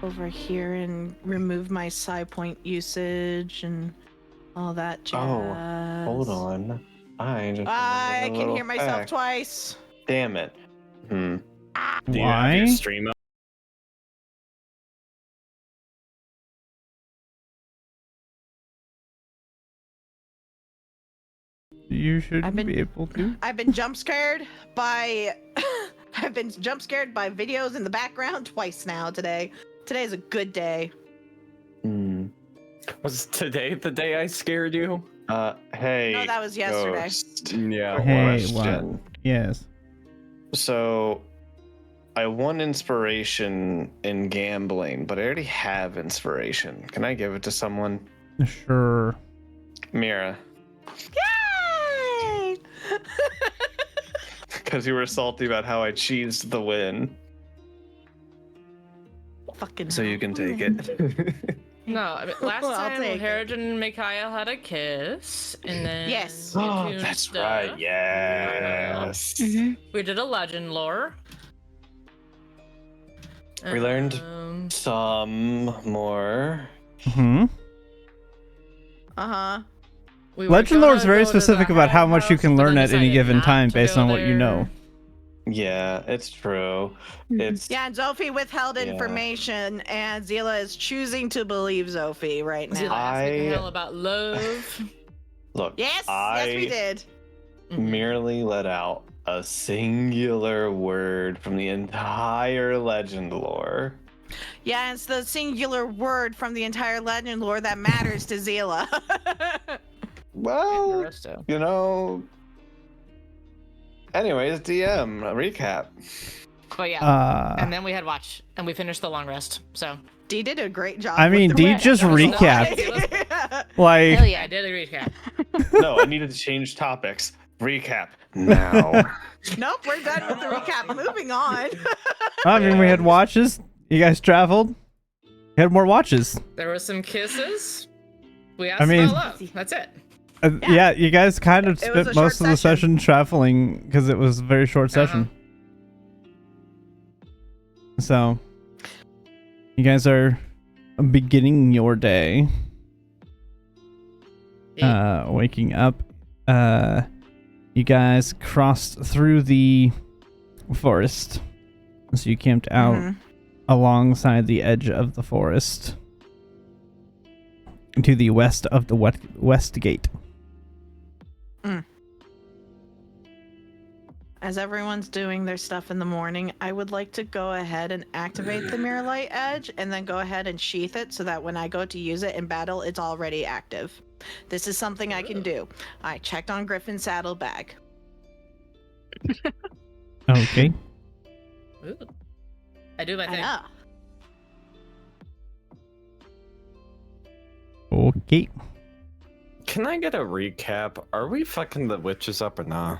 over here and remove my psi point usage and all that jazz. Hold on. I just I remembered a can hear little myself fact. twice. Damn it. Do you have your Why? stream up? You should I've been- be able to. I've been jump scared by videos in the background twice now today. Today's a good day. Was today the day I scared you? Hey. No, that was yesterday. Ghost. Yeah. Hey, Question. what? Yes. So, I won inspiration in gambling, but I already have inspiration. Can I give it to someone? Sure. Mira. Yay! Because you were salty about how I cheesed the win. Fucking So you can take it. No, I mean, last I'll time take it. Herod and Mikhail had a kiss, and then Yes. we Oh, tuned that's stuff. right. Yes. We did a legend lore. We learned Um, some more. Hmm. Uh-huh. we were Legend lore is gonna very go to the specific about how hag much you house, can but learn then at any decided given not time to based go on what you know. there. Yeah, it's true. It's Yeah, and Zophie withheld Yeah. information, and Zila is choosing to believe Zophie right Zila now. asked Mikhail I- about love. look. Yes, I yes, we did. merely let out a singular word from the entire legend lore. Yeah, it's the singular word from the entire legend lore that matters to Zila. Well, Interesting. you know. Anyways, DM recap. But yeah, and Uh, then we had watch, and we finished the long rest. So Dee did a great job. I mean, with the Dee recap. just That was a recapped. lot. Like, Hell yeah. I did a recap. No, I needed to change topics. Recap now. Nope, we're done with the recap. Moving on. I mean, we had watches. You guys traveled. You had more watches. There were some kisses. We asked I mean- about love. That's it. Yeah, you guys kind of It was spent a most of short the session. session traveling because it was a very short session. So, you guys are beginning your day. Waking up. You guys crossed through the forest. So you camped out Mhm. alongside the edge of the forest to the west of the west gate. As everyone's doing their stuff in the morning, I would like to go ahead and activate the Mirror Light Edge and then go ahead and sheath it so that when I go to use it in battle, it's already active. This is something I can do. I checked on Griffin's saddlebag. Okay. Ooh. I do my I thing. know. Okay. Can I get a recap? Are we fucking the witches up or not?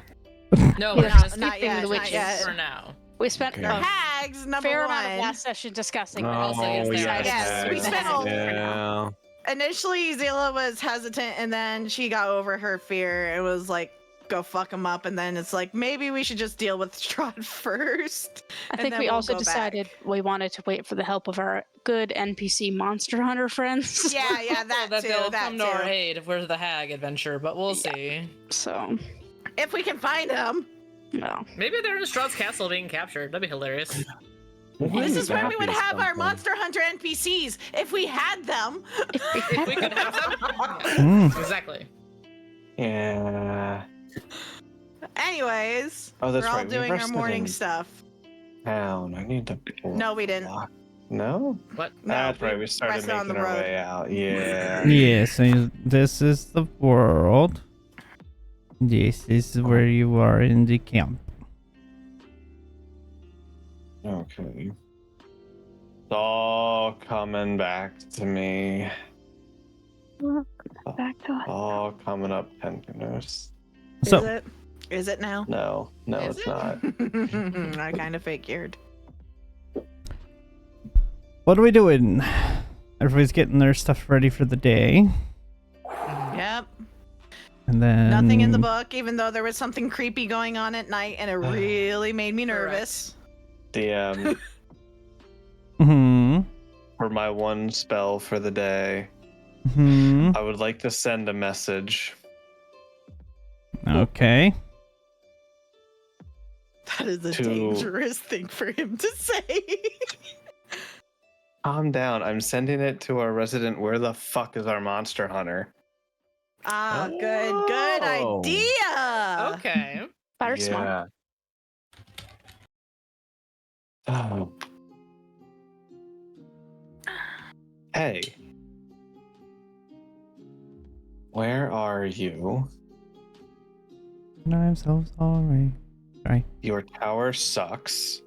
No, Yeah, we're not just not yet, the not witches. yet. for now. We spent Okay. The a hags, number fair amount of one. last session discussing Oh, also, yes, they are. Yes, we spent all- Yeah. Initially, Zila was hesitant, and then she got over her fear and was like, go fuck him up. And then it's like, maybe we should just deal with Strahd first. I and think then we we'll also go decided back. we wanted to wait for the help of our good NPC monster hunter friends. Yeah, yeah, that that too, they'll that come to our too. aid if we're the hag adventure, but we'll see. So, If we can find them. no. Maybe they're in Strahd's castle being captured. That'd be hilarious. This is where we would That'd be have our something. Monster Hunter NPCs if we had them. If we could have them. Mm. Exactly. Yeah. Anyways, Oh, that's we're all right, we doing our rested morning in- stuff. Town. I need to. pull No, we didn't. block. No? What? No, That's right. We started rested on making the our road. way out. Yeah. Yes, so this is the world. This is where you are in the camp. Okay. It's all coming back to me. Back to us. All coming up Pencanos. So, Is it? Is it now? No, Is it's it? not. I kind of figured. what are we doing? Everybody's getting their stuff ready for the day. Yep. And then Nothing in the book, even though there was something creepy going on at night, and it really made me nervous. DM. Hmm. for my one spell for the day, Hmm. I would like to send a message. Okay. That is a To- dangerous thing for him to say. Calm down. I'm sending it to our resident. Where the fuck is our monster hunter? Good Oh. idea. Okay. Better smart. Yeah. Oh. Hey. Where are you? And I'm so sorry. Sorry. Your tower sucks.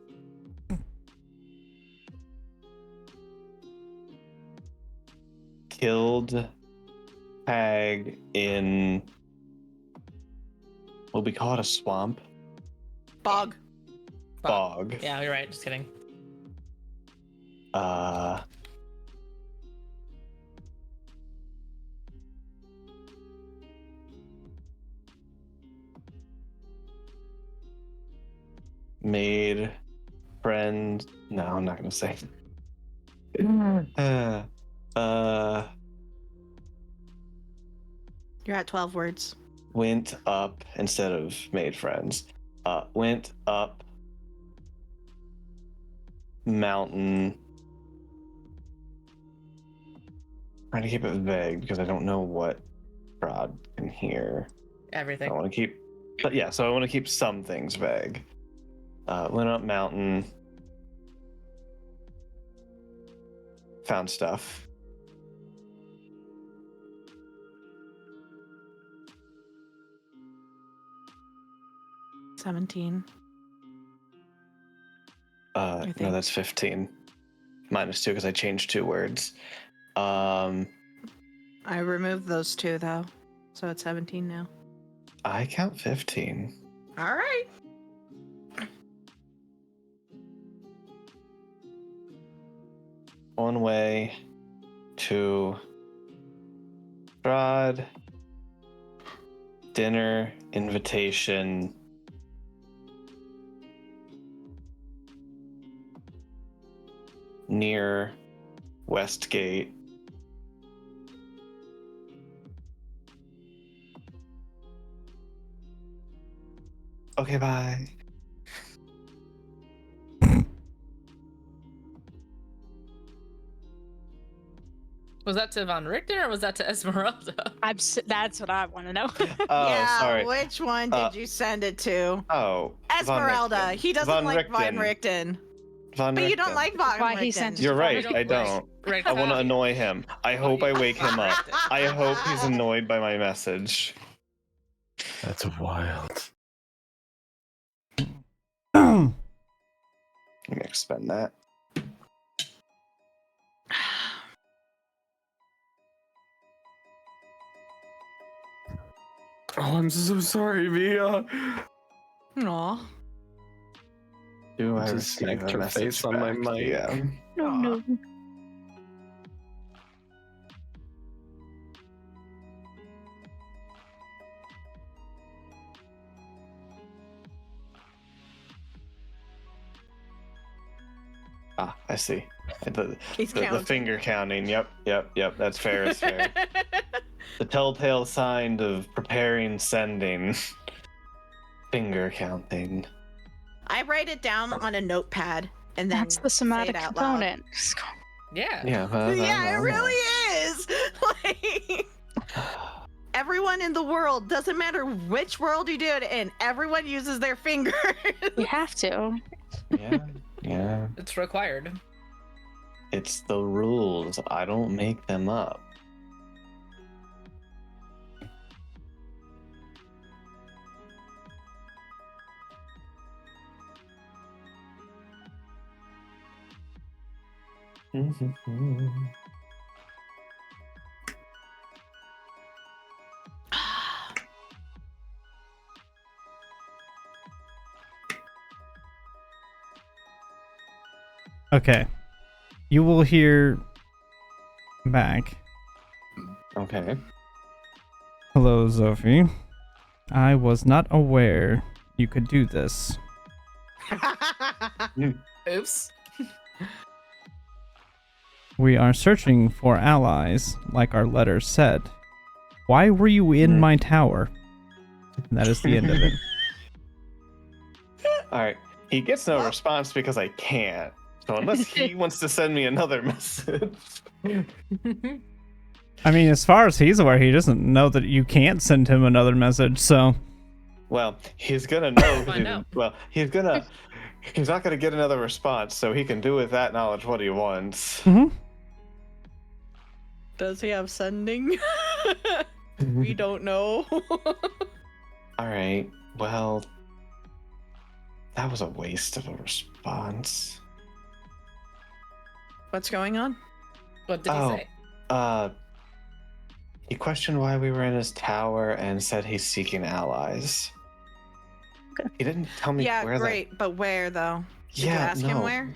Killed Hag in. Will we call it a swamp? Bog. Bog. Yeah, you're right. Just kidding. Made friend. No, I'm not gonna say. You're at 12 words. Went up instead of made friends. Went up mountain. Trying to keep it vague because I don't know what Strahd can hear. I Everything. want to keep, but yeah, so I want to keep some things vague. Went up mountain. Found stuff. – 17. No, think. that's 15. -2 because I changed 2 words. I removed those 2 though, so it's 17 now. I count 15. All right. On way to Strahd. Dinner invitation. Near Westgate. Okay, bye. Was that to Von Richten or was that to Esmeralda? That's what I want to know. Oh, yeah, sorry. which one did you send it to? Oh, Von Esmeralda. Richten. He doesn't Von like Von Richten. Richten. Von But you don't Richten. like Von Why he Richten. sent it You're to right. Von I Richten. don't. Right. I want to annoy him. I hope I wake him up. I hope he's annoyed by my message. That's wild. Let me expend that. Oh, I'm so sorry, Mia. Aw. Do I Just receive smacked a her message face on my back? mic. Yeah. No, no. Ah, I see. He's The counting. finger counting. Yep. That's fair. That's fair. The telltale sign of preparing sending. Finger counting. I write it down on a notepad and then That's the say somatic it out loud. component. Yeah. Yeah. Yeah, it really is. Like, everyone in the world, doesn't matter which world you do it in, everyone uses their fingers. You have to. Yeah. It's required. It's the rules. I don't make them up. Okay. You will hear back. Okay. Hello, Sophie. I was not aware you could do this. Oops. We are searching for allies, like our letter said. Why were you in my tower? And that is the end of it. All right. He gets no response because I can't. So unless he wants to send me another message. I mean, as far as he's aware, he doesn't know that you can't send him another message, so... Well, he's gonna know. Find out. Well, he's not gonna get another response, so he can do with that knowledge what he wants. Mm-hmm. Does he have sending? We don't know. All right. Well, that was a waste of a response. What's going on? What did he say? He questioned why we were in his tower and said he's seeking allies. Okay. He didn't tell me Yeah, where. great, but where though? Did you ask him where?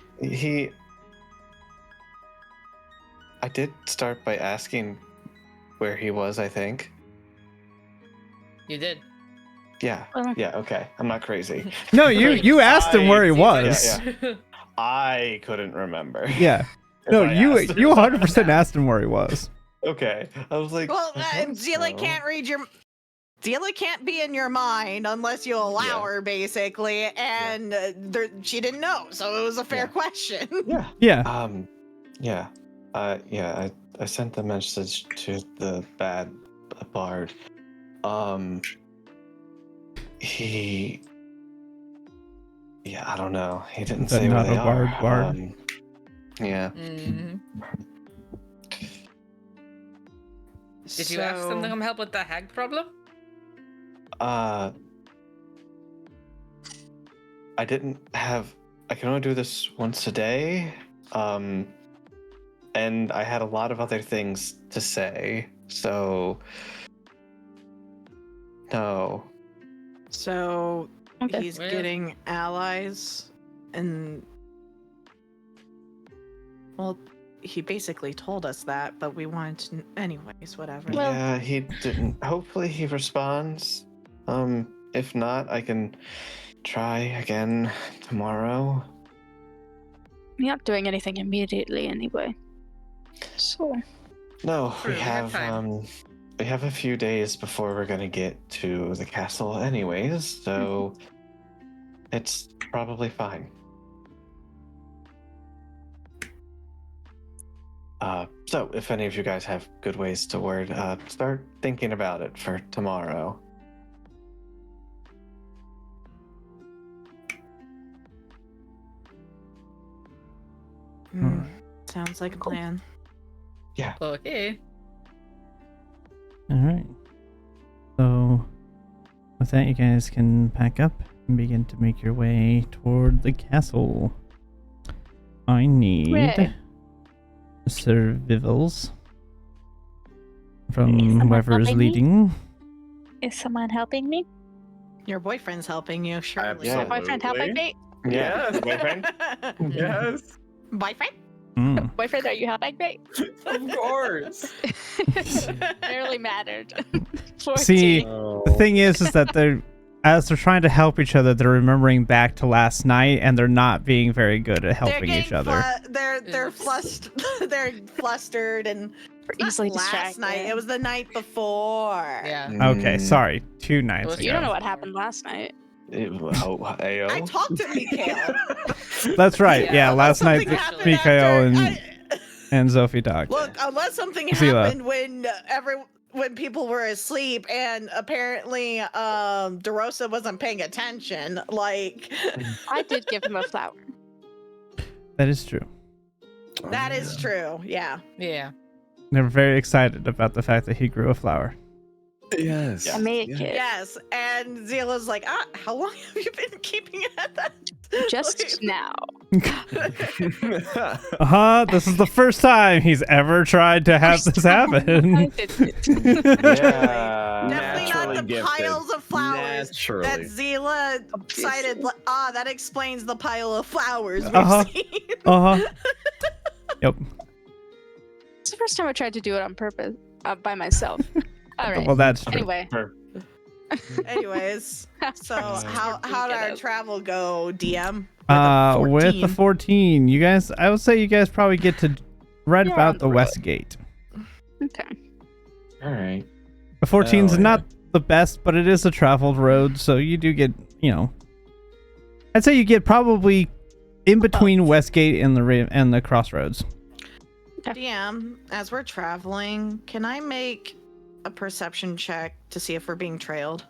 I did start by asking where he was, I think. You did. Yeah. Well- Yeah, okay. I'm not crazy. No, you asked him where he was. Yeah. I couldn't remember. Yeah. if No, I you asked. 100% asked him where he was. Okay. I was like, Well, I thought Zila so. can't read your. Zila can't be in your mind unless you allow Yeah. her, basically, and she didn't know, so it was a fair Yeah. question. Yeah. Yeah. Yeah. I sent the message to the bad bard. He. Yeah, I don't know. He didn't Is that say where not they a are. bard? Yeah. Mhm. Did you ask them to come help with the hag problem? I didn't have. I can only do this once a day. And I had a lot of other things to say. So. No. So Okay. he's Well- getting allies, and well, he basically told us that, but we wanted to, anyways. Whatever. Well- Yeah, he didn't. Hopefully he responds. If not, I can try again tomorrow. We're not doing anything immediately anyway. So, No, True, we we have have time. we have a few days before we're gonna get to the castle anyways, so it's probably fine. So if any of you guys have good ways to word, start thinking about it for tomorrow. Hmm. Sounds like a plan. Okay. All right. So, with that, you guys can pack up and begin to make your way toward the castle. I need Hooray. survivals from Someone whoever is helping me? leading. is someone helping me? Your boyfriend's helping you, surely. Yeah. My boyfriend helping me? Yeah, Yes. boyfriend. Yes. Boyfriend? Mm. Boyfriend, are you helping me? Of course. Barely mattered. See, 14. the thing is that as they're trying to help each other, they're remembering back to last night, and they're not being very good at helping each other. They're flustered. They're flustered and We're not easily last distracted. night. It was the night before. Yeah. Okay, sorry. 2 nights Well, ago. You don't know what happened last night. Ayo. I talked to Mikhail. That's right. Yeah, Yeah, Unless last night something happened Mikhail after- and Sophie talked. Look, unless something Zila. happened when people were asleep, and apparently DeRosa wasn't paying attention. Like I did give him a flower. That is true. that is true. Yeah. Yeah. They're very excited about the fact that he grew a flower. Yes. I made a kid. Yes. And Zila's like, how long have you been keeping at that? Just now. This is the first time he's ever tried to have this I happen. didn't. Yeah. Definitely not the Naturally gifted. piles of flowers that Naturally. Zila Obviously. cited. That explains the pile of flowers we've Uh-huh. seen. Yep. It's the first time I tried to do it on purpose by myself. All right. Well, that's true. Anyway, Anyways, so how did our Kiddo. travel go, DM? With the 14, you guys, I would say you guys probably get to right You're about on the the west gate. Okay. All right. The 14's Oh, yeah. not the best, but it is a traveled road, so you do get, I'd say you get probably in between Westgate and the crossroads. DM, as we're traveling, can I make a perception check to see if we're being trailed?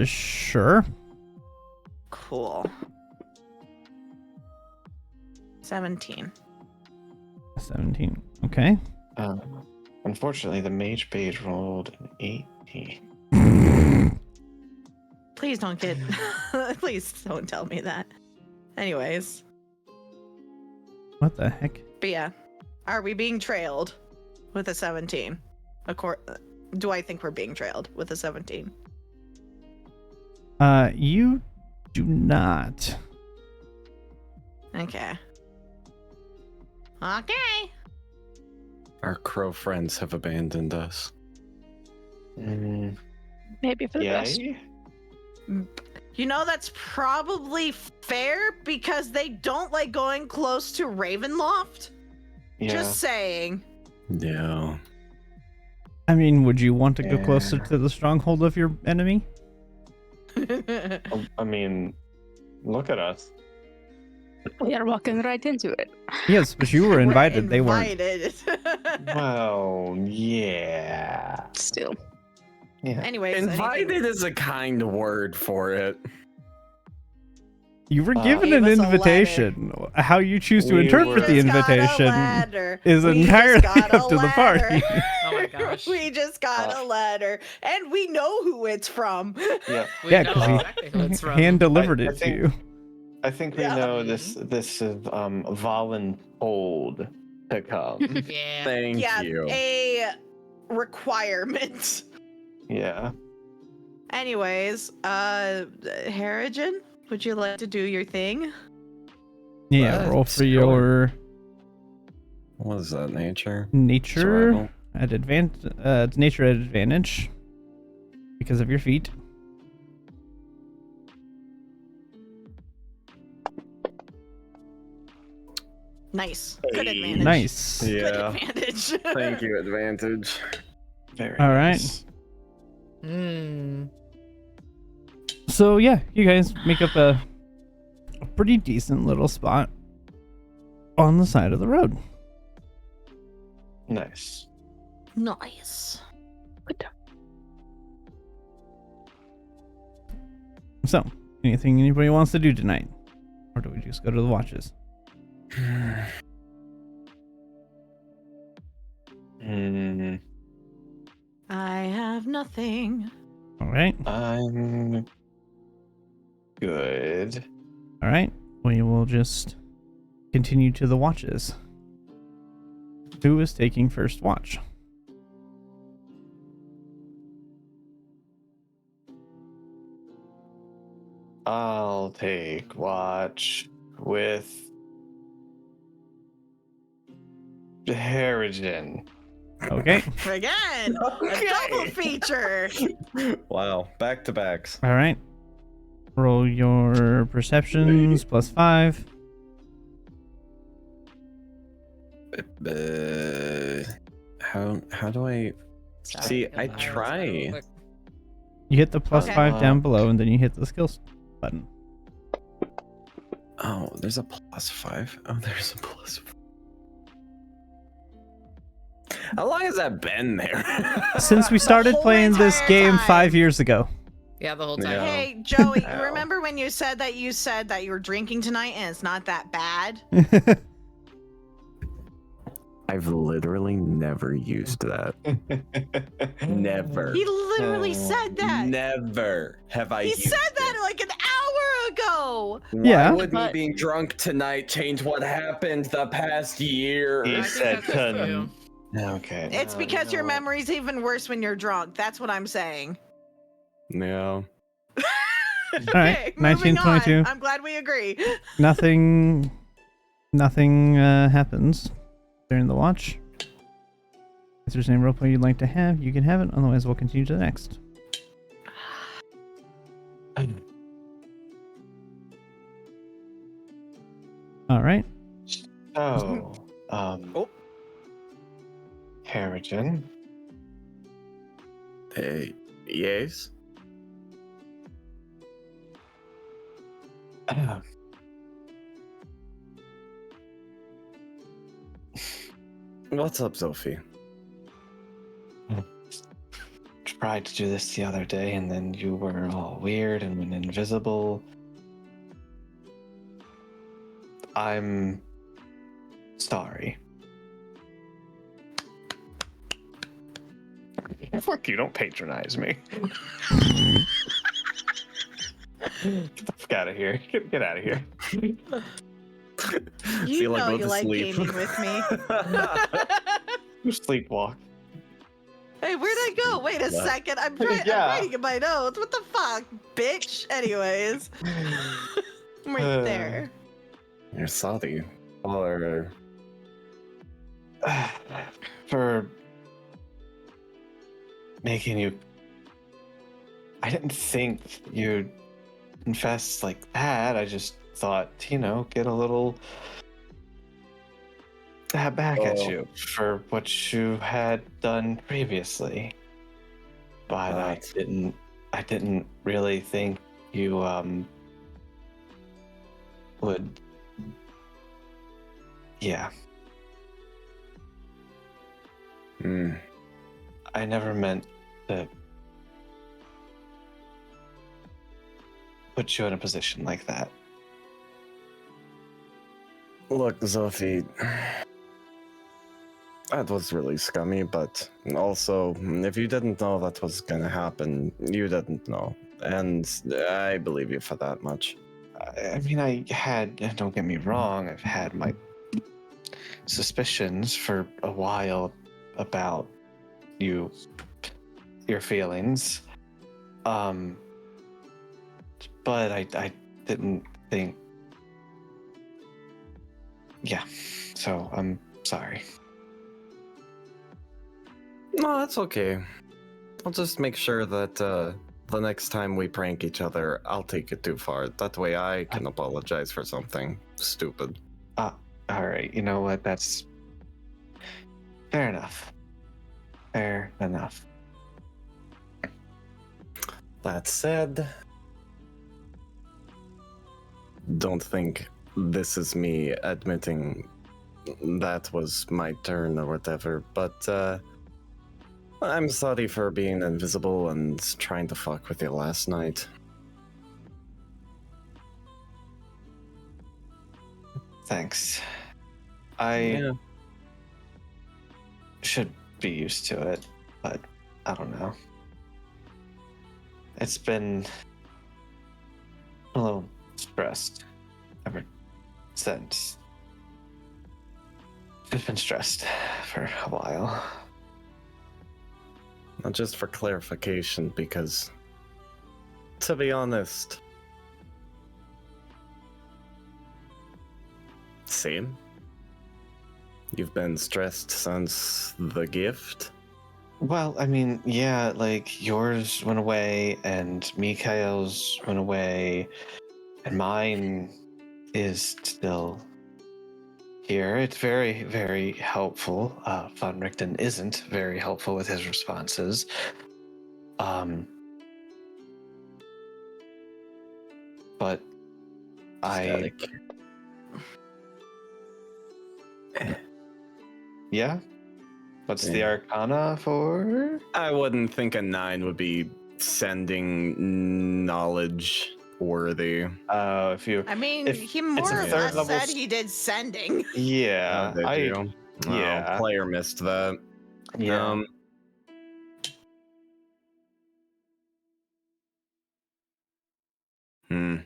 Sure. Cool. 17. 17. Okay. Unfortunately, the mage page rolled an 18. Please don't get. Please don't tell me that. Anyways, What the heck? but yeah, are we being trailed with a 17? Do I think we're being trailed with a 17? You do not. Okay. Okay. Our crow friends have abandoned us. Mm, Maybe for the best. yay? You know, that's probably fair because they don't like going close to Ravenloft. Yeah. Just saying. Yeah. I mean, would you want to go closer Yeah. to the stronghold of your enemy? I mean, look at us. We are walking right into it. Yes, but you were invited. They weren't. Invited. Well, yeah. Still. Yeah. Anyways, Invited is a kind word for it. You were given Gave an us a invitation. How you choose to We interpret the were- invitation is We just entirely got a up to the party. letter. Oh my gosh. We just got a letter, and we know who it's from. Yeah. We Yeah, know 'cause he exactly who it's from. hand delivered I it to think- you. I think we Yeah. know this is voluntold to come. Yeah. Thank Yeah, you. a requirement. Yeah. Anyways, Harrigan, would you like to do your thing? Yeah, roll for Sure. your What is that, nature? nature Survival? at advantage. Nature at advantage because of your feet. Nice. Good Hey. advantage. Nice. Good Yeah. advantage. Thank you, advantage. Very All right. nice. Hmm. So yeah, you guys make up a pretty decent little spot on the side of the road. Nice. Nice. So, anything anybody wants to do tonight, or do we just go to the watches? Hmm. I have nothing. All right. I'm good. All right. We will just continue to the watches. Who is taking first watch? I'll take watch with Harrigan. Okay. Again, a double feature. Wow, back to backs. All right. Roll your perceptions plus 5. How do I see? I try. You hit the plus Okay. 5 down below, and then you hit the skills button. Oh, there's a +5. Oh, there's a +5. How long has that been there? Since we started whole playing this entire game time. 5 years ago. Yeah, the whole time. Yeah. Hey, Joey, Ow. remember when you said that you were drinking tonight and it's not that bad? I've literally never used that. Never. He literally said that. Never have I He used said it. that like an hour ago. Why Yeah. would me But- being drunk tonight change what happened the past year? He I think said that's just couldn't. you. Okay. It's no, because you your know what? memory's even worse when you're drunk. That's what I'm saying. Yeah. right, moving 1922. on. I'm glad we agree. Nothing happens during the watch. If there's any roleplay you'd like to have, you can have it. Otherwise, we'll continue to the next. All right. Oh, Oh. Harrigan. Hey, yes? What's up, Sophie? Tried to do this the other day, and then you were all weird and went invisible. I'm sorry. Fuck you, don't patronize me. Get the fuck out of here. Get out of here. You Feel know go you to like sleep. gaming with me. You sleepwalk. Hey, where'd I go? Wait a What? second. I'm Yeah. writing in my notes. What the fuck, bitch? Anyways. I'm right there. You're sorry. Or For making you. I didn't think you'd confess like that. I just thought, get a little stab back at Oh. you for what you had done previously. But I didn't really think you would. Yeah. Hmm. I never meant to put you in a position like that. Look, Sophie, that was really scummy, but also, if you didn't know that was gonna happen, you didn't know. And I believe you for that much. I mean, don't get me wrong, I've had my suspicions for a while about your feelings. But I didn't think. Yeah, so I'm sorry. No, that's okay. I'll just make sure that the next time we prank each other, I'll take it too far. That way I can apologize for something stupid. All right, you know what? That's fair enough. Fair enough. That said, don't think this is me admitting that was my turn or whatever, but I'm sorry for being invisible and trying to fuck with you last night. Thanks. I Yeah. should be used to it, but I don't know. It's been a little stressed ever since. I've been stressed for a while. Not just for clarification, because, to be honest, same. You've been stressed since the gift? Well, I mean, yeah, like yours went away and Mikhail's went away and mine is still here. It's very, very helpful. Von Richten isn't very helpful with his responses. But Static. yeah. What's the Yeah. Arcana for? I wouldn't think a 9 would be sending knowledge worthy. If you, I mean, if he it's more a or third less level said he did sending. yeah, Did you? yeah. Player missed that. Yeah. Hmm.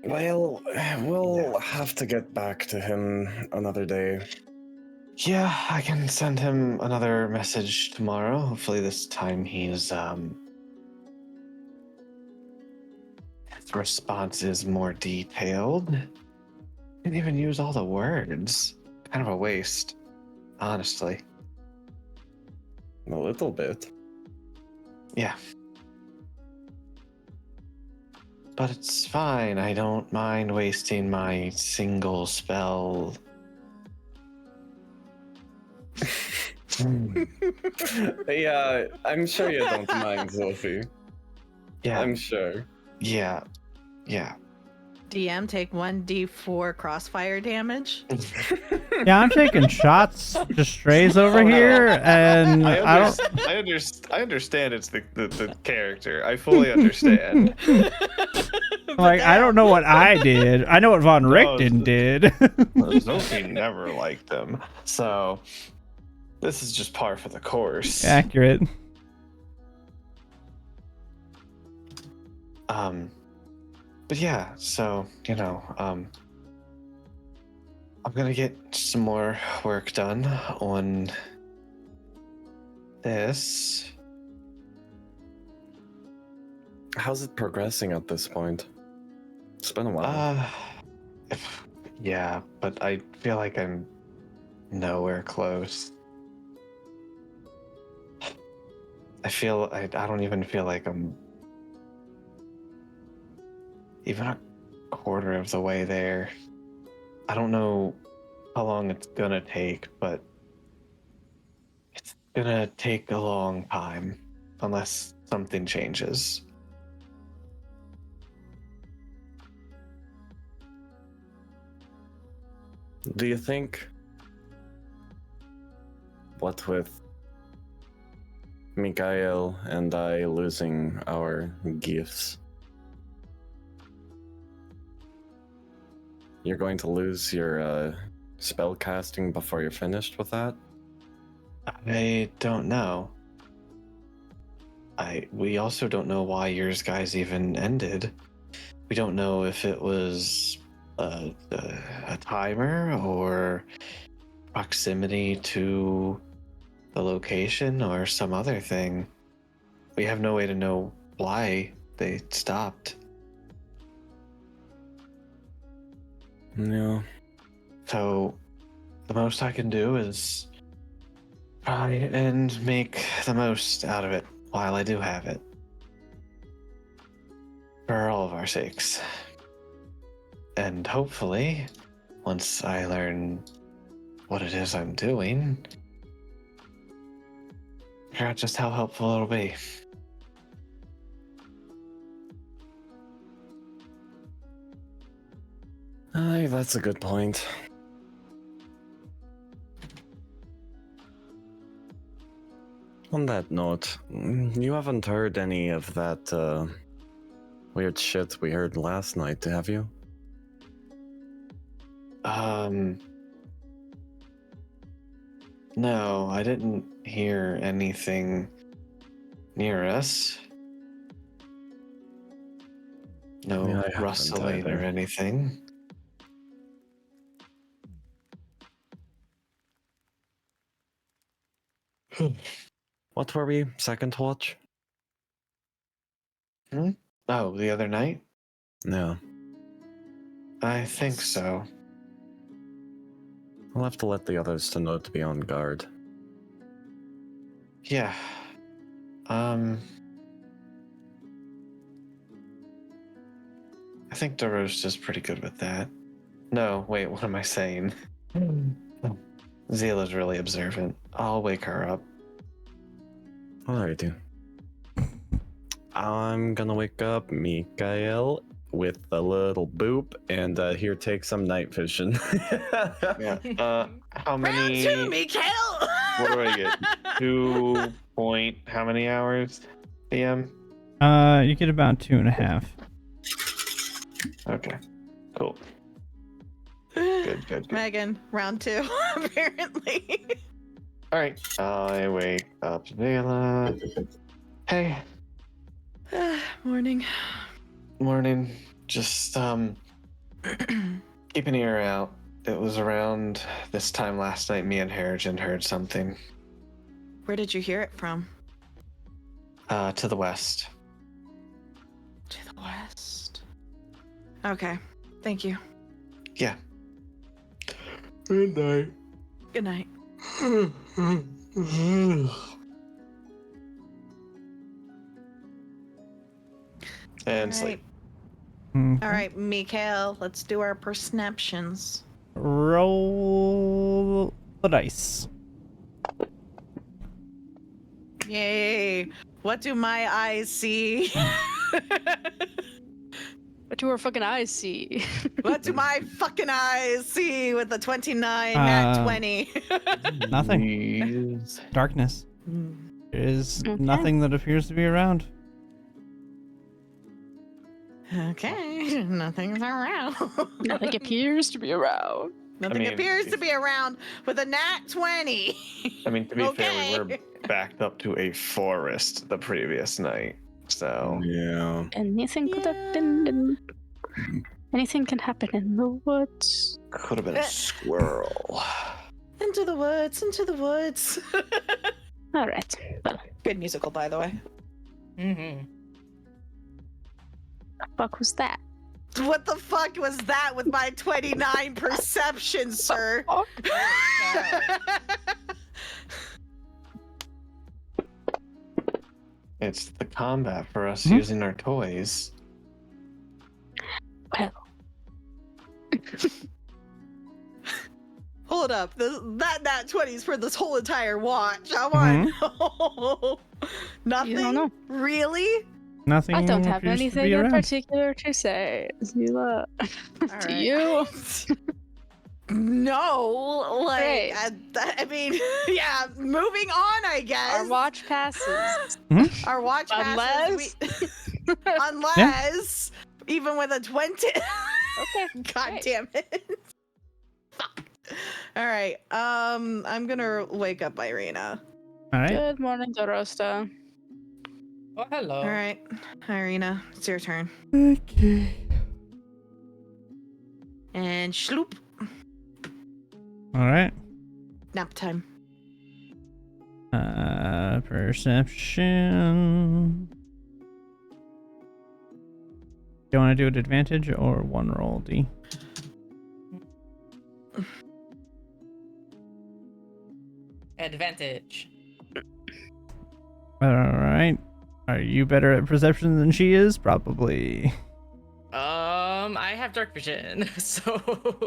Well, we'll have to get back to him another day. Yeah, I can send him another message tomorrow. Hopefully this time his response is more detailed. Didn't even use all the words. Kind of a waste, honestly. A little bit. Yeah. But it's fine. I don't mind wasting my single spell. Yeah, I'm sure you don't mind, Sophie. Yeah, I'm sure. yeah. DM, take 1d4 crossfire damage. Yeah, I'm taking shots, just strays over Oh, no. here, and I don't. I understand it's the character. I fully understand. Like, I don't know what I did. I know what Von No, Richten did. Sophie never liked them. So this is just par for the course. Accurate. But yeah, so, I'm gonna get some more work done on this. How's it progressing at this point? It's been a while. Yeah, but I feel like I'm nowhere close. I don't even feel like I'm even a quarter of the way there. I don't know how long it's gonna take, but it's gonna take a long time unless something changes. Do you think, what with Mikael and I losing our gifts, you're going to lose your spell casting before you're finished with that? I don't know. We also don't know why yours guys even ended. We don't know if it was a timer or proximity to the location or some other thing. We have no way to know why they stopped. No. So the most I can do is try and make the most out of it while I do have it. For all of our sakes. And hopefully, once I learn what it is I'm doing, figure out just how helpful it'll be. Aye, that's a good point. On that note, you haven't heard any of that weird shit we heard last night, have you? No, I didn't hear anything near us. No Yeah, I haven't rustling or either. anything. What were we? Second watch? Oh, the other night? No. I think so. I'll have to let the others to know to be on guard. Yeah. I think DeRoche is pretty good with that. No, wait, what am I saying? Zila's really observant. I'll wake her up. Alrighty. I'm gonna wake up Mikael with a little boop and here take some night vision. Yeah. How Round many? 2, Mikael! What do I get? 2 point. How many hours? PM? You get about 2.5. Okay. Cool. Good. Megan, round 2, apparently. All right. I wake up Zila. Hey. Morning. Morning. Just keep an ear out. It was around this time last night me and Harrigan heard something. Where did you hear it from? To the west. To the west. Okay. Thank you. Yeah. Good night. Good night. And sleep. All right, Mikhail, let's do our perceptions. Roll the dice. Yay! What do my eyes see? What do our fucking eyes see? What do my fucking eyes see with the 29 nat 20? Nothing. Jeez. Darkness. There is Okay. nothing that appears to be around. Okay, nothing's around. Nothing appears to be around. Nothing mean, appears to be around with a nat 20. I mean, to be fair, we Okay. were backed up to a forest the previous night, so Yeah. Anything could have been. Anything can happen in the woods. could have been a squirrel. Into the woods, into the woods. All right. Well, Good musical, by the way. Mm-hmm. the fuck was that? What the fuck was that with my 29 perception, sir? Oh. It's the combat for us Hmm? using our toys. Well, Hold up. That nat 20 is for this whole entire watch. I want to know. Nothing? you don't know. Really? Nothing I don't have appears to anything be in around. particular to say. Zila. All To right. you. No, like Great. I mean, yeah. Moving on, I guess. Our watch passes. Our watch passes. Unless, even with a 20. Okay. God great. damn it. Fuck. All right. I'm gonna wake up Irina. All right. Good morning, Dorosta. Oh, hello. All right, Irina, it's your turn. Okay. And shloop, All right. nap time. Perception. Do you want to do an advantage or one roll, D? Advantage. All right. Are you better at perception than she is? Probably. I have dark vision, so.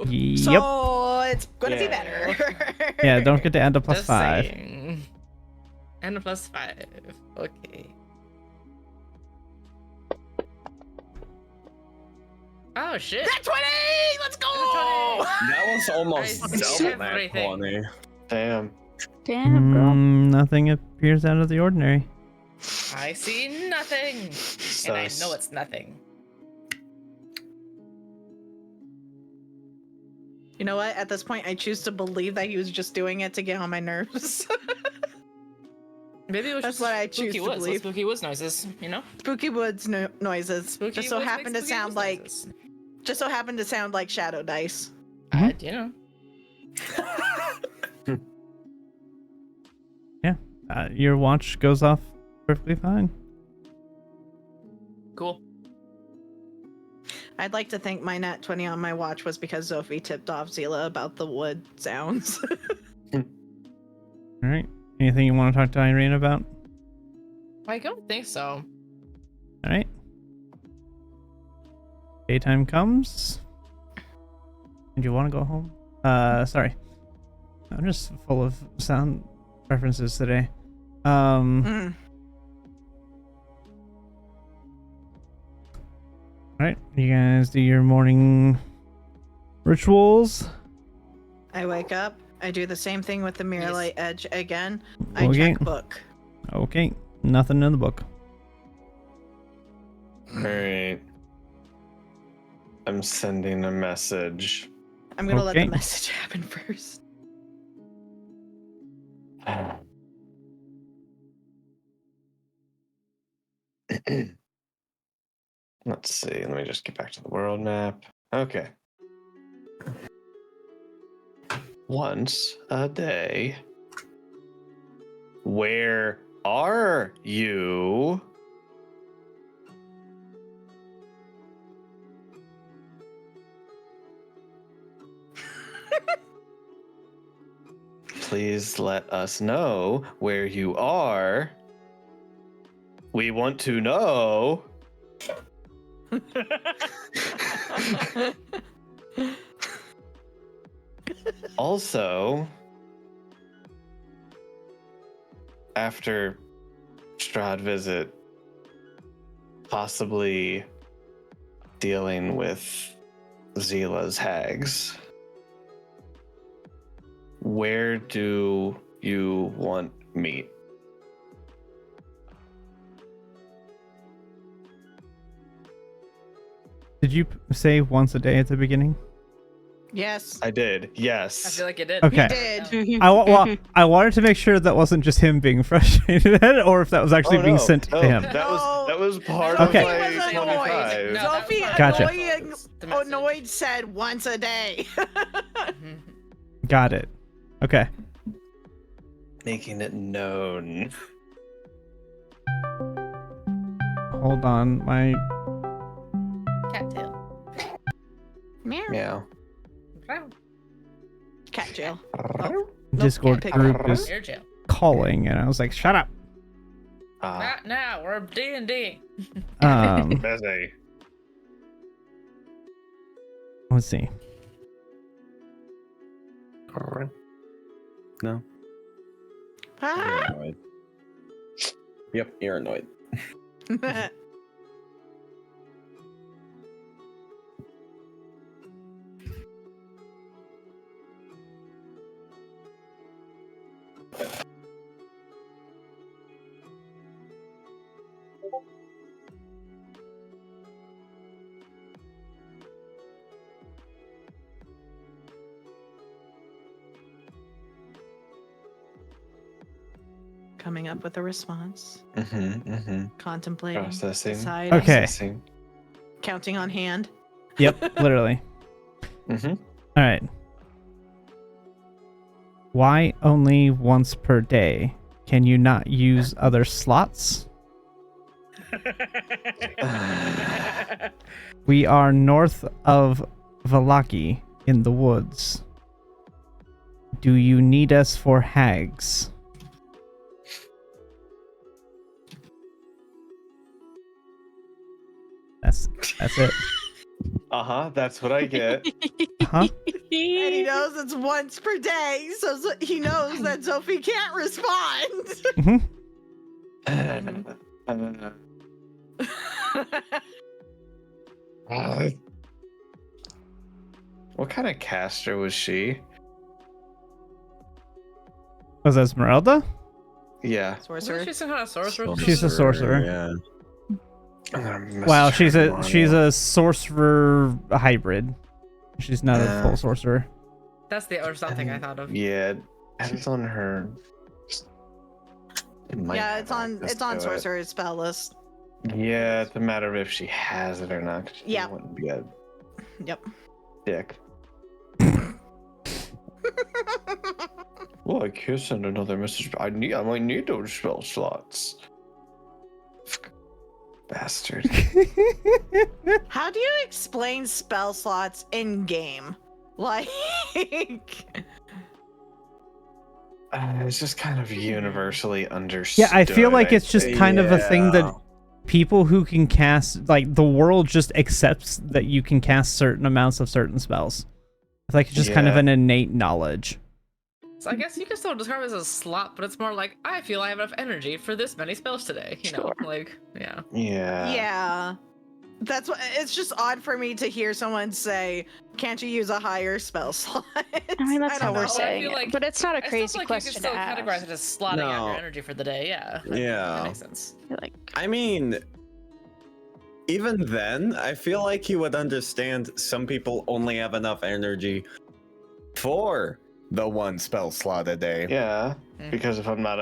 Yep. So it's gonna be Yeah. better. Yeah, don't get to add a plus Just 5. saying. And a +5. Okay. Oh shit! Nat 20! Let's go! That was almost I see double that everything. 20. Damn. Damn, girl. Nothing appears out of the ordinary. I see nothing, and I know it's nothing. You know what? At this point, I choose to believe that he was just doing it to get on my nerves. Maybe it was That's just what I choose spooky to woods, believe. Spooky woods noises, you know? Spooky woods noises. Spooky just so woods happen make to spooky sound woods like, noises. just so happen to sound like shadow dice. You know. Your watch goes off perfectly fine. Cool. I'd like to think my nat 20 on my watch was because Zophie tipped off Zila about the wood sounds. All right. Anything you want to talk to Irene about? I don't think so. All right. Daytime comes. And you want to go home? Sorry. I'm just full of sound references today. Mm. Alright, you guys do your morning rituals. I wake up. I do the same thing with the mirror Yes. light edge again. I Okay. check book. Okay, nothing in the book. Alright. I'm sending a message. I'm gonna let Okay. the message happen first. Let's see. Let me just get back to the world map. Okay. Once a day. Where are you? Please let us know where you are. We want to know. Also, after Strahd visit, possibly dealing with Zila's hags. Where do you want meat? Did you say once a day at the beginning? Yes. I did. I Yes. feel like it did. Okay. Did. I wanted to make sure that wasn't just him being frustrated, or if that was actually being sent to him. That was part Okay. of Sophie my was annoyed. 25. No, Sophie Gotcha. annoyed said once a day. Got it. Okay. Making it known. Hold on. My Cattail. Meow. Yeah. Cat jail. Discord can't pick group up. is Air jail. calling, and I was like, "Shut up." Not now. We're D&D. Busy. Let's see. No. You're Ah. annoyed. Yep, you're annoyed. Coming up with a response. Mm-hmm. Contemplating. Processing. Deciding. Okay. Processing. Counting on hand. Yep, literally. Mm-hmm. All right. Why only once per day? Can you not use other slots? We are north of Valaki in the woods. Do you need us for hags? That's it. Uh-huh. That's what I get. Huh? And he knows it's once per day, so he knows that Sophie can't respond. What kind of caster was she? Was that Esmeralda? Yeah. Sorcerer. Isn't she some kind of sorcerer? She's a sorcerer. Yeah. I'm gonna message Wow, her she's tomorrow. a sorcerer hybrid. She's not a full sorcerer. That's the or something I thought of. Yeah, it's on her. It might Yeah, have access it's on to it. sorcerer's spell list. Yeah, it's a matter of if she has it or not. 'Cause she Yeah. wouldn't be a Yep. dick. Well, I can't send another message. I might need those spell slots. Bastard. How do you explain spell slots in game? Like, It's just kind of universally understood. Yeah, I feel like it's just kind of a thing that Yeah. people who can cast, like, the world just accepts that you can cast certain amounts of certain spells. It's like it's just kind of Yeah. an innate knowledge. So I guess you can still describe it as a slot, but it's more like I feel I have enough energy for this many spells today. You know, like yeah. yeah. That's what it's just odd for me to hear someone say, "Can't you use a higher spell slot?" I mean, that's I how don't we're know. saying feel it, like- but it's not a I still crazy feel like question you can still to ask. categorize it as slotting out your No. energy for the day. Yeah. That Yeah. makes sense. Like, I mean, even then, I feel like you would understand some people only have enough energy for the one spell slot a day. Yeah, Mhm. because if I'm not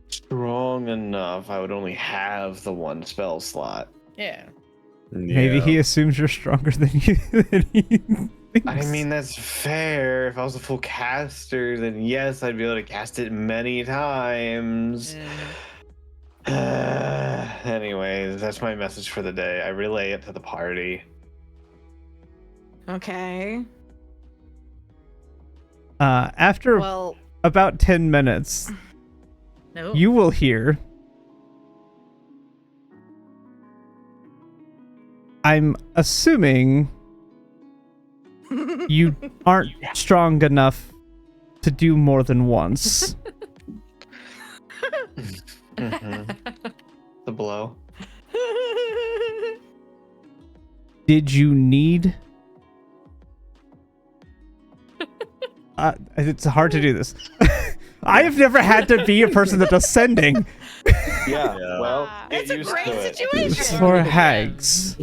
strong enough, I would only have the one spell slot. Yeah. Maybe he assumes you're stronger than you. Than he thinks. I mean, that's fair. If I was a full caster, then yes, I'd be able to cast it many times. Anyways, that's my message for the day. I relay it to the party. Okay. After Well, about 10 minutes, No. you will hear I'm assuming you aren't strong enough to do more than once. The blow. Did you need? It's hard to do this. I have never had to be a person that does sending Yeah. Well, get It's a used great to it. situation. for hags.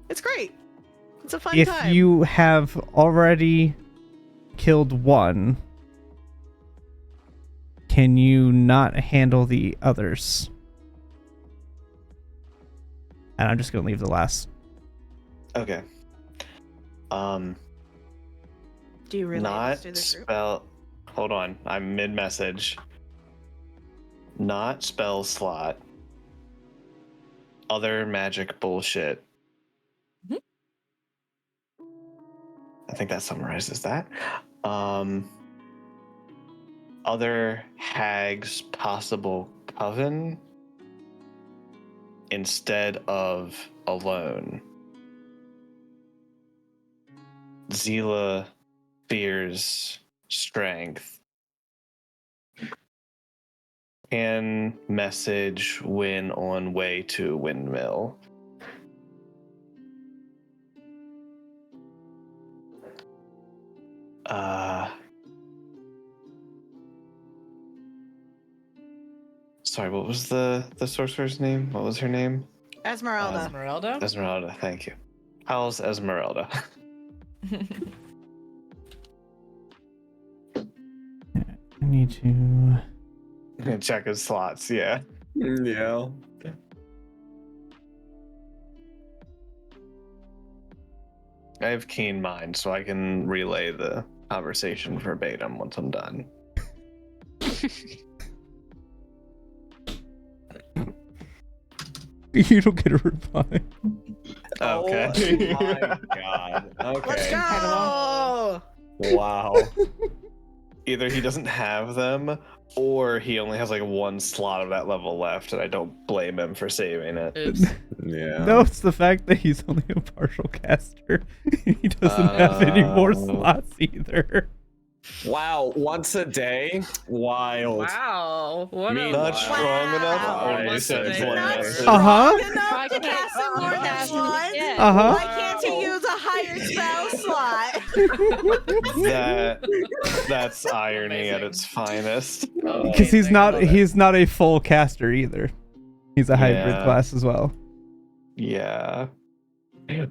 It's great. It's a fun If time. you have already killed one, can you not handle the others? And I'm just gonna leave the last. Okay. Do you really Not to the group? spell. Hold on, I'm mid message. Not spell slot. Other magic bullshit. Mhm. I think that summarizes that. Other hags possible coven instead of alone. Zila fears strength. Can message when on way to windmill. Sorry, what was the sorcerer's name? What was her name? Esmeralda. Esmeralda? Esmeralda, thank you. How's Esmeralda? I need to. Check his slots, yeah. Yeah. I have keen mind, so I can relay the conversation verbatim once I'm done. You don't get a reply. Okay. Oh my god. Okay. Let's go! Wow. Either he doesn't have them, or he only has like one slot of that level left, and I don't blame him for saving it. Oops. Yeah. No, it's the fact that he's only a partial caster. He doesn't have any more slots either. Wow. Once a day? Wild. Wow. What Me a Not Wow. strong enough. Wow. Only What's says the one name? message. Uh-huh. Enough Why to can't cast it more than cast it? once? Yeah. Uh-huh. Why can't he use a higher spell slot? That's irony at Amazing. its finest. Because he's Amazing, I not love it. he's not a full caster either. He's a hybrid Yeah. class as well. Yeah.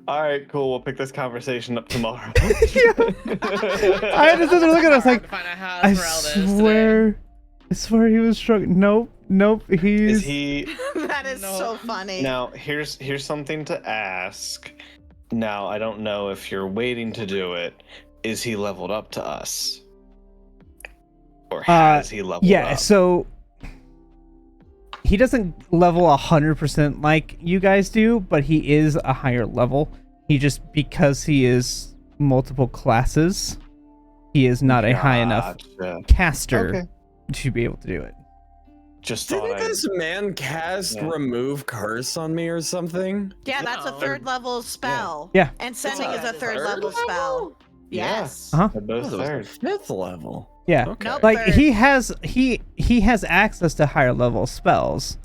All right, cool. We'll pick this conversation up tomorrow. I had to sit there looking at us like, To find out how I Esmeralda is today. swear he was struggling. Nope, Is he's he That is No. so funny. now? Here's something to ask. Now I don't know if you're waiting to do it. Is he leveled up to us, or has he leveled yeah, up? so he doesn't level 100% like you guys do, but he is a higher level. He just, because he is multiple classes, he is not a high enough Gotcha. caster Okay. to be able to do it. Just Didn't thought I. this man cast Yeah. remove curse on me or something? Yeah, that's a No. third level spell. Yeah. And sending Oh, is a that is third third level level? spell. Yes. Uh-huh. They're both Oh, that was third. fifth level. Yeah. Okay. Nope. Like Third. he has access to higher level spells,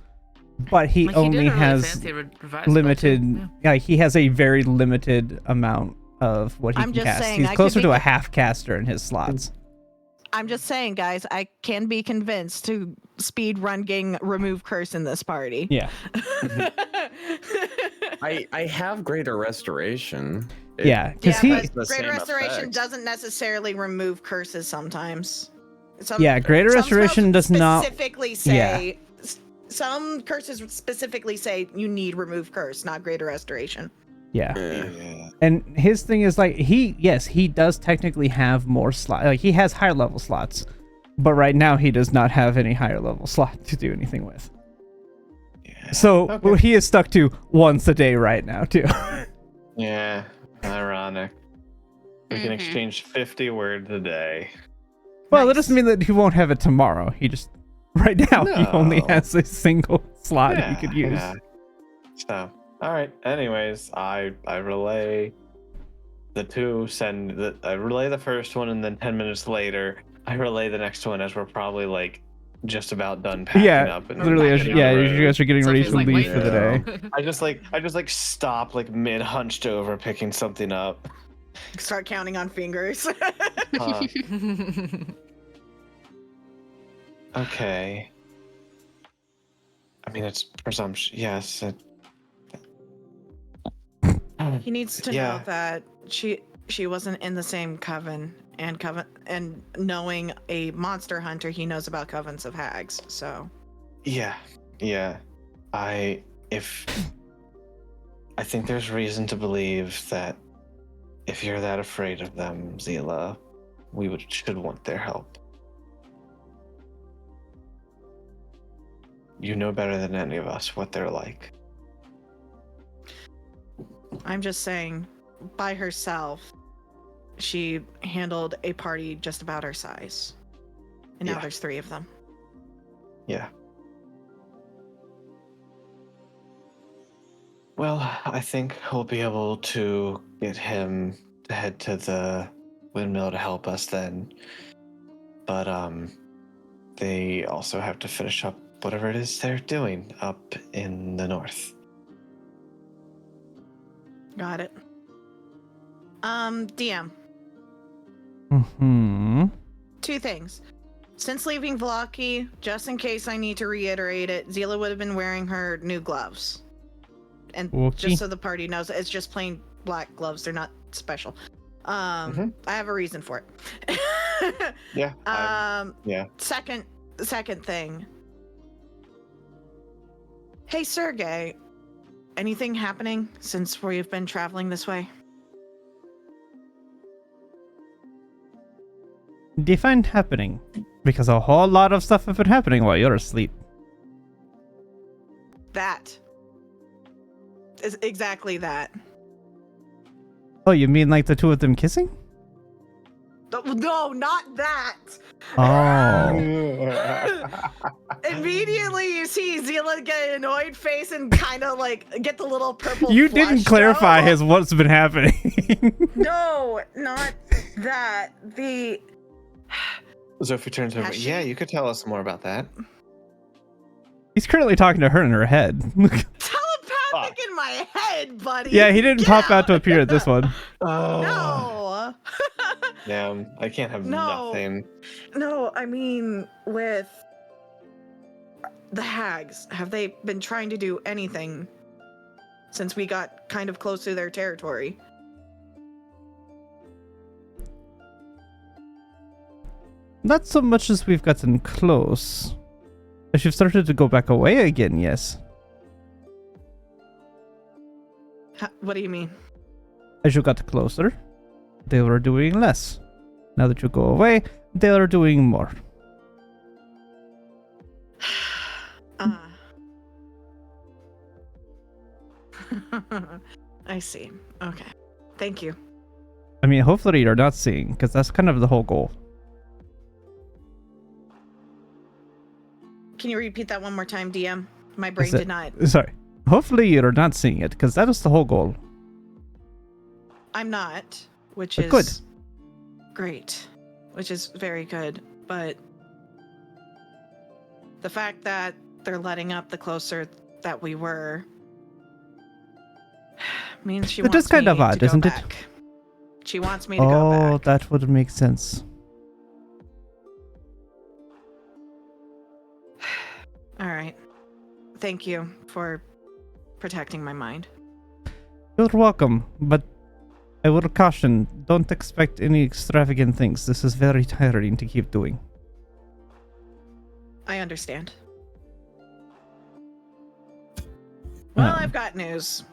but he Like, he did only a really has fancy revised spell, limited. too. Like he has a very limited amount of what he I'm can just cast. saying, He's I could closer to be- a half caster in his slots. I'm just saying, guys, I can be convinced to speed run getting remove curse in this party. Yeah. I have greater restoration. Yeah, because Yeah, he. but the Greater same Restoration effect. doesn't necessarily remove curses sometimes. Yeah, Greater some Restoration spells does not. specifically say some curses specifically say you need remove curse, not Greater Restoration. Yeah. Yeah. And his thing is like he does technically have more slots. Like he has higher level slots, but right now he does not have any higher level slot to do anything with. Yeah. So Okay. he is stuck to once a day right now too. Yeah. Ironic. We can Mhm. exchange 50 words a day. Well, that Nice. doesn't mean that he won't have it tomorrow. He just right now he only No. has a single slot he Yeah, could use. yeah. So, all right. Anyways, I relay the two. I relay the first one, and then 10 minutes later, I relay the next one as we're probably like just about done packing Yeah, up. And literally, packing getting up. on the you road. guys are getting ready Sophie's to like, leave wait. for the day. I just like stop like mid hunched over picking something up. Start counting on fingers. Okay. I mean, it's presumption. Yes. He needs to Yeah. know that she wasn't in the same coven, and knowing a monster hunter, he knows about covens of hags. So Yeah. I think there's reason to believe that if you're that afraid of them, Zila, we should want their help. You know better than any of us what they're like. I'm just saying, by herself, she handled a party just about her size, and now Yeah. there's 3 of them. Yeah. Well, I think we'll be able to get him to head to the windmill to help us then. But they also have to finish up whatever it is they're doing up in the north. Got it. DM, Hmm. 2 things. Since leaving Vlaki, just in case I need to reiterate it, Zila would have been wearing her new gloves. And Okay. just so the party knows, it's just plain black gloves. They're not special. I have a reason for it. Yeah. Yeah. Second thing. Hey, Sergey. Anything happening since we've been traveling this way? Define happening, because a whole lot of stuff have been happening while you're asleep. That is exactly that. Oh, you mean like the 2 of them kissing? No, not that. Oh. Immediately, you see Zila get an annoyed face and kind of like get the little purple. You flush didn't clarify go. his what's been happening. No, not that. The Sophie turns over. Has Yeah, she? you could tell us more about that. He's currently talking to her in her head. telepathic in my head, buddy. Yeah, he didn't Get pop out to out. appear at this one. No. Yeah, I can't have No. nothing. No, I mean with the hags. Have they been trying to do anything since we got kind of close to their territory? Not so much as we've gotten close. As you've started to go back away again, yes. What do you mean? As you got closer, they were doing less. Now that you go away, they are doing more. I see. Okay. Thank you. I mean, hopefully you're not seeing, because that's kind of the whole goal. Can you repeat that one more time, DM? My brain it- did not. Sorry. Hopefully you're not seeing it, because that is the whole goal. I'm not, which But is good. great, which is very good. But the fact that they're letting up the closer that we were means she It wants is kind me of odd, to go isn't it? back. She wants me to go Oh, back. that would make sense. All right. Thank you for protecting my mind. You're welcome, but I will caution, don't expect any extravagant things. This is very tiring to keep doing. I understand. Well, Um. I've got news.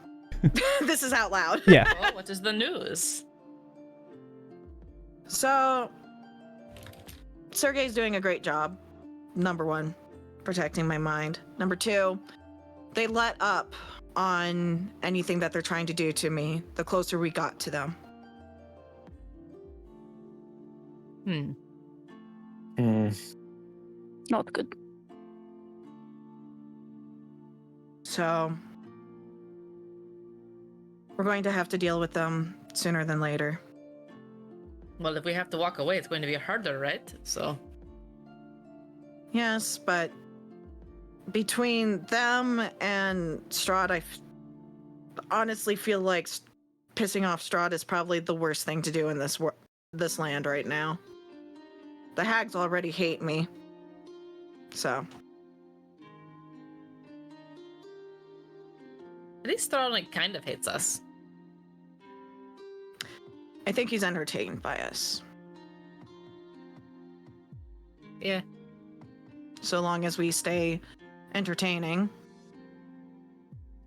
This is out loud. Yeah. Well, what is the news? So, Sergey's doing a great job. Number 1, protecting my mind. Number 2, they let up on anything that they're trying to do to me the closer we got to them. Not good. So, We're going to have to deal with them sooner than later. Well, if we have to walk away, it's going to be harder, right? So. Yes, but between them and Strahd, honestly feel like pissing off Strahd is probably the worst thing to do in this land right now. The hags already hate me. So. At least Strahd like kind of hates us. I think he's entertained by us. Yeah. So long as we stay entertaining,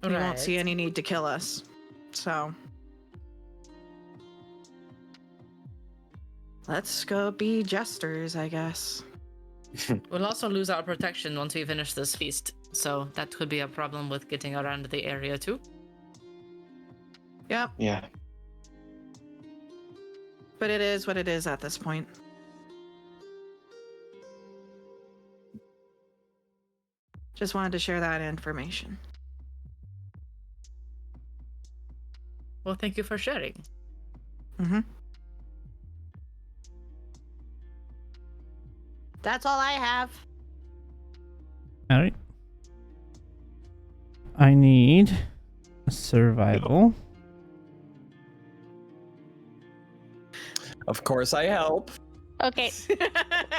he won't see any need to kill us. So. Let's go be jesters, I guess. We'll also lose our protection once we finish this feast, so that could be a problem with getting around the area too. Yep. Yeah. But it is what it is at this point. Just wanted to share that information. Well, thank you for sharing. Mm-hmm. That's all I have. All right. I need survival. Of course, I help. Okay,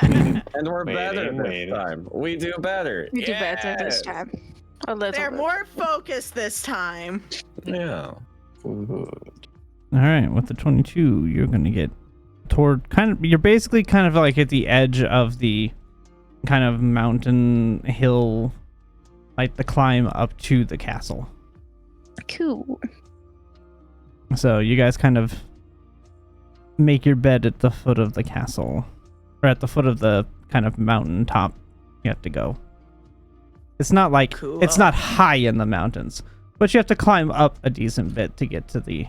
And we're better Waiting, this waiting. time. We do better. we do better this Yes. time. A little They're bit. more focused this time. Yeah. Ooh. All right, with the 22, you're gonna get toward you're basically kind of like at the edge of the kind of mountain hill, like the climb up to the castle. Cool. So you guys kind of make your bed at the foot of the castle, or at the foot of the kind of mountain top you have to go. It's not like, Cool. it's not high in the mountains, but you have to climb up a decent bit to get to the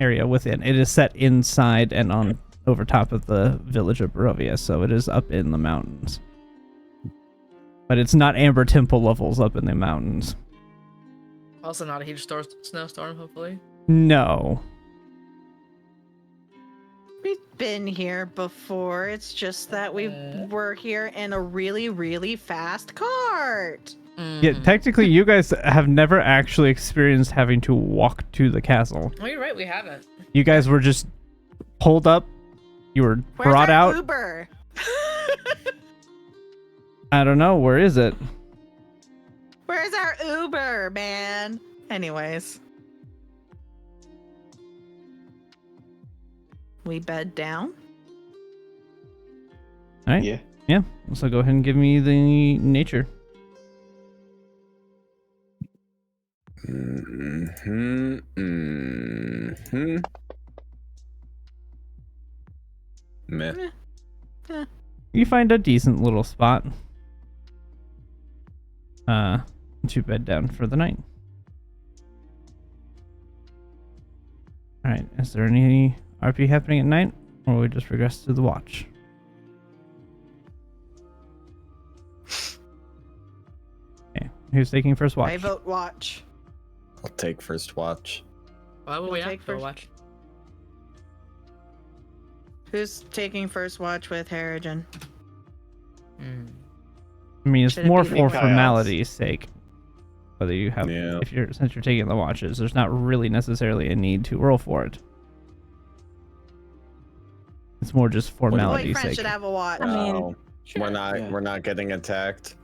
area within. It is set inside and on over top of the village of Barovia, so it is up in the mountains. But it's not Amber Temple levels up in the mountains. Also, not a huge snowstorm, hopefully. No. We've been here before. It's just that we were here in a really, really fast cart. Yeah, technically, you guys have never actually experienced having to walk to the castle. Oh, you're right, we haven't. You guys were just pulled up. You were Where's brought our out. Uber? I don't know. Where is it? Where's our Uber, man? Anyways. We bed down. All right. Yeah. Yeah. So go ahead and give me the nature. Mm-hmm. Mm-hmm. Meh. You find a decent little spot. To bed down for the night. All right. Is there any RP happening at night, or will we just progress to the watch? Okay. Who's taking first watch? I vote watch. I'll take first watch. Why would You'll we take have to first? watch? Who's taking first watch with Harrigan? I mean, it's Should it more be for Chaos? formality's sake. Whether you have, Yeah. since you're taking the watches, there's not really necessarily a need to roll for it. It's more just formality's Boyfriend sake. should have a watch. I mean, Oh, we're not. Yeah. We're not getting attacked.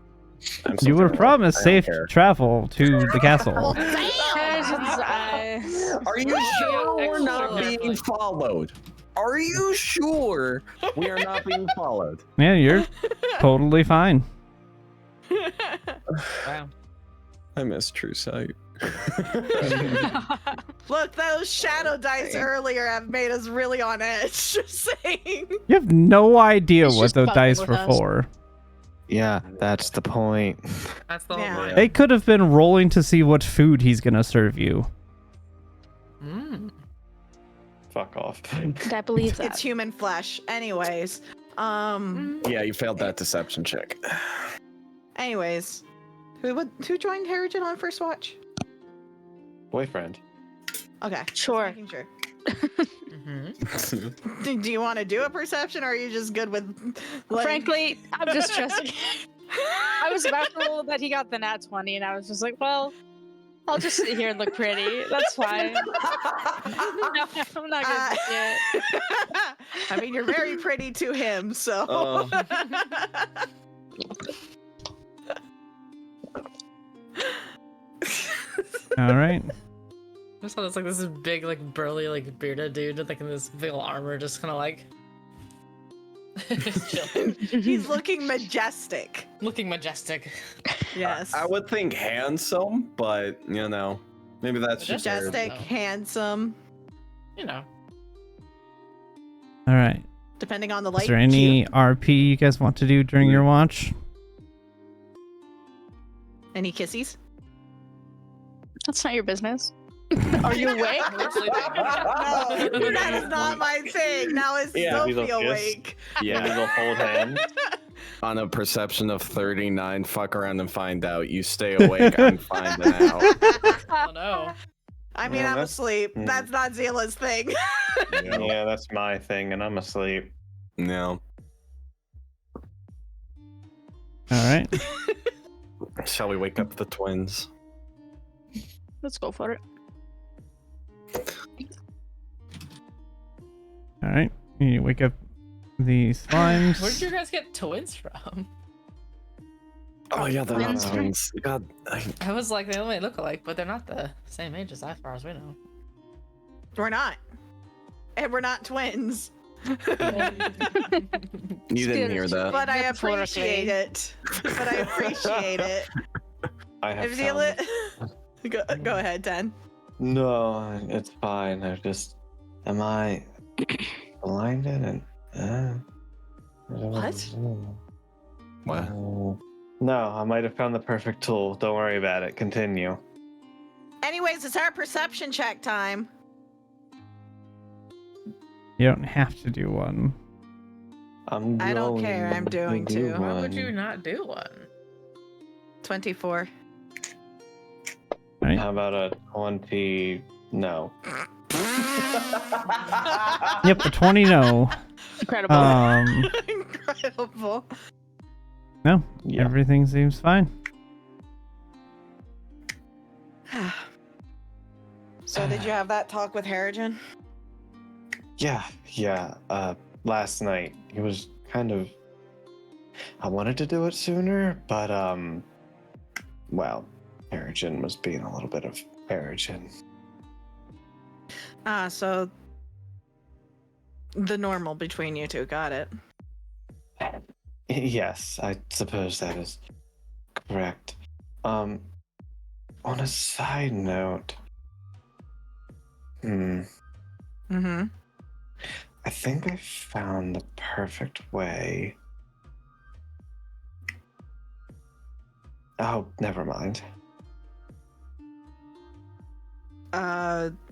I'm still You were gonna roll. promised I don't safe care. travel to the castle. Harrison's eyes. Are you sure we're extra not being carefully. followed? Are you sure we are not being followed? Yeah, you're totally fine. Wow. I miss True Sight. Look, those shadow dice earlier have made us really on edge. Just saying. You have no idea It's what just those fucking dice with were us. for. Yeah, that's the point. That's the Yeah. whole point. They could have been rolling to see what food he's gonna serve you. Fuck off. I believe that. It's human flesh. Anyways. Yeah, you failed that deception check. Anyways. Who joined Harrigan on first watch? boyfriend. Okay. Sure. Making sure. Mm-hmm. Do you want to do a perception, or are you just good with? Like... Frankly, I'm just trusting. I was about to roll that he got the nat 20, and I was just like, well, I'll just sit here and look pretty. That's fine. No, I'm not gonna do it. I mean, you're very pretty to him, so. All right. I just thought it's like this big, like burly, like bearded dude, like in this big old armor, just kind of like just chilling, He's looking majestic. looking majestic. Yes. I would think handsome, but you know, maybe that's just Majestic, No. handsome. You know, All right. Depending on the light. Is there any RP you guys want to do during your watch? Any kissies? That's not your business. Are you awake? we're sleeping. No, that is not my thing. Now is Yeah, we Sophie don't kiss. awake. Yeah, Yeah. we'll hold hands. On a perception of 39, fuck around and find out. You stay awake, I'm finding out. Oh no. I mean, Yeah, I'm that's- asleep. mm. That's not Zila's thing. Yeah, that's my thing, and I'm asleep. No. All right. Shall we wake up the twins? Let's go for it. All right. You wake up the slimes. Where did you guys get twins from? Oh yeah, they're not Twins. twins. God, I was like, they only look alike, but they're not the same age as far as we know. We're not. And we're not twins. you didn't hear that. But I Metaphorically. appreciate it. But I appreciate it. I have If Zila... found- go ahead, 10. No, it's fine. I just... Am I blinded and... What? What? No, I might have found the perfect tool. Don't worry about it. Continue. Anyways, it's our perception check time. You don't have to do one. I don't care, I'm doing to do to. Why would one. you not do one? 24. Right. How about a 20? No. Yep, a 20 no. Incredible. Incredible. No, Yeah. everything seems fine. So did you have that talk with Harrigan? Yeah. Last night, he was kind of... I wanted to do it sooner, but, well, Harrigan was being a little bit of Harrigan. So the normal between you two, got it. Yes, I suppose that is correct. On a side note, Mm-hmm. I think I found the perfect way. Oh, never mind.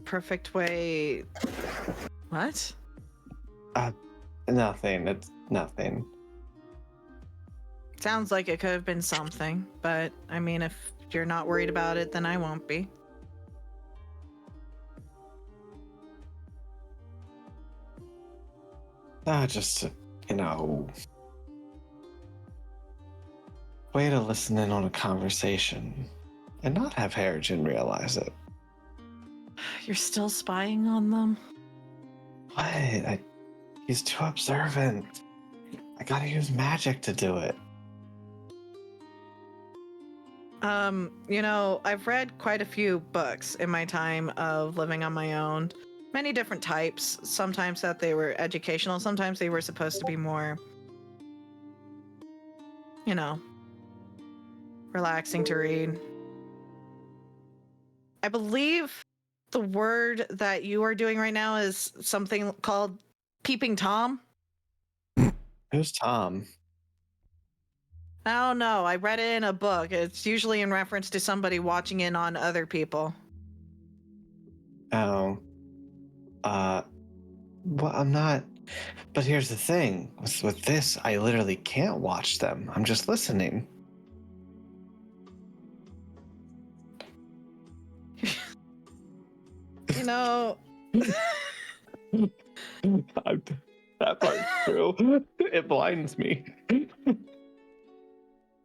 Perfect way. What? Nothing. It's nothing. Sounds like it could have been something, but I mean, if you're not worried about it, then I won't be. Just, way to listen in on a conversation and not have Harrigan realize it. You're still spying on them? What? He's too observant. I gotta use magic to do it. I've read quite a few books in my time of living on my own. Many different types. Sometimes that they were educational, sometimes they were supposed to be more, relaxing to read. I believe the word that you are doing right now is something called Peeping Tom. Who's Tom? I don't know. I read it in a book. It's usually in reference to somebody watching in on other people. Oh. Well, I'm not. But here's the thing. With this, I literally can't watch them. I'm just listening. You know, That part's true. It blinds me.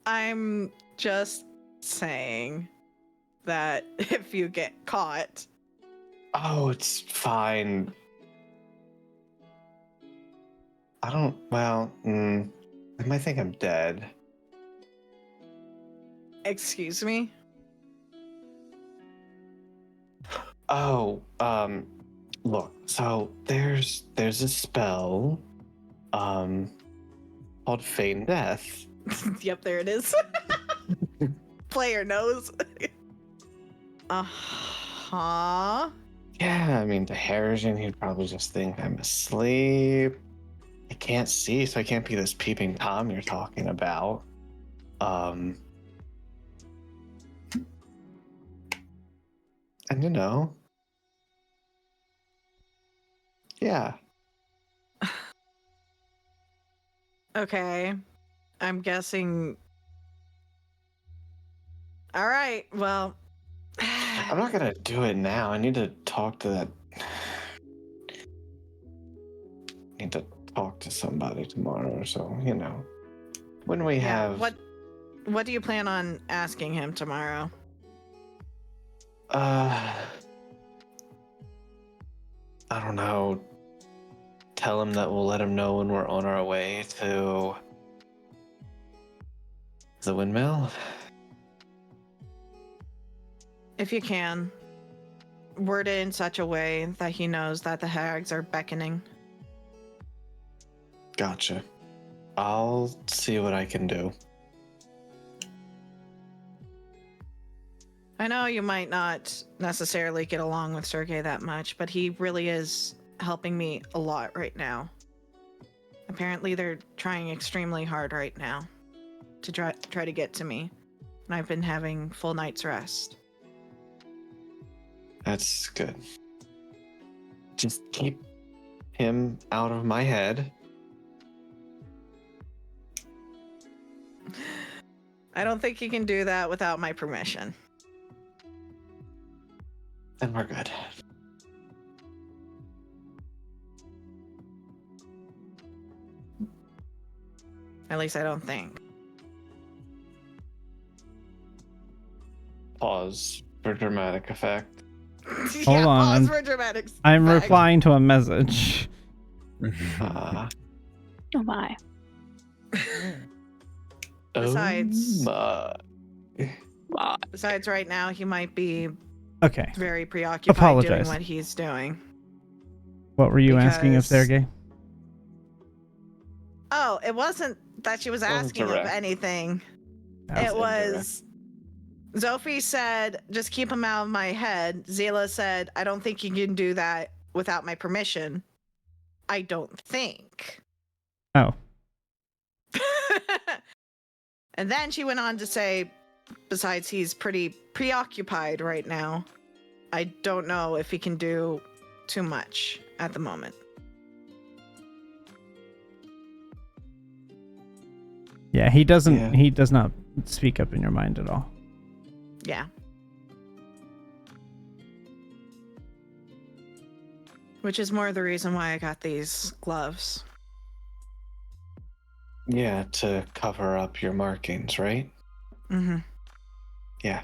I'm just saying that if you get caught, Oh, it's fine. I don't. Well, I might think I'm dead. excuse me. Oh, look. So there's a spell, called Feign Death. Yep, there it is. Player knows. Uh-huh. Yeah, I mean, to Harrigan, he'd probably just think I'm asleep. I can't see, so I can't be this peeping Tom you're talking about. And you know, yeah. Okay. I'm guessing. All right. Well, I'm not gonna do it now. I need to talk to that. Need to talk to somebody tomorrow or so. You know, when we yeah. have. What do you plan on asking him tomorrow? I don't know. Tell him that we'll let him know when we're on our way to the windmill. If you can, word it in such a way that he knows that the hags are beckoning. Gotcha. I'll see what I can do. I know you might not necessarily get along with Sergey that much, but he really is helping me a lot right now. Apparently, they're trying extremely hard right now to try to get to me, and I've been having full night's rest. That's good. Just keep him out of my head. I don't think you can do that without my permission. Then we're good. At least I don't think. Pause for dramatic effect. Yeah, Hold on, pause I'm- for dramatics. I'm replying to a message. Uh, Oh my. Besides- oh Wow. Besides, right now he might be Okay. very preoccupied doing Apologize. what he's doing. What were you asking of Because- Sergey? Oh, it wasn't that she was Wasn't asking of direct. anything. Oh. It was Zophie said, just keep him out of my head. Zila said, I don't think you can do that without my permission. I don't think. Oh. And then she went on to say, besides, he's pretty preoccupied right now. I don't know if he can do too much at the moment. Yeah, he doesn't. Yeah. He does not speak up in your mind at all. Yeah. Which is more the reason why I got these gloves. Yeah, to cover up your markings, right? Mm-hmm. Yeah.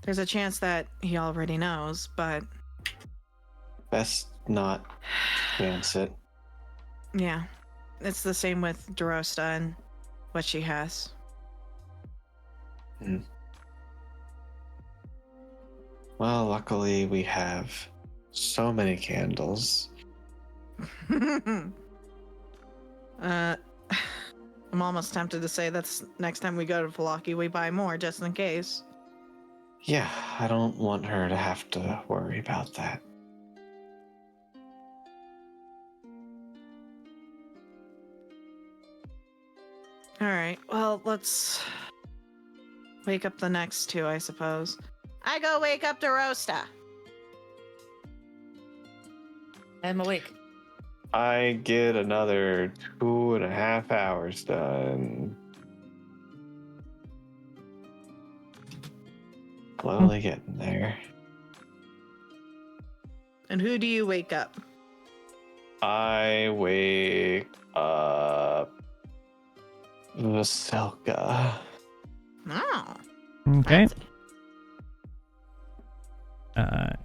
There's a chance that he already knows, but Best not chance it. yeah. It's the same with Dorosta and what she has. Well, luckily we have so many candles. I'm almost tempted to say that's next time we go to Valaki, we buy more just in case. Yeah, I don't want her to have to worry about that. All right. Well, let's wake up the next two, I suppose. I go wake up Dorosta. I'm awake. I get another 2.5 hours done. Slowly getting there. And who do you wake up? I wake up Vasilka. Oh. Okay. fancy.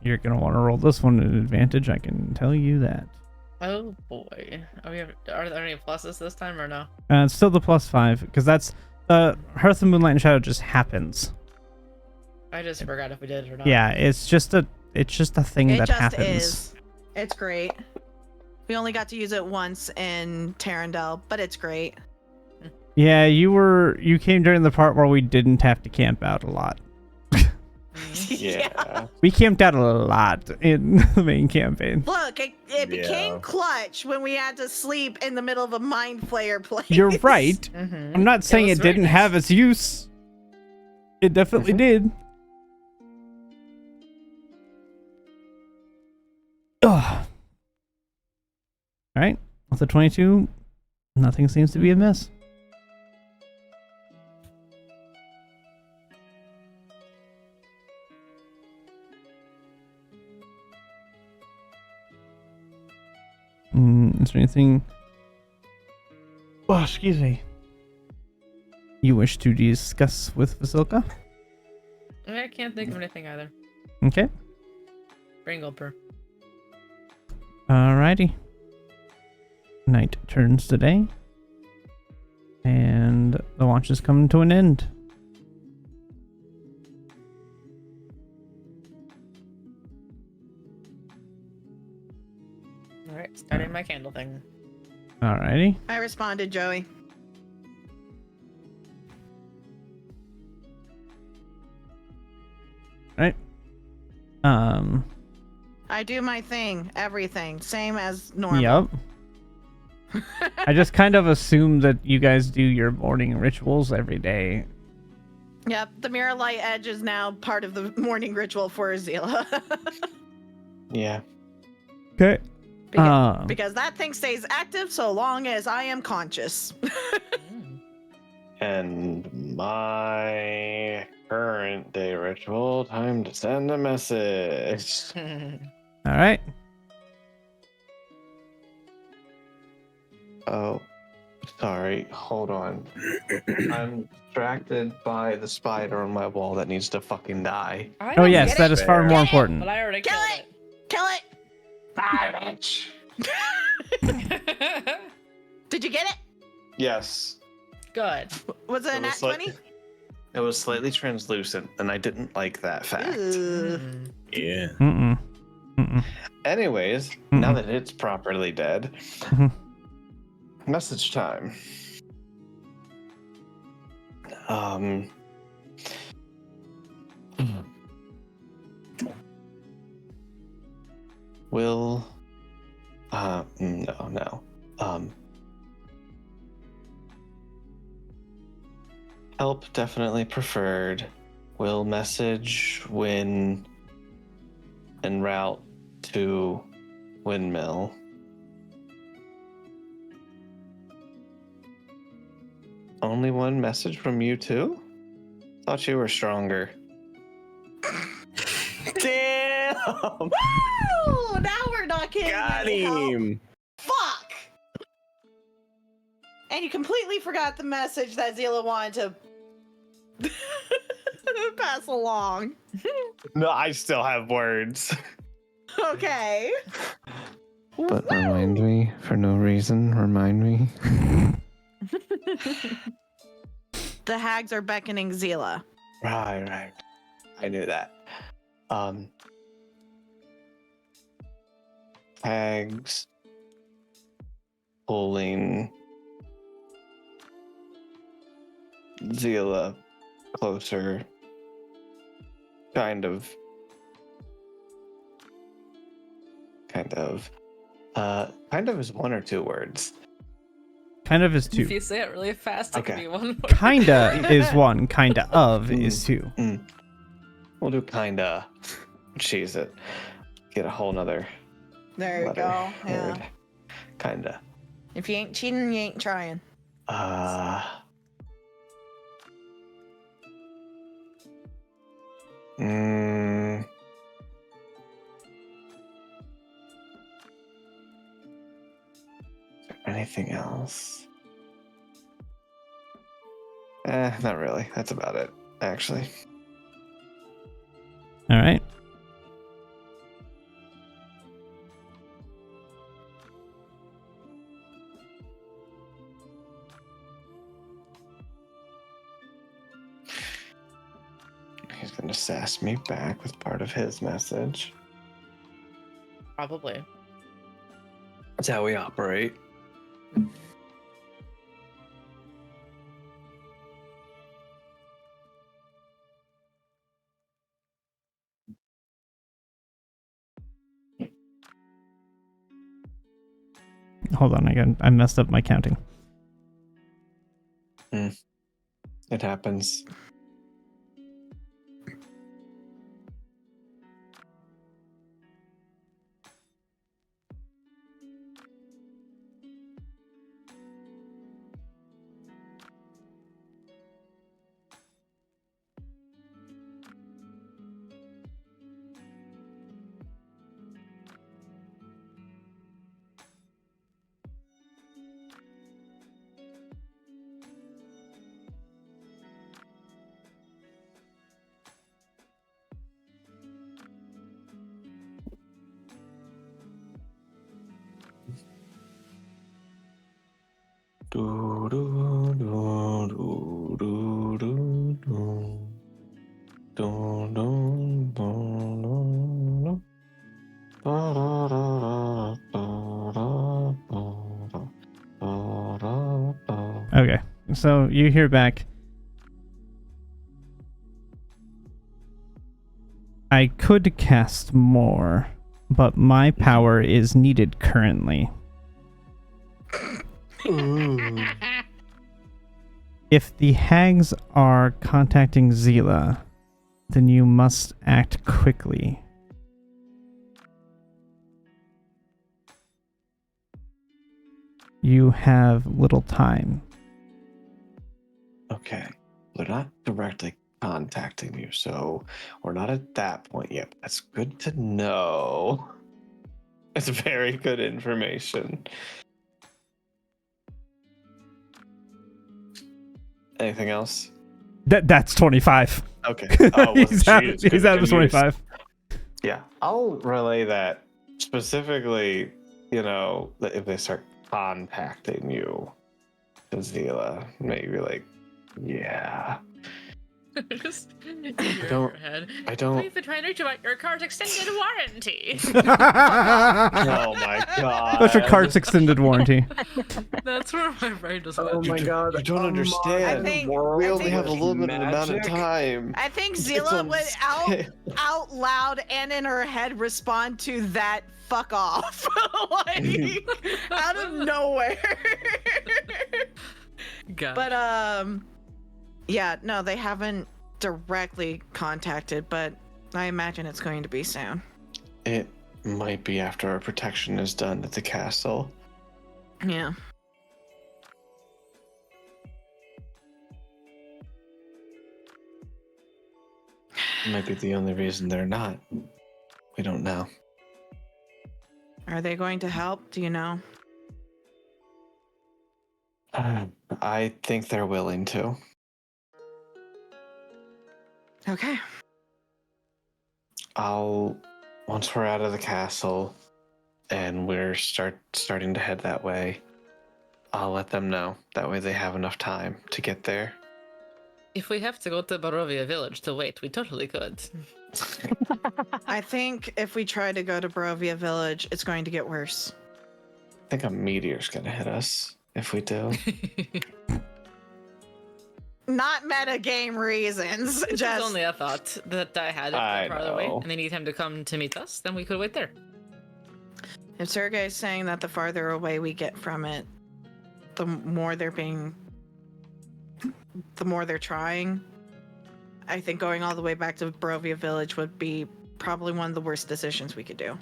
You're gonna want to roll this one at advantage. I can tell you that. Oh boy. Are there any pluses this time or no? It's still the +5 because that's Hearth and Moonlight and Shadow just happens. I just forgot if we did it or not. Yeah, it's just a thing It that just happens. is. It's great. We only got to use it once in Tarandel, but it's great. Yeah, you came during the part where we didn't have to camp out a lot. Yeah. We camped out a lot in the main campaign. Look, it became Yeah. clutch when we had to sleep in the middle of a mind flayer place. You're right. Mm-hmm. I'm not saying was it very didn't nice. have its use. It definitely did. Ugh. All right, with the 22, nothing seems to be amiss. Is there anything? Oh, excuse me. You wish to discuss with Vasilka? I can't think of anything either. Okay. Brain gulper. Alrighty. Night turns to day. And the watch is coming to an end. Alright, starting my candle thing. Alrighty. I responded, Joey. Right. I do my thing, everything, same as normal. Yup. I just kind of assume that you guys do your morning rituals every day. Yep, the Mirror Light Edge is now part of the morning ritual for Azila. Yeah. Okay. because that thing stays active so long as I am conscious. And my current day ritual, time to send a message. All right. Oh, sorry. Hold on. I'm distracted by the spider on my wall that needs to fucking die. I Oh don't yes, get that it, is far Fair. more Get it! important. but I already Kill killed it! Kill it! Bye, bitch. it. Did you get it? Yes. Good. Was it a It nat was like- 20? It was slightly translucent, and I didn't like that fact. Mm. Yeah. Mm-mm. Mm-mm. Anyways, Mm-mm. now that it's properly dead, Mhm. message time. Will no. Help definitely preferred. Will message when en route to windmill. Only one message from you two? Thought you were stronger. Damn! Woo! Now we're not getting Got any help. him. Fuck! And you completely forgot the message that Zila wanted to pass along. No, I still have words. Okay. But remind me for no reason. Remind me. The hags are beckoning Zila. Right. I knew that. Hags pulling Zila closer. Kind of. Kind of is one or two words. Kind of is If two. you say it really fast, it Okay. can be one word. Kinda is one. Kinda of is two. We'll do kinda. Cheese it. Get a whole nother There you letter, go. Yeah. word. Kinda. If you ain't cheating, you ain't trying. else? Not really. That's about it, actually. All right. He's gonna sass me back with part of his message. Probably. That's how we operate. Hold on again. I messed up my counting. It happens. Do, do, do, do, do, do, do. Do, do, do, do, do. Da, da, da, da, da, da, da, da, da. Okay. So you hear back. I could cast more, but my power is needed currently. Ooh. If the hags are contacting Zila, then you must act quickly. You have little time. Okay. They're not directly contacting you, so we're not at that point yet. That's good to know. It's very good information. Anything else? That's 25. Okay. Oh, well, he's out, geez, he's good out of news. 25. Yeah, I'll relay that specifically, that if they start contacting you, Zila, maybe like, yeah. Just in don't- your head. I don't. We've been trying to reach about your car's extended warranty. Oh my god. That's your card's extended warranty. That's where my brain just Oh went. my god. You don't a understand. I think- We I only think- have a limited amount of Magic? time. I think It's Zila on would scale. out loud and in her head respond to that fuck off. Like out of nowhere. God. But yeah, no, they haven't directly contacted, but I imagine it's going to be soon. It might be after our protection is done at the castle. Yeah. It might be the only reason they're not. We don't know. Are they going to help? Do you know? I think they're willing to. Okay. Once we're out of the castle and we're starting to head that way, I'll let them know. That way they have enough time to get there. If we have to go to Barovia village to wait, we totally could. I think if we try to go to Barovia village, it's going to get worse. I think a meteor's gonna hit us if we do. Not meta game reasons. It's Just only a thought that I had. If I they're farther away know. and they need him to come to meet us, then we could wait there. if Sergey's saying that the farther away we get from it, the more they're trying. I think going all the way back to Barovia village would be probably one of the worst decisions we could do.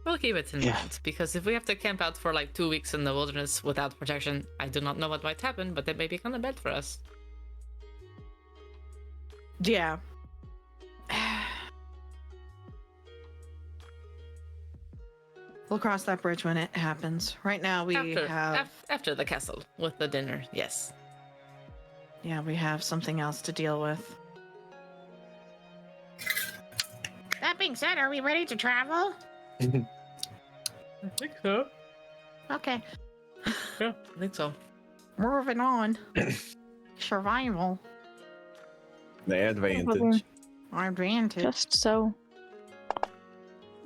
We'll keep it in Yeah. mind, because if we have to camp out for like 2 weeks in the wilderness without protection, I do not know what might happen, but that may be kind of bad for us. Yeah. We'll cross that bridge when it happens. Right now we have After the castle with the dinner. Yes. yeah, we have something else to deal with. That being said, are we ready to travel? I think so. Okay. Yeah, I think so. Moving on. Survival. The advantage. Our advantage. Just so.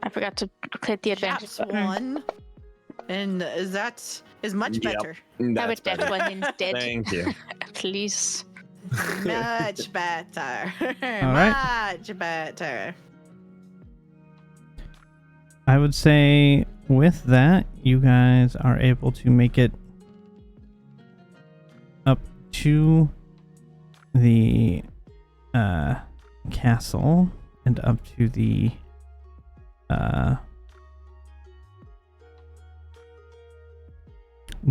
I forgot to click the advantage Chaps button. one. And that is much Yep. better. How That's about that better. one instead? Thank you. Please. Much better. All right. Much better. I would say with that, you guys are able to make it up to the castle and up to the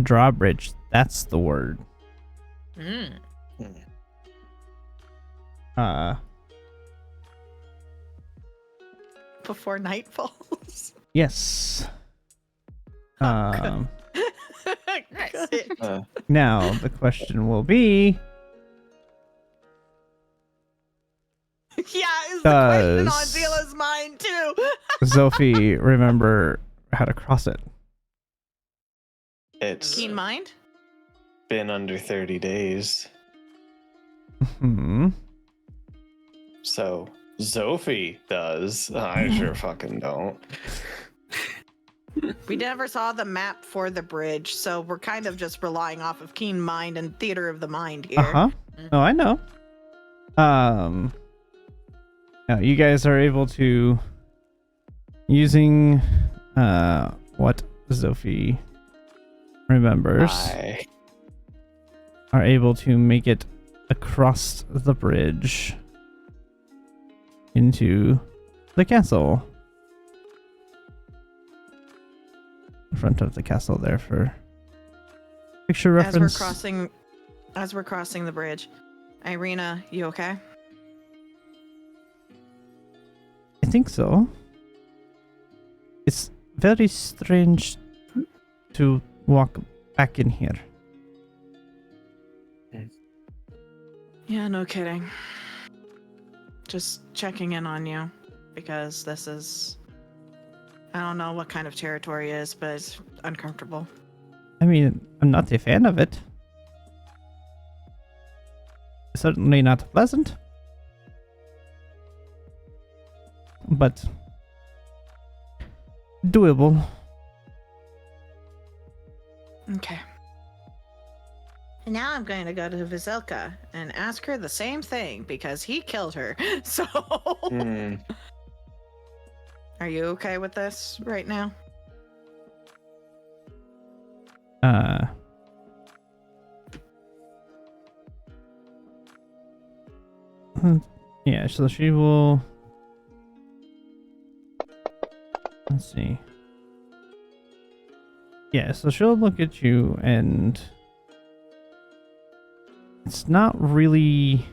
drawbridge. That's the word. Mm. Before night falls. Yes. Oh, Nice. Good. Now the question will be, Yeah, is the question on Does- Zila's mind too. Sophie, remember how to cross it? It's Keen mind? been under 30 days. Hmm. So Sophie does. I sure fucking don't. We never saw the map for the bridge, so we're kind of just relying off of keen mind and theater of the mind here. Uh-huh. Oh, I know. Now you guys are able to, using what Sophie remembers, I are able to make it across the bridge into the castle. In front of the castle there for picture reference. As we're crossing the bridge. Irina, you okay? I think so. It's very strange to walk back in here. Yeah, no kidding. Just checking in on you because this is, I don't know what kind of territory it is, but it's uncomfortable. I mean, I'm not a fan of it. Certainly not pleasant. But doable. Okay. And now I'm going to go to Vizilka and ask her the same thing because he killed her. So, Hmm. are you okay with this right now? Yeah, so she will. Let's see. Yeah, so she'll look at you and it's not really,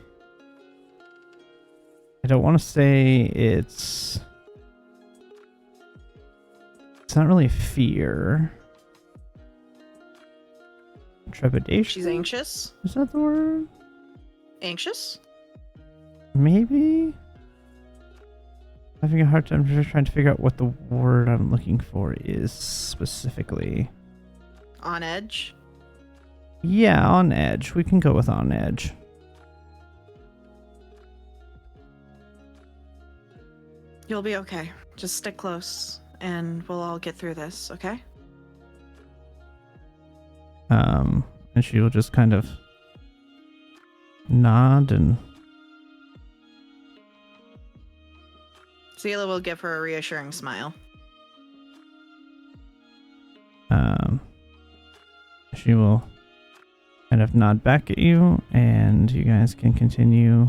I don't want to say it's not really fear. Trepidation? She's anxious. Is that the word? Anxious? Maybe? Having a hard time just trying to figure out what the word I'm looking for is specifically. On edge? Yeah, on edge. We can go with on edge. You'll be okay. Just stick close and we'll all get through this, okay? And she will just kind of nod and Zila will give her a reassuring smile. she will kind of nod back at you and you guys can continue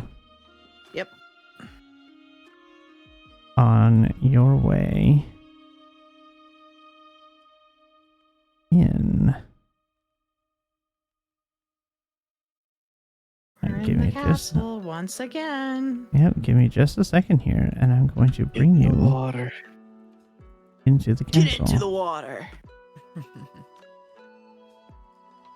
Yep. on your way in. We're Alright, in give the me just castle once again. Yep, give me just a second here, and I'm going to bring The you water. into the Get castle. into the water.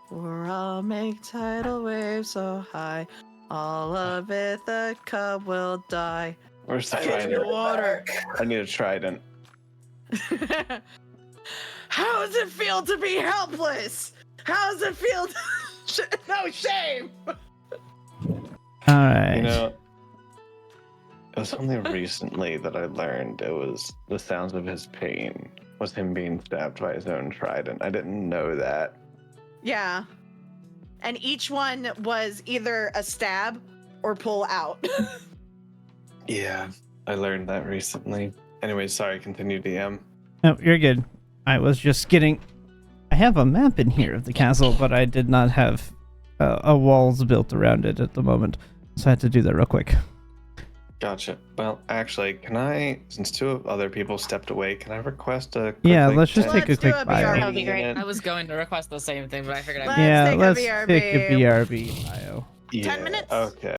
For I'll make tidal waves so high, all of it the cub will die. Where's the Get into trident? the water. I need a trident. How does it feel to be helpless? How does it feel to... No shame! All right. You know, it was only recently that I learned it was the sounds of his pain was him being stabbed by his own trident. I didn't know that. Yeah. And each one was either a stab or pull out. Yeah, I learned that recently. Anyway, sorry, continue, DM. No, you're good. I was just getting. I have a map in here of the castle, but I did not have a walls built around it at the moment, so I had to do that real quick. Gotcha. Well, actually, can I, since two other people stepped away, can I request a quick, Yeah, like, let's just 10 take a Let's do quick a bio. BRB. That would be great. minute? I was going to request the same thing, but I figured Let's I'd. Yeah, take a let's BRB. take a BRB bio. 10 minutes? Okay.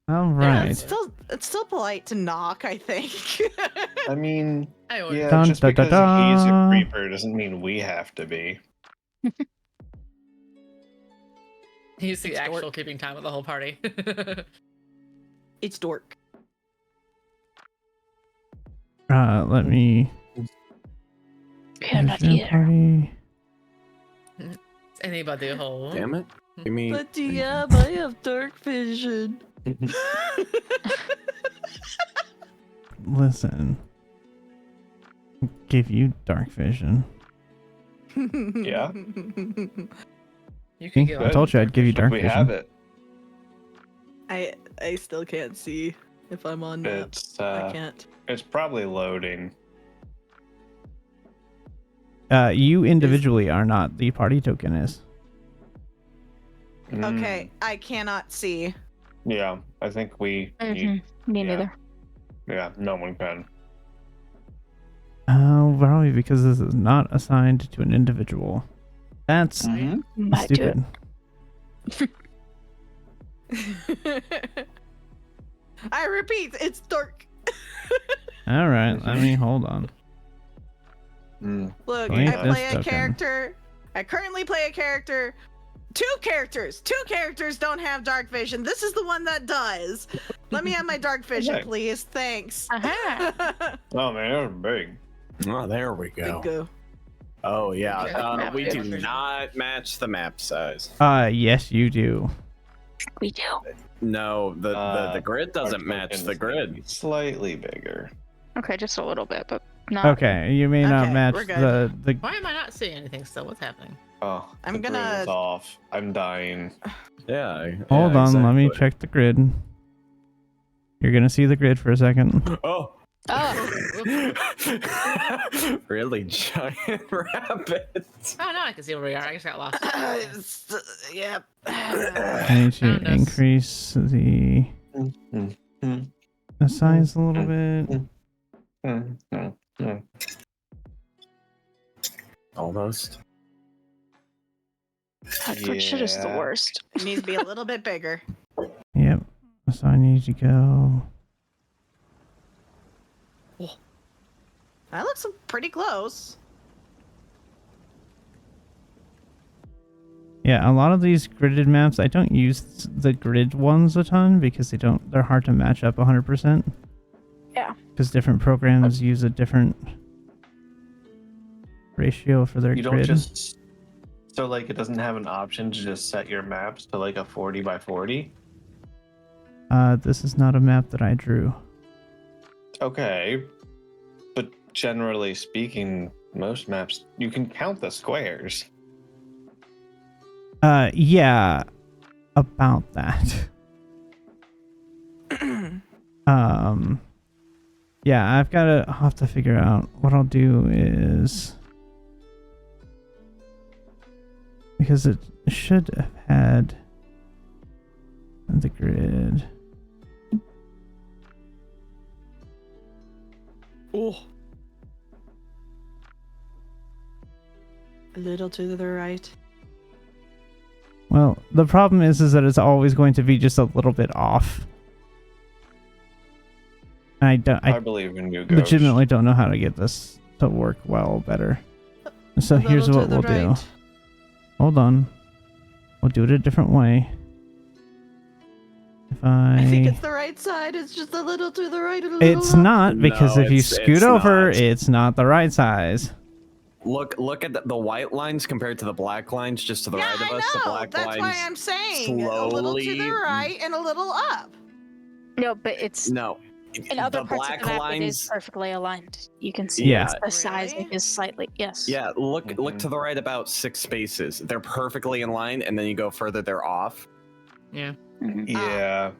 All Yeah, right. it's still polite to knock, I think. I mean, I ordered. yeah, Dun, just da, da, because he's a da. creeper doesn't mean we have to be. He's the It's actual dork. keeping time with the whole party. It's dork. Let me. Yeah, not Measure either. party. Anybody home? Damn it. You mean I have dark vision. Listen. Give you dark vision. Yeah. You See? can give I told you I'd give you dark we vision. have it. I still can't see if I'm on map. I can't. It's probably loading. You individually are not. The party token is. Okay, I cannot see. Yeah, I think we need. Me Yeah. neither. Yeah, no one can. Probably because this is not assigned to an individual. That's Might do it. stupid. I repeat, it's dark. All right, let me hold on. Look, Delete I this play a token. character. I currently play a character. Two characters don't have dark vision. This is the one that does. Let me have my dark vision, Okay. please. Thanks. Uh-huh. Oh man, that was big. Oh, there we go. Big go. Oh yeah. Okay. We do Map. not match the map size. Yes, you do. We do. No, the grid doesn't Our match token the is gonna grid. be slightly bigger. Okay, just a little bit, but not. Okay, you may not Okay, match we're good. the. Why am I not seeing anything still? What's happening? Oh, I'm the grid gonna- is off. I'm dying. Yeah. Hold yeah, on, let me exactly. check the grid. You're gonna see the grid for a second. Oh. Oh. Really giant rabbits. Oh, now I can see where we are. I just got lost. Yep. I need to Found us. increase the size a little bit. Almost. That shit is the Yeah. worst. It needs to be a little bit bigger. Yep. So I need to go. That looks pretty close. Yeah, a lot of these gridded maps, I don't use the grid ones a ton because they're hard to match up 100%. Yeah. Because different programs use a different ratio for their You don't grid. just so like it doesn't have an option to just set your maps to like a 40 by 40. This is not a map that I drew. Okay, but generally speaking, most maps you can count the squares. Yeah, about that. Yeah, I'll have to figure out what I'll do is because it should have had the grid. Oh. A little to the right. Well, the problem is that it's always going to be just a little bit off. I believe in you, Ghost. legitimately don't know how to get this to work well better. So A here's little what to we'll the do. right. Hold on. We'll do it a different way. If I think it's the right side. It's just a little to the right. A little It's up. not, because No, if you it's scoot over, not. it's not the right size. Look at the white lines compared to the black lines just to the Yeah, right of I us. The know. black That's lines. why I'm saying a little to the slowly- right and a little up. No, but it's No. in other the parts black of the map. It is lines. perfectly aligned. You can see Yeah. the sizing Really? is slightly yes. Yeah, look Mhm. to the right about 6 spaces. They're perfectly in line, and then you go further, they're off. Yeah. Mhm. Yeah.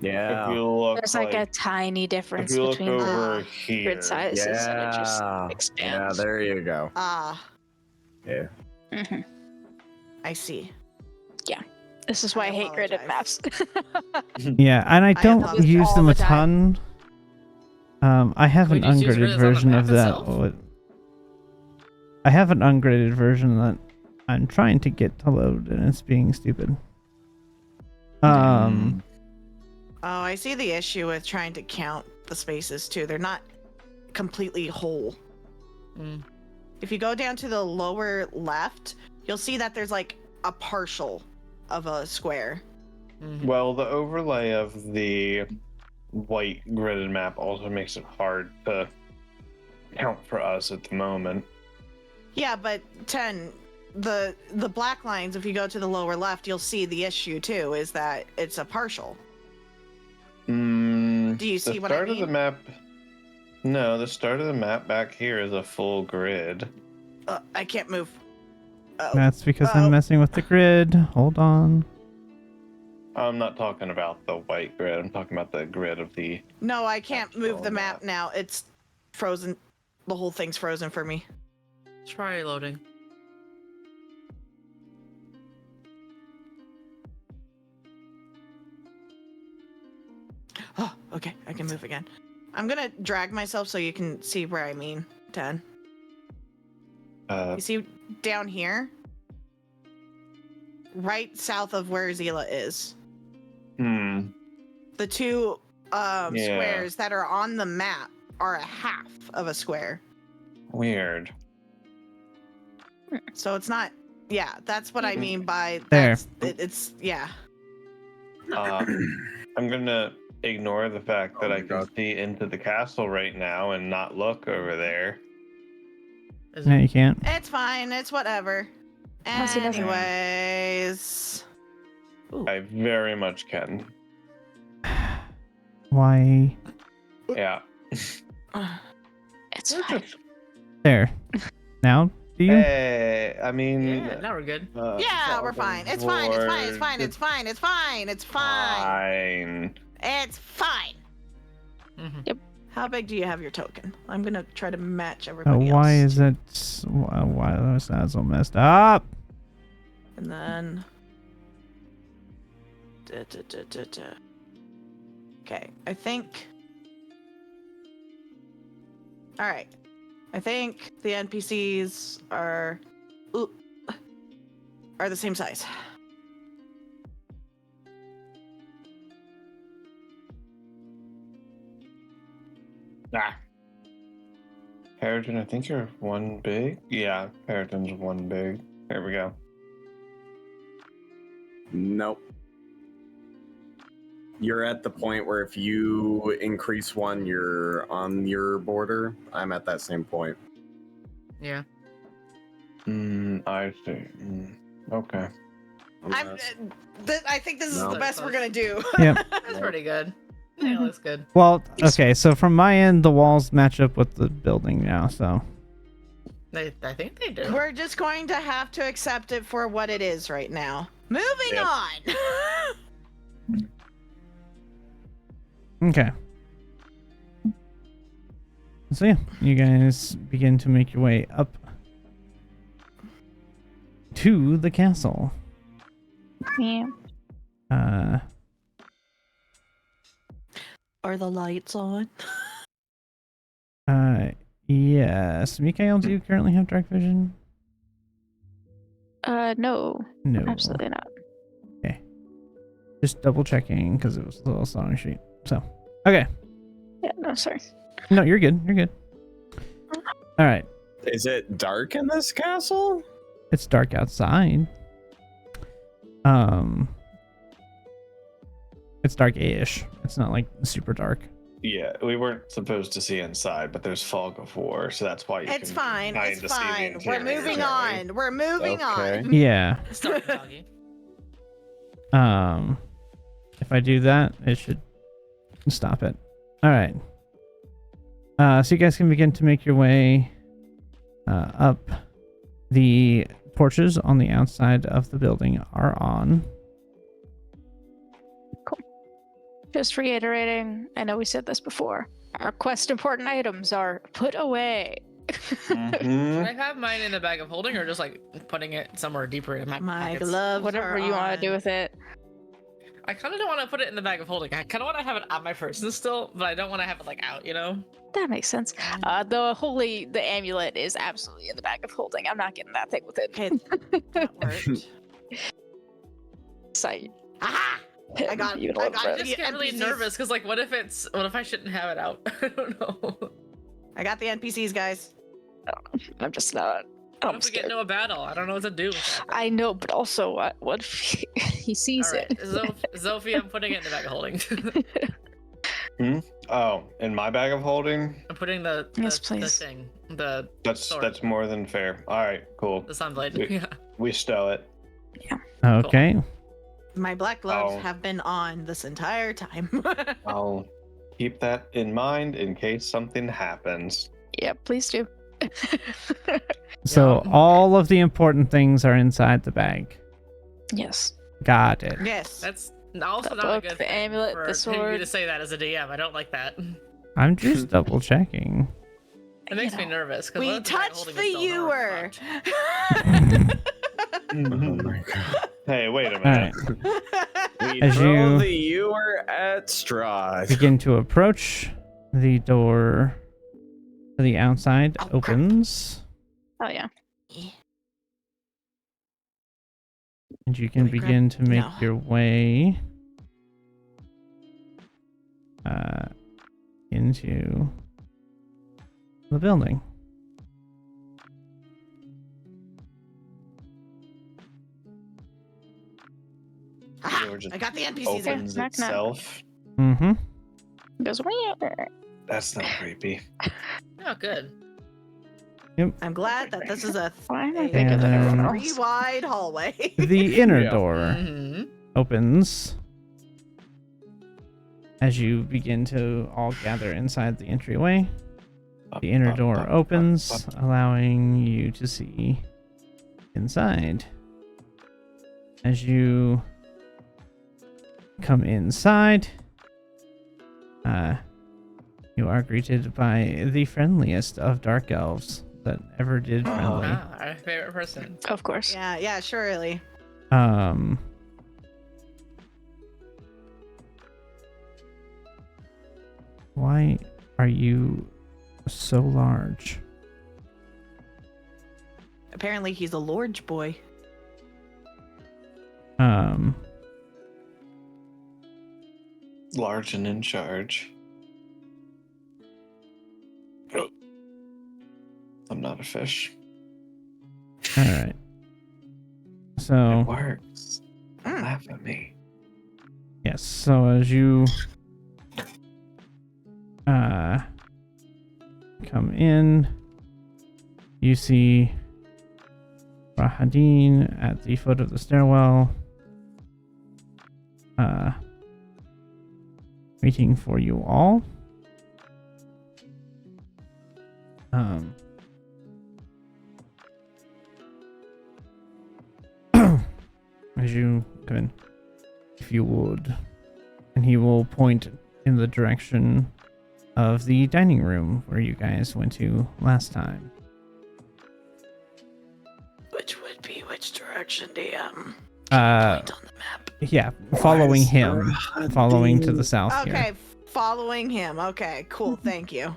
If Yeah. you look There's like a tiny if difference you look between the over here. grid sizes, and it just Yeah. expands. There you go. Ah, Yeah. Mhm. I see. This is why I hate gridded apologize. maps. Yeah, and I don't apologize. use All them the a ton. I have an Would you just use ungraded grids on the version map of that. itself? I have an ungraded version that I'm trying to get to load, and it's being stupid. Oh, I see the issue with trying to count the spaces too. They're not completely whole. Mm. If you go down to the lower left, you'll see that there's like a partial of a square. Mhm. Well, the overlay of the white gridded map also makes it hard to count for us at the moment. Yeah, but 10, the black lines, if you go to the lower left, you'll see the issue too, is that it's a partial. Do you see The what I start of the mean? map. No, the start of the map back here is a full grid. I can't move. Oh. That's because Oh. I'm messing with the grid. Hold on. I'm not talking about the white grid. I'm talking about the grid of the. No, I can't move Actual the map map. now. It's frozen. The whole thing's frozen for me. Try loading. Oh, okay, I can move again. I'm gonna drag myself so you can see where I mean, 10. You see down here? Right south of where Zila is. The two Yeah. squares that are on the map are a half of a square. Weird. So it's not, yeah, that's what I mean by There. it's yeah. I'm gonna ignore the fact that I can see into the castle right now and not look over there. Is No, it? you can't. It's fine, it's whatever. I see nothing. Anyways. I very much can. Why? Yeah. It's fine. There. Now, do you? Hey, I mean. Yeah, now we're good. Yeah, we're fine. It's fine. It's fine. It's fine. It's fine. It's fine. It's fine. Fine. It's fine. Mhm. How big do you have your token? I'm gonna try to match Oh, everybody why else. is it? Why is that so messed up? And then. Okay, I think. All right, I think the NPCs are the same size. Ah. Peryton, I think you're one big. Yeah, Peryton's one big. There we go. Nope. You're at the point where if you increase one, you're on your border. I'm at that same point. Yeah. I see. Okay. I think this is No. the best we're gonna do. Yep. That's pretty good. Yeah, looks good. Well, okay. So from my end, the walls match up with the building now. So I think they do. We're just going to have to accept it for what it is right now. Moving Yep. on. okay. So yeah, you guys begin to make your way up to the castle. Yeah. Are the lights on? Yes. Mikhail, do you currently have dark vision? No, No. absolutely not. Just double checking because it was a little song sheet. So, okay. Yeah, no, sorry. No, you're good. You're good. All right. Is it dark in this castle? It's dark outside. It's dark-ish. It's not like super dark. Yeah, we weren't supposed to see inside, but there's fog of war, so that's why you It's can fine. kinda It's see the fine. We're interior, moving can't we? on. We're moving Okay. on. Yeah. Start doggy. If I do that, it should stop it. All right. So you guys can begin to make your way up. The torches on the outside of the building are on. Just reiterating, I know we said this before. Our quest important items are put away. Should Mhm. I have mine in the bag of holding or just like putting it somewhere deeper in my My pockets? gloves Whatever are you want to do on. with it. I kind of don't want to put it in the bag of holding. I kind of want to have it on my person still, but I don't want to have it like out, you know? That makes sense. The amulet is absolutely in the bag of holding. I'm not getting that thing with it. Okay, that worked. Sight. Aha! I got You it. know I what, got I Brett? it. just get really NPCs. nervous because, like, what if I shouldn't have it out? I don't know. I got the NPCs, guys. I'm just not. What I'm if we get scared. into a battle? I don't know what to do with that. I know, but also, what if he sees All right, it? Sophie, I'm putting it in the bag of holding. Oh, in my bag of holding? I'm putting the Yes, the please. thing, the That's more than fair. All right, cool. sunblade. We- Yeah. We stow it. Okay. My black gloves Oh. have been on this entire time. I'll keep that in mind in case something happens. Yeah, please do. So Yeah. all of the important things are inside the bag. Yes. Got it. Yes. That's also The not a book, good the thing amulet, for the you sword. to say that as a DM. I don't like that. I'm just double checking. It makes me know. nervous. 'Cause what We if the bag touched holding the is still ewer. fucked? Oh my god. Hey, wait a All right. minute. We As throw you- the ewer at Strahd. Begin to approach. The door to the outside Oh, crap. opens, Oh yeah. and you can Holy crap. begin to make No. your way into the building. Ah, Or just I got the NPCs. Opens knock, knock. itself. Mm-hmm. He goes, "Where?" That's not creepy. Oh, good. I'm glad that this is a Why am I a bigger than everyone else? 3 wide hallway. The inner Yeah. door hmm opens as you begin to all gather inside the entryway. The inner door opens, allowing you to see inside. As you come inside, you are greeted by the friendliest of dark elves that ever did friendly. Ah, our favorite person. Of course. yeah, surely. Why are you so large? Apparently he's a large boy. Large and in charge. I'm not a fish. All right. It So, works. Mm. Laugh at me. yes, so as you come in, you see Rahadin at the foot of the stairwell, waiting for you all. As you come in, if you would, and he will point in the direction of the dining room where you guys went to last time. Which would be which direction, DM? Point on the map. Yeah, following him, following to the south Okay, here. following him. Okay, cool. Thank you.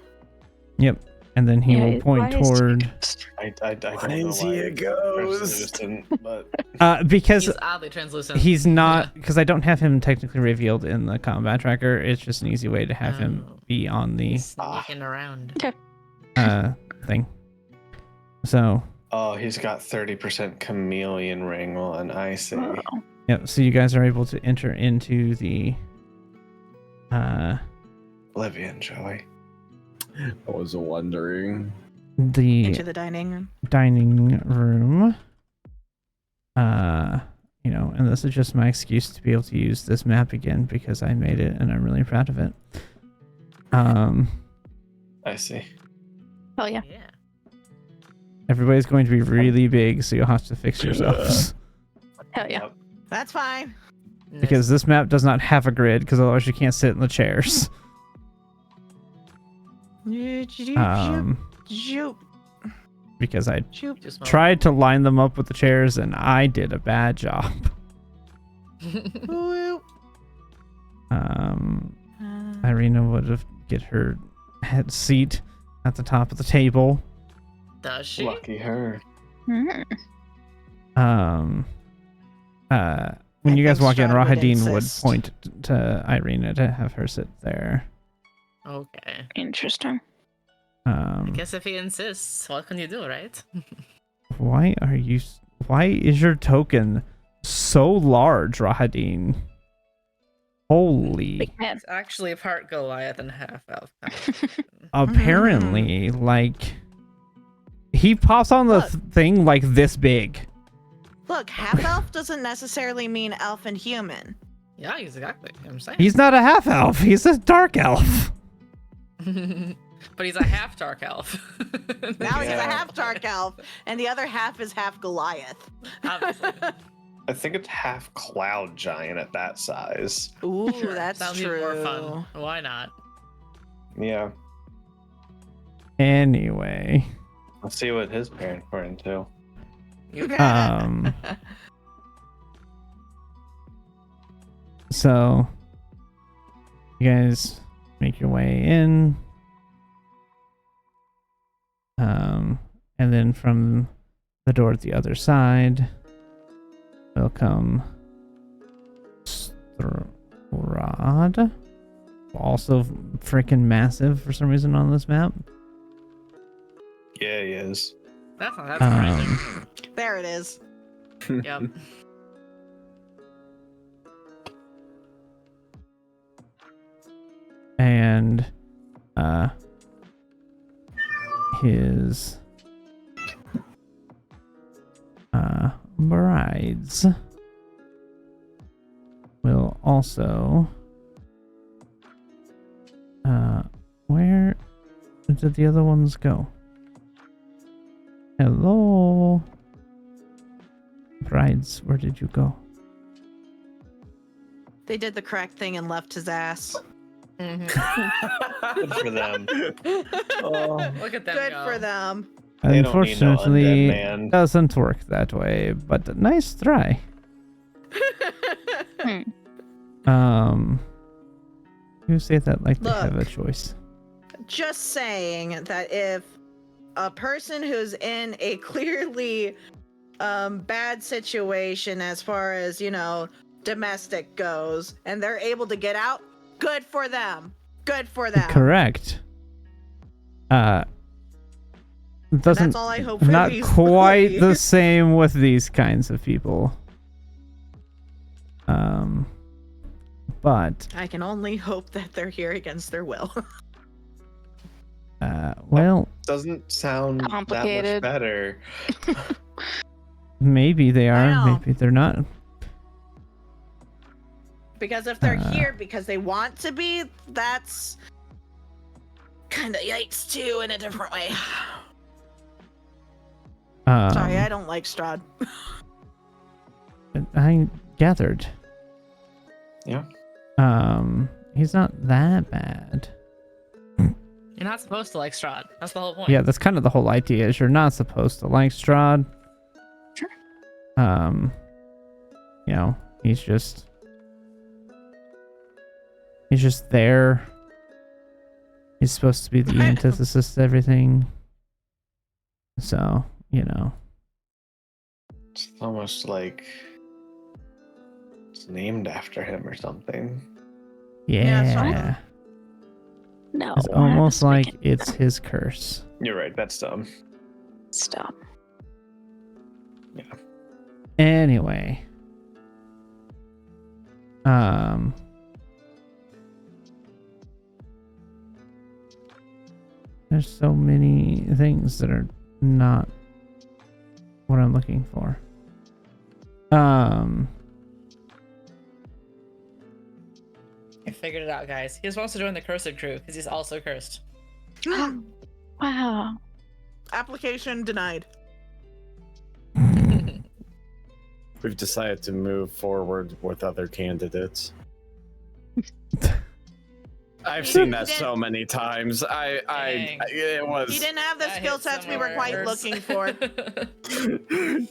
Yep, and then he Yeah, will point why is he toward. ghost? I don't Why know is why. he a Personally, ghost? just didn't, but Because He's oddly translucent. he's not, because I don't have him technically revealed in the combat tracker. It's just an easy way to have him Oh. be on the He's sneaking around. thing. So, oh, he's got 30% chameleon ring on. I see. Oh. yeah, so you guys are able to enter into the Olivia and Joey. I was wondering. Into the dining room. dining room. You know, and this is just my excuse to be able to use this map again because I made it and I'm really proud of it. I see. Oh yeah. Yeah. Everybody's going to be really big, so you'll have to fix yourselves. Hell yeah. Yep. That's fine. Because this map does not have a grid, because otherwise you can't sit in the chairs. Because I Just tried to line them up with the chairs and I did a bad job. Irina would have get her head seat at the top of the table. Does she? Lucky her. Mhm. when I you guys think walk in, Strahd would Rahadin would insist. point to Irina to have her sit there. Okay. Interesting. I guess if he insists, what can you do, right? Why is your token so large, Rahadin? Holy. Big man. It's actually part Goliath and half elf. Apparently, like, he pops on the Look. thing like this big. Look, half elf doesn't necessarily mean elf and human. Yeah, exactly. I'm saying. He's not a half elf. He's a dark elf. But he's a half dark elf. Now he's a Yeah. half dark elf, and the other half is half Goliath. Obviously. I think it's half cloud giant at that size. Ooh, Sure, that's sounds true. even more fun. Why not? Yeah. Anyway, Let's see what his parents were into. um, so you guys make your way in, and then from the door at the other side will come Strahd, also freaking massive for some reason on this map. Yeah, he is. That's not surprising. There it is. Yep. And his brides will also where did the other ones go? Hello, brides, where did you go? They did the correct thing and left his ass. Mhm. Good for them. Look at them Good go. for them. They don't need no Unfortunately, undead man. doesn't work that way, but nice try. You say that like they have a Look. choice. Just saying that if a person who's in a clearly bad situation as far as, domestic goes, and they're able to get out, good for them. Good for them. Correct. Doesn't That's all I hope for not these quite three. the same with these kinds of people. But I can only hope that they're here against their will. well, Doesn't sound that much Complicated. better. maybe they I are, know. maybe they're not. Because if they're here because they want to be, that's kind of yikes too in a different way. Sorry, I don't like Strahd. I gathered. Yeah. He's not that bad. You're not supposed to like Strahd. That's the whole point. Yeah, that's kind of the whole idea, is you're not supposed to like Strahd. Sure. He's just there. He's supposed to be the I know. antithesis to everything. So, It's almost like it's named after him or something. Yeah, it's yeah. No. It's almost like it's his curse. You're right. That's dumb. Stop. Anyway. There's so many things that are not what I'm looking for. I figured it out, guys. He just wants to join the cursed crew because he's also cursed. Wow. Application denied. We've decided to move forward with other candidates. I've seen that so many times. Dang. It was. He didn't have the That skill hit sets we were somewhere quite worse. looking for.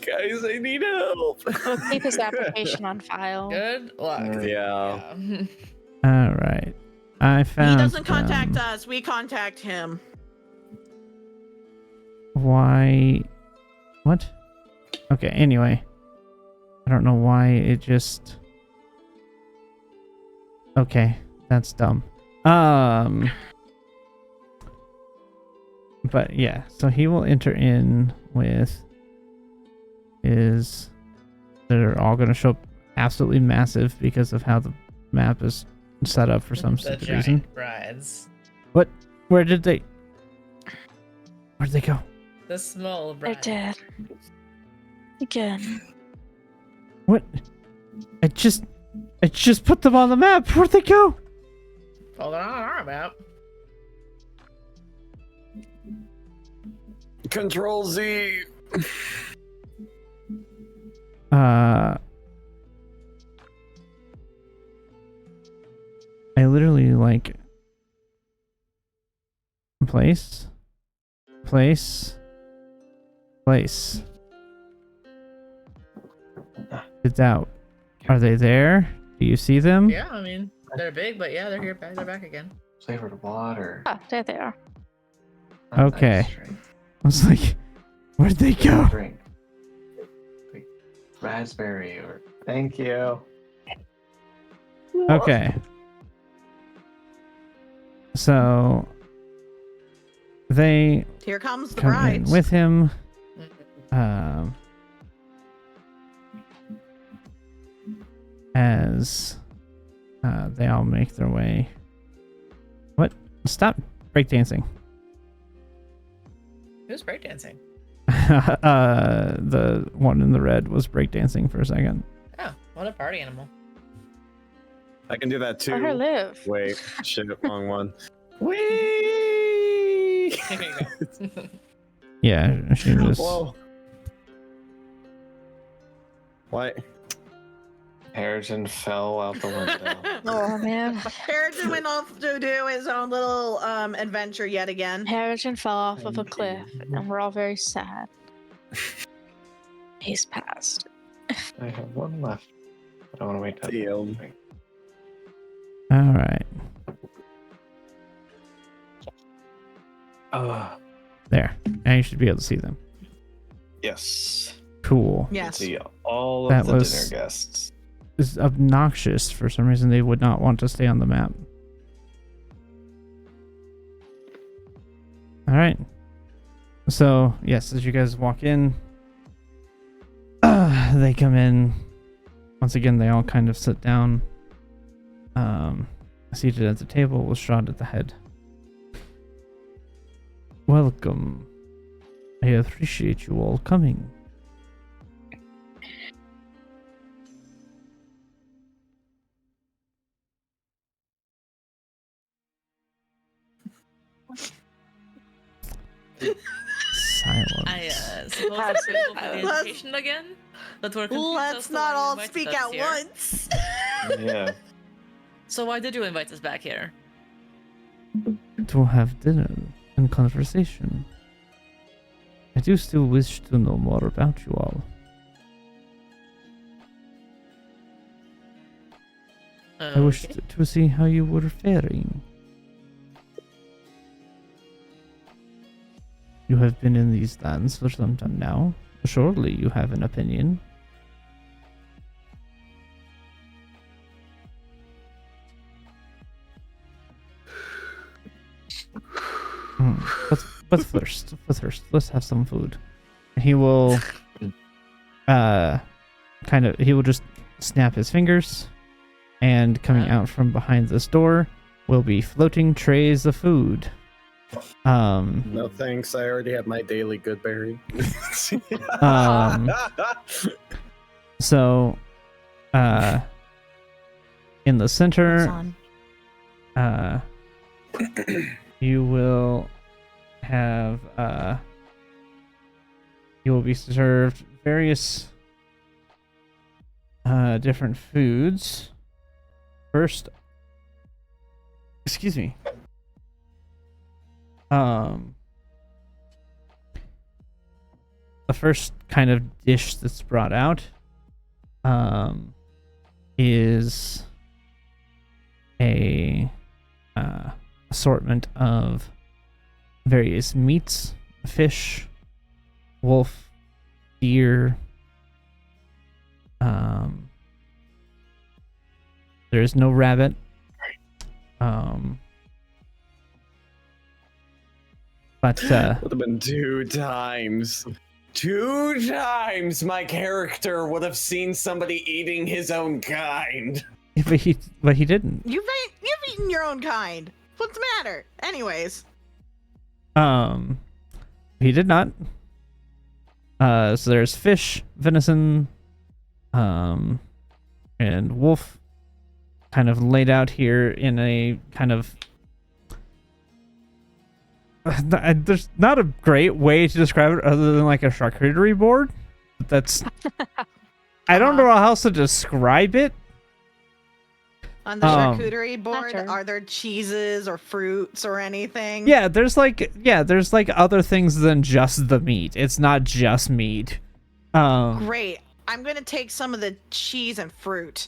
Guys, I need help. We'll keep his application on file. Good luck. Yeah. Yeah. All right. I found He doesn't contact us, we contact him. Why? What? Okay, anyway. I don't know why it just Okay, that's dumb. But yeah, so he will enter in with his. They're all going to show up absolutely massive because of how the map is set up for some The stupid giant reason. brides. What? Where'd they go? The small They're bride. dead. Again. What? I just put them on the map. Where'd they go? Well, they're on our map. Control Z. I literally like place. It's out. Are they there? Do you see them? Yeah, I mean, they're big, but yeah, they're here. They're back again. Flavored water. Ah, there they are. A Okay. nice drink. I was like, where'd they go? Drink. Like raspberry or. Thank you. Okay. So they Here comes the come brides. in with him. Mhm. As they all make their way. What? Stop breakdancing. Who's breakdancing? The one in the red was breakdancing for a second. Oh, what a party animal. I can do that Let her too. live. Wait, shit, wrong one. Whee! Here you go. Yeah, she was. Whoa. What? Harrison fell out the window. Oh man. Harrison went off to do his own little adventure yet again. Harrison fell off of a Thank cliff, you. and we're all very sad. He's passed. I have one left. I don't want to wait till. Damn. All right. There. Now you should be able to see them. Yes. Cool. Yes. See all of That the was- dinner guests. It's obnoxious. For some reason, they would not want to stay on the map. All right. So, yes, as you guys walk in, they come in. Once again, they all kind of sit down, seated at the table with Strahd at the head. Welcome. I appreciate you all coming. Silence. I suppose Pass that's it. grateful for the Let's- invitation again. But we're confused as Let's to not why you all invited speak us at here. once. Yeah. So why did you invite us back here? To have dinner and conversation. I do still wish to know more about you all. I wished Okay. to see how you were faring. You have been in these lands for some time now. Surely you have an opinion. But first, let's have some food. He will, he will just snap his fingers, and coming out from behind this door will be floating trays of food. No thanks, I already have my daily good berry. So, in the center, you will have, you will be served various different foods. First, excuse me. The first kind of dish that's brought out is a assortment of various meats, fish, wolf, deer. There is no rabbit Um, but Would have been 2 times. 2 times my character would have seen somebody eating his own kind. but he didn't. You've eaten your own kind. What's the matter? Anyways. He did not. So there's fish, venison, and wolf kind of laid out here in a kind of there's not a great way to describe it other than like a charcuterie board. But that's I don't know how else to describe it. On the charcuterie board, sure. are there cheeses or fruits or anything? Yeah, there's like other things than just the meat. It's not just meat. Great. I'm gonna take some of the cheese and fruit.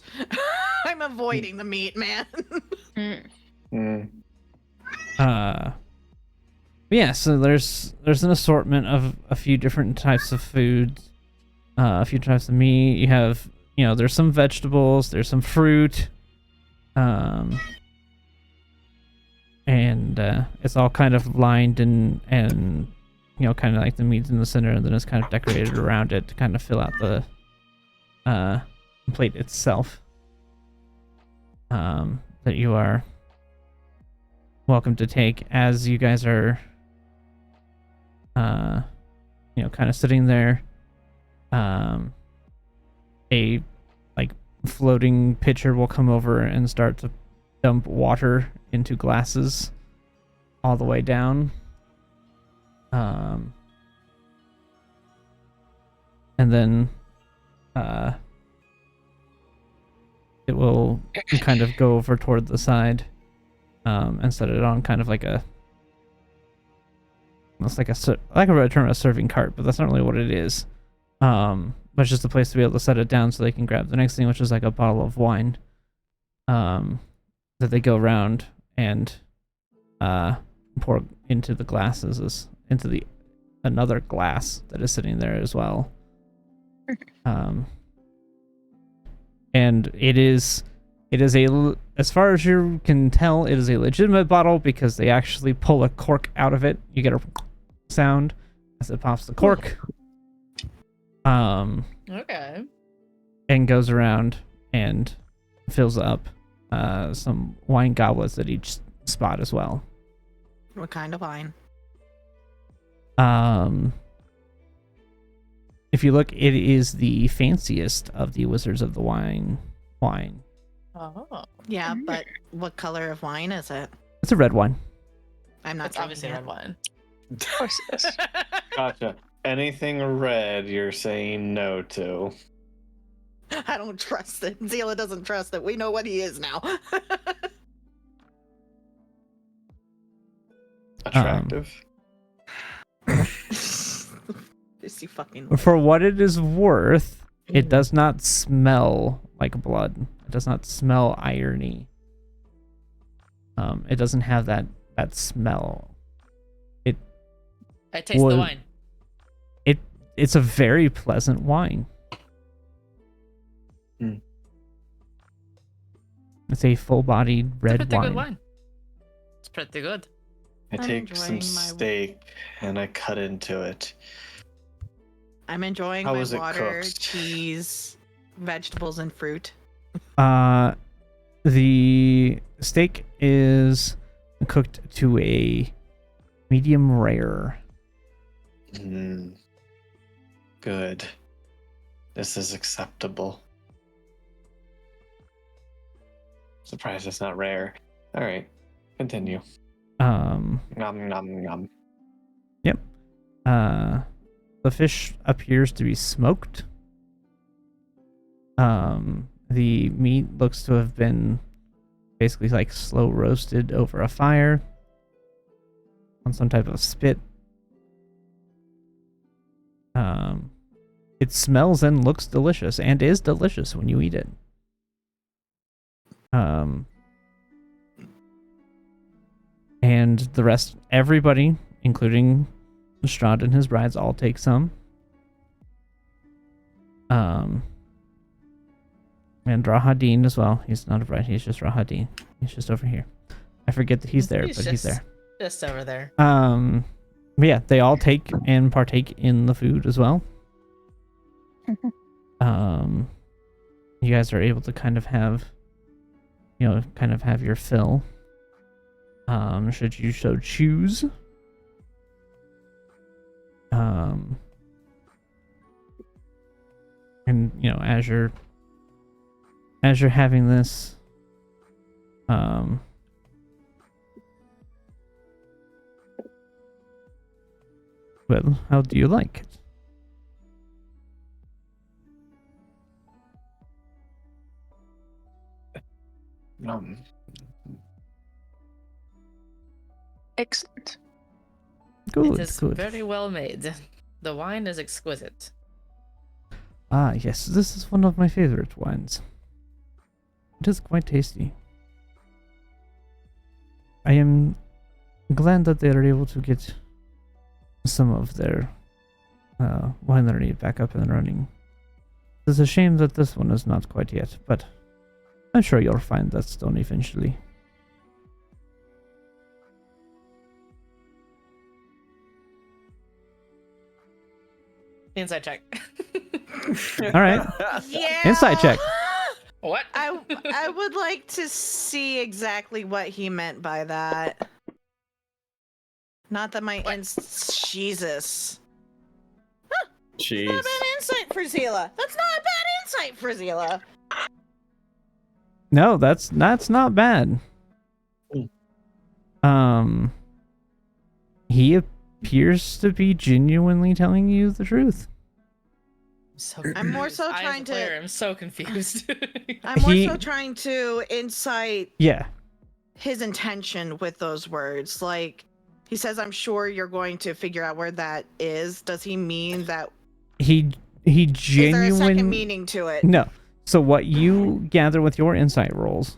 I'm avoiding the meat, man. Yeah, so there's an assortment of a few different types of foods, a few types of meat. You have, there's some vegetables, there's some fruit, and it's all kind of lined and kind of like the meat's in the center, and then it's kind of decorated around it to kind of fill out the plate itself. That you are welcome to take as you guys are kind of sitting there. A like floating pitcher will come over and start to dump water into glasses all the way down. And then it will kind of go over toward the side and set it on kind of like it's like a term, a serving cart, but that's not really what it is. But it's just a place to be able to set it down so they can grab the next thing, which is like a bottle of wine that they go around and pour into the glasses, into the another glass that is sitting there as well. And it is as far as you can tell, it is a legitimate bottle because they actually pull a cork out of it. You get a sound as it pops the cork. Okay. And goes around and fills up some wine goblets at each spot as well. What kind of wine? If you look, it is the fanciest of the Wizards of the Wine. Oh. Yeah, but what color of wine is it? It's a red wine. I'm not It's obviously drinking red wine. Of course it is. Gotcha. Anything red, you're saying no to. it. I don't trust it. Zila doesn't trust it. We know what he is now. Attractive. Is he fucking For what it is worth, it does not smell like blood. It does not smell irony. It doesn't have that smell. I taste the wine. It's a very pleasant wine. Hmm. It's a full-bodied red It's a pretty wine. good wine. It's pretty good. I I'm take some enjoying my- steak and I cut into it. I'm enjoying How my was it water, cooked? cheese, vegetables, and fruit. The steak is cooked to a medium rare. Good. This is acceptable. Surprised it's not rare. All right, continue. Nom nom nom. Yep. The fish appears to be smoked. The meat looks to have been basically like slow roasted over a fire on some type of spit. It smells and looks delicious and is delicious when you eat it. And the rest, everybody, including Strahd and his brides, all take some. And Rahadin as well. He's not a bride, he's just Rahadin. He's just over here. forget that he's there, He's but he's there. Just over there. But yeah, they all take and partake in the food as well. You guys are able to kind of have your fill. Should you so choose. And as you're having this, well, how do you like it? Excellent. Good, It is good. very well made. The wine is exquisite. Ah, yes, this is one of my favorite wines. It is quite tasty. I am glad that they are able to get some of their winery back up and running. It's a shame that this one is not quite yet, but I'm sure you'll find that stone eventually. Inside check. All right. Yeah. Insight check. What? I would like to see exactly what he meant by that. Not that my Jesus. Jeez. Not a bad insight for Zila. That's not a bad insight for Zila. No, that's not bad. He appears to be genuinely telling you the truth. I'm more so trying to. I'm so confused. I'm more so trying to insight Yeah. his intention with those words. Like, he says, "I'm sure you're going to figure out where that is." Does he mean that? He genuinely. Is there a second meaning to it? No. So what you gather with your insight rolls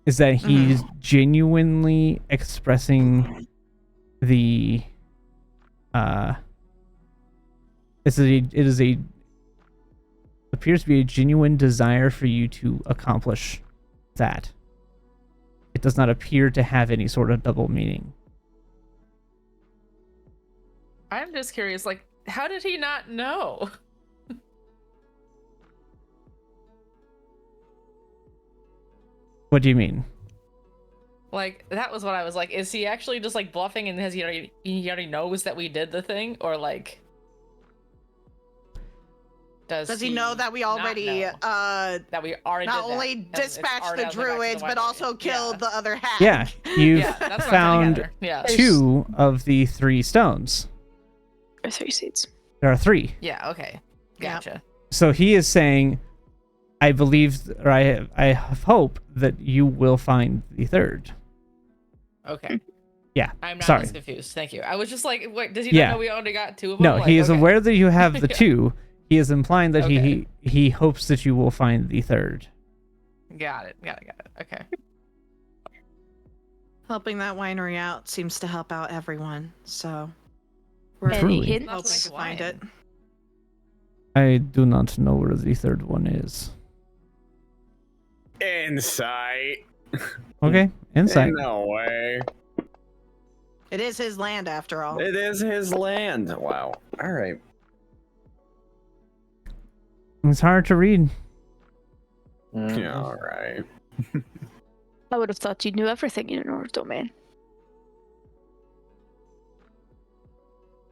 is that he's genuinely expressing the it appears to be a genuine desire for you to accomplish that. It does not appear to have any sort of double meaning. I'm just curious, like, how did he not know? What do you mean? Like, that was what I was like, is he actually just like bluffing and he already knows that we did the thing? Or like does he know that we already that we already not did only that, and it's dispatched already the on the back of the druids but winery? also killed the other half? Yeah, you've Yeah, that's what I'm found together. Yeah. 2 of the 3 stones. Or 3 seeds. There are 3. Yeah, okay. Gotcha. So he is saying, I believe, or I hope that you will find the 3rd. Okay. Yeah. I'm not sorry. as confused. Thank you. I was just like, wait, does he Yeah. not know we already got 2 of them? No, Like, he is okay. aware that you have the 2. He is implying that Okay. he hopes that you will find the 3rd. Got it. Okay. Helping that winery out seems to help out everyone. So we're Any Truly. hints? hoping to find it. I do not know where the 3rd one is. Insight. Okay, insight. No way. It is his land after all. It is his land. Wow. All right. It's hard to read. Yeah, all right. I would have thought you knew everything in your domain.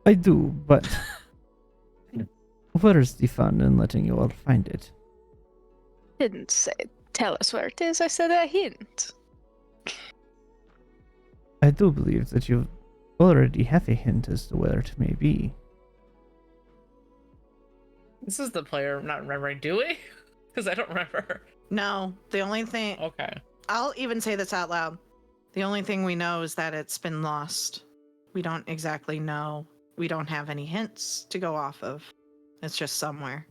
I do, but where is the fun in letting you all find it? Didn't say tell us where it is. I said a hint. I do believe that you already have a hint as to where it may be. This is the player not remembering, do we? Because I don't remember. No, the only thing Okay. I'll even say this out loud. The only thing we know is that it's been lost. We don't exactly know. We don't have any hints to go off of. It's just somewhere.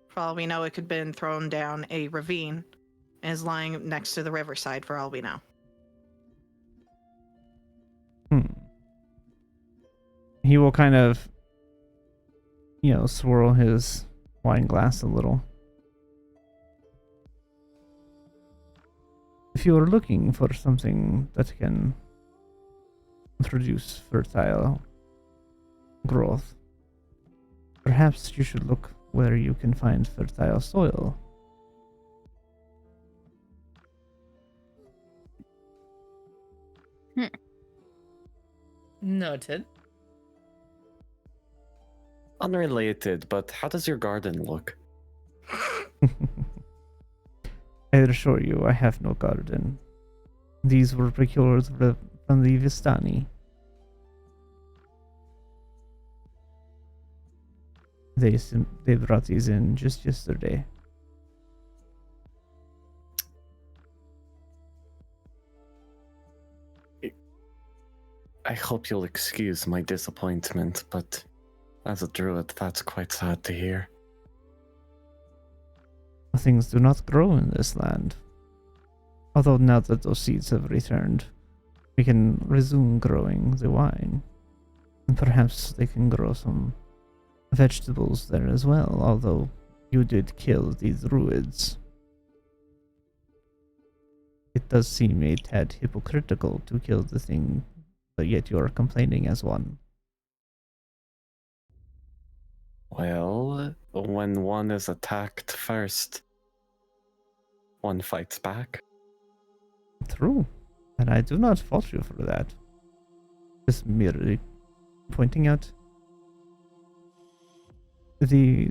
For all we know, it could have been thrown down a ravine and is lying next to the riverside for all we know. He will kind of, swirl his wine glass a little. If if you are looking for something that can produce fertile growth, perhaps you should look where you can find fertile soil. Noted. Unrelated, but how does your garden look? I assure you, I have no garden. These were procured from the Vistani. They brought these in just yesterday. I hope you'll excuse my disappointment, but as a druid, that's quite sad to hear. Things do not grow in this land. Although now that those seeds have returned, we can resume growing the wine. And perhaps they can grow some vegetables there as well, although you did kill these druids. It does seem a tad hypocritical to kill the thing, but yet you are complaining as one. Well, when one is attacked first, one fights back. True, and I do not fault you for that. Just merely pointing out the,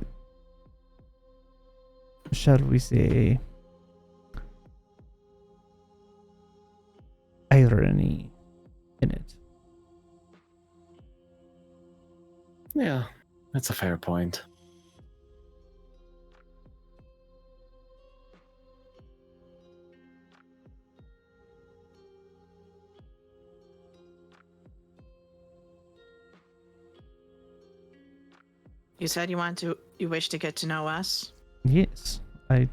shall we say, irony in it. Yeah, that's a fair point. You said you wish to get to know us? Yes, I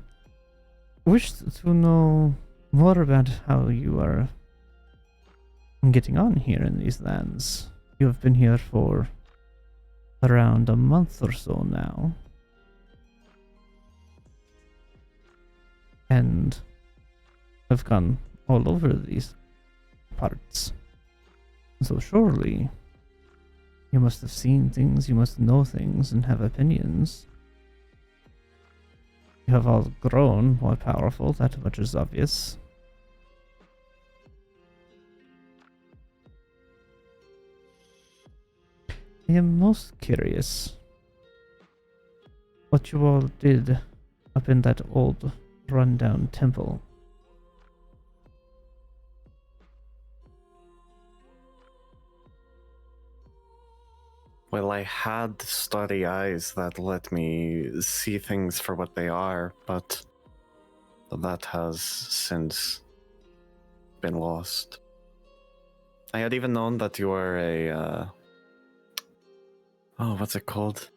wish to know more about how you are getting on here in these lands. You have been here for around a month or so now. And have gone all over these parts. So surely you must have seen things, you must know things and have opinions. You have all grown more powerful, that much is obvious. I am most curious what you all did up in that old rundown temple. Well, I had steady eyes that let me see things for what they are, but that has since been lost. I had even known that you were a, what's it called?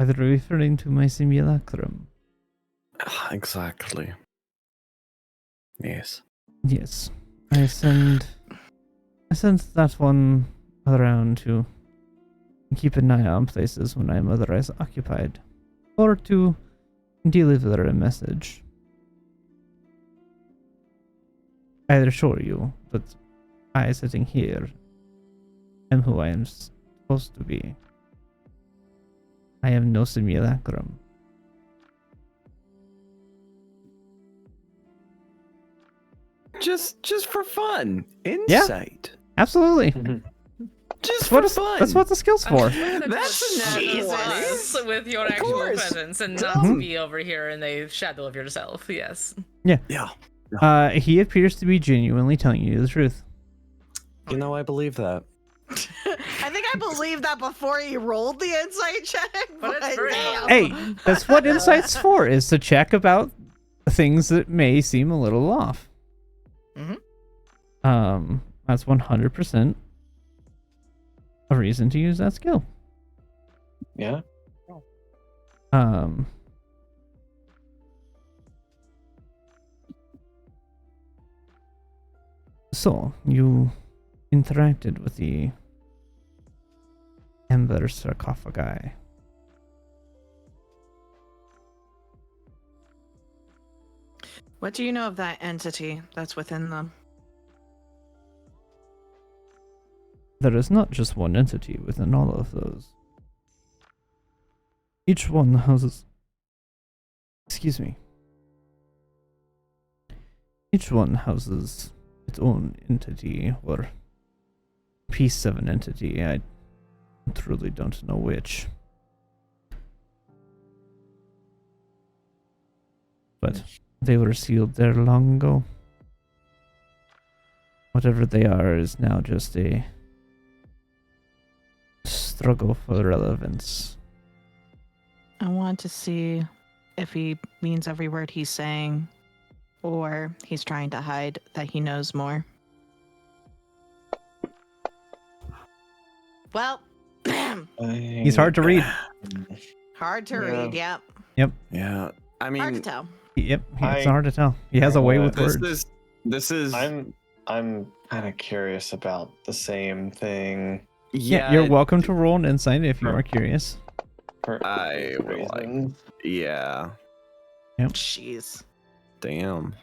Are you referring to my simulacrum? Exactly. Yes. Yes. I sent that one around to keep an eye on places when I am otherwise occupied, or to deliver a message. I assure you that I, sitting here, am who I am supposed to be. I am no simulacrum. Just for fun. Insight. Absolutely. Just That's for fun. that's what the skill's for. That's Jesus. With your actual course. presence and not to be over here in the shadow of yourself. Yes. Yeah. He appears to be genuinely telling you the truth. You know, I believe that. I think I believed that before he rolled the insight check. But it's very damn. Hey, that's what insight's for, is to check about things that may seem a little off. That's 100% a reason to use that skill. Yeah. So you interacted with the Ember sarcophagi. What do you know of that entity that's within them? There is not just one entity within all of those. Each one houses. Excuse me. Each one houses its own entity, or piece of an entity. I truly don't know which. But they were sealed there long ago. Whatever they are is now just a struggle for relevance. I want to see if he means every word he's saying, or he's trying to hide that he knows more. Well, He's hard to read. hard to Yeah. read, yep. Yeah. I Hard to mean, tell. Yep, it's I- hard to tell. He has a way with this words. is I'm kind of curious about the same thing. Yeah, you're welcome to roll an insight if you are curious. For I obvious would like- reasons. Yeah. Jeez. Damn.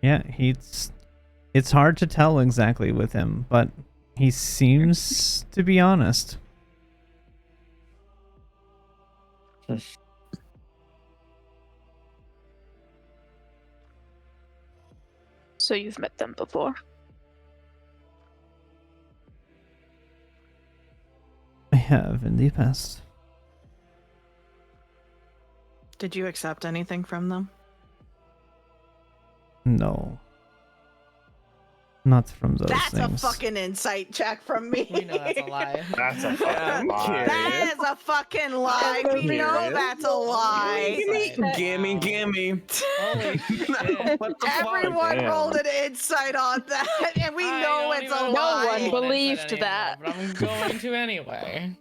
Yeah, it's hard to tell exactly with him, but he seems to be honest. So you've met them before? I have in the past. Did you accept anything from them? No. Not from those That's things. a fucking insight check from me. We know that's a lie. That's a I'm fucking lie. curious. That is a fucking lie. I'm We know curious. that's a lie. Gimme. Holy shit. What the fuck? Everyone Damn. rolled an insight on that, and we I know don't it's a even No lie. one know believed what I said that. anymore, but I'm going to anyway.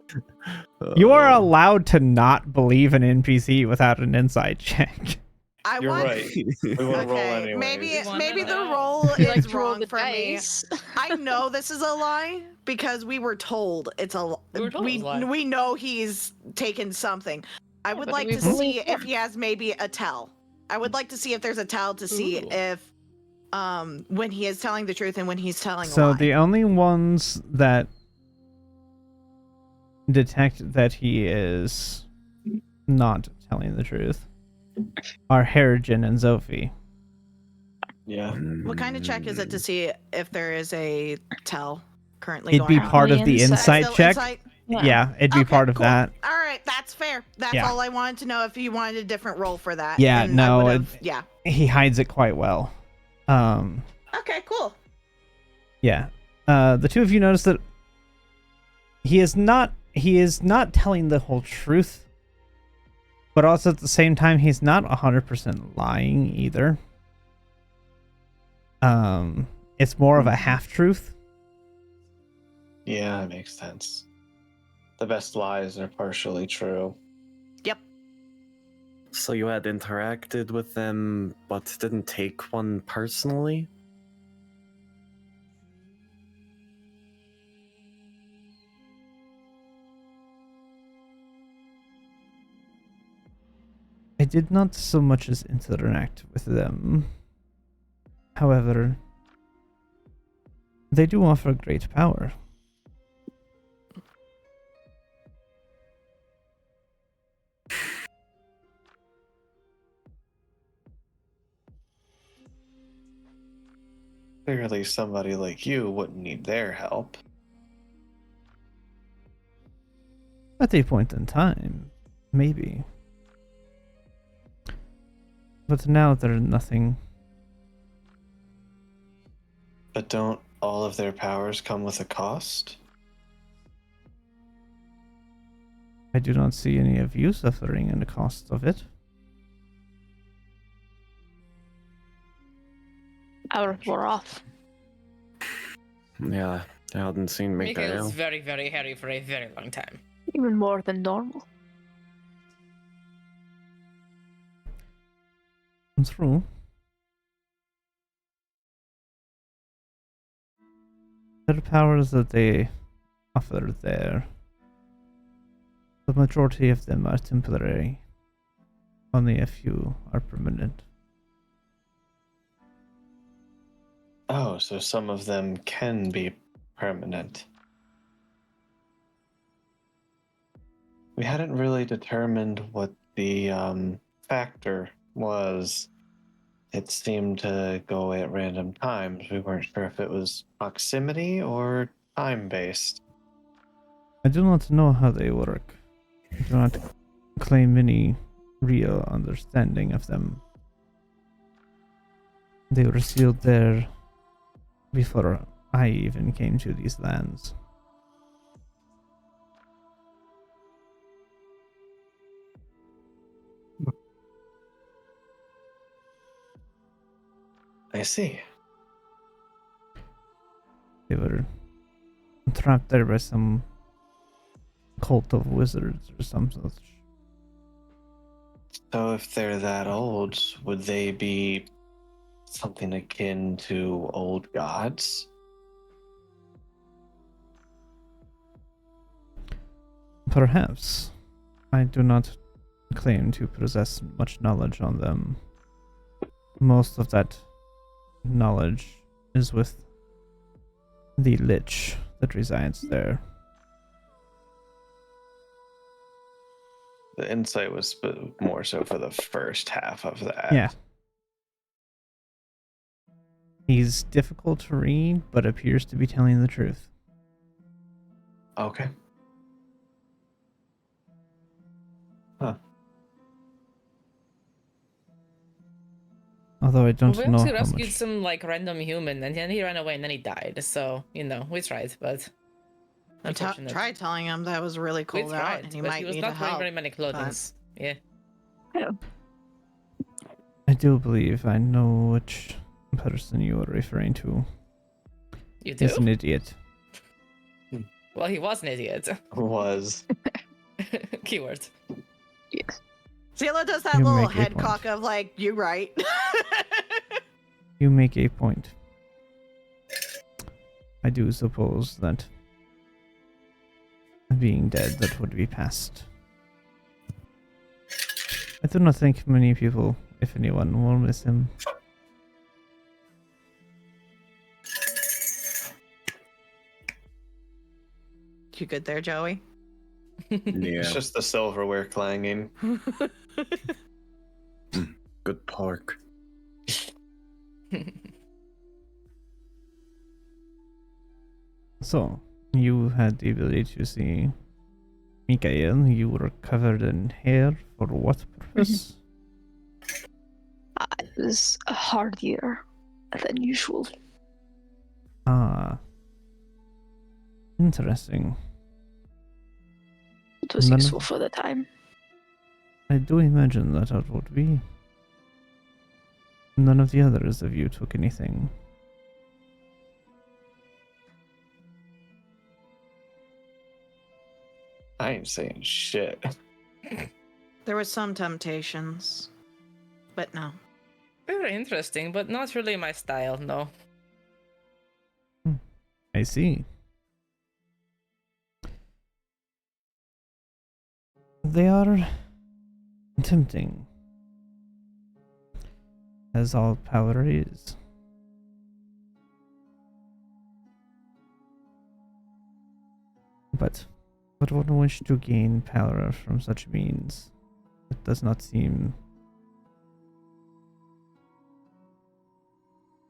You are allowed to not believe an NPC without an insight check. I You're want. right. We want to roll Okay, anyways. maybe Wanna maybe the know. roll You like is to roll wrong the for me. dice? I know this is a lie because we were told it's a. We were told it was a lie. we know he's taken something. I would but like we to believe see if him. he has maybe a tell. I would like to see if there's a tell to see Ooh. if when he is telling the truth and when he's telling a So lie. the only ones that detect that he is not telling the truth are Harrigan and Zophie. Yeah. What kind of check is it to see if there is a tell currently It'd be going on? part of the Insight. insight Still check. insight? Yeah, it'd be Okay, part of cool. that. All right, that's fair. That's Yeah. all I wanted to know. If you wanted a different role for that, Yeah, and I no, would've- yeah. He hides it quite well. Okay, cool. Yeah. The two of you notice that he is not telling the whole truth, but also at the same time he's not 100% lying either. It's more of a half truth. Yeah, that makes sense. The best lies are partially true. So you had interacted with them, but didn't take one personally? I did not so much as interact with them. However, they do offer great power. Clearly, somebody like you wouldn't need their help. At a point in time, maybe. But now there's nothing. But don't all of their powers come with a cost? I do not see any of you suffering in the cost of it. We're off. Yeah, I hadn't seen Mikael's Mikael. very, very hairy for a very long time. Even more than normal. True. Their powers that they offered there. The majority of them are temporary. Only a few are permanent. Oh, so some of them can be permanent. We hadn't really determined what the factor was. It seemed to go away at random times. We weren't sure if it was proximity or time-based. I do not know how they work. I do not claim any real understanding of them. They were sealed there before I even came to these lands. I see. They were trapped there by some cult of wizards or some such. So if they're that old, would they be something akin to old gods? Perhaps. I do not claim to possess much knowledge on them. Most of that knowledge is with the lich that resides there. The insight was more so for the first half of that. Yeah. He's difficult to read, but appears to be telling the truth. Okay. Huh. Although I don't We know actually how rescued much. some like random human, and then he ran away, and then he died. So we tried, but unfortunate. Try telling him that was really we cold out tried, and he but might he was need not wearing help. very many clothing. Yeah. I do believe I know which person you are referring to. You do? He's an idiot. Well, he was an idiot. Was. Keyword. Yes. Zila does that You little make a head point. cock of like, you right. You make a point. I do suppose that being dead, that would be past. I do not think many people, if anyone, will miss him. You good there, Joey? It's just the silverware clanging. Good pork. So, you had the ability to see Mikael. You were covered in hair. For what purpose? It was a hard year than usual. Ah. Interesting. It was None of- useful for the time. I do imagine that it would be. None of the others of you took anything. I ain't saying shit. There was some temptations, but no. Very interesting, but not really my style. No. I see. They are tempting, as all power is. But would one wish to gain power from such means? It does not seem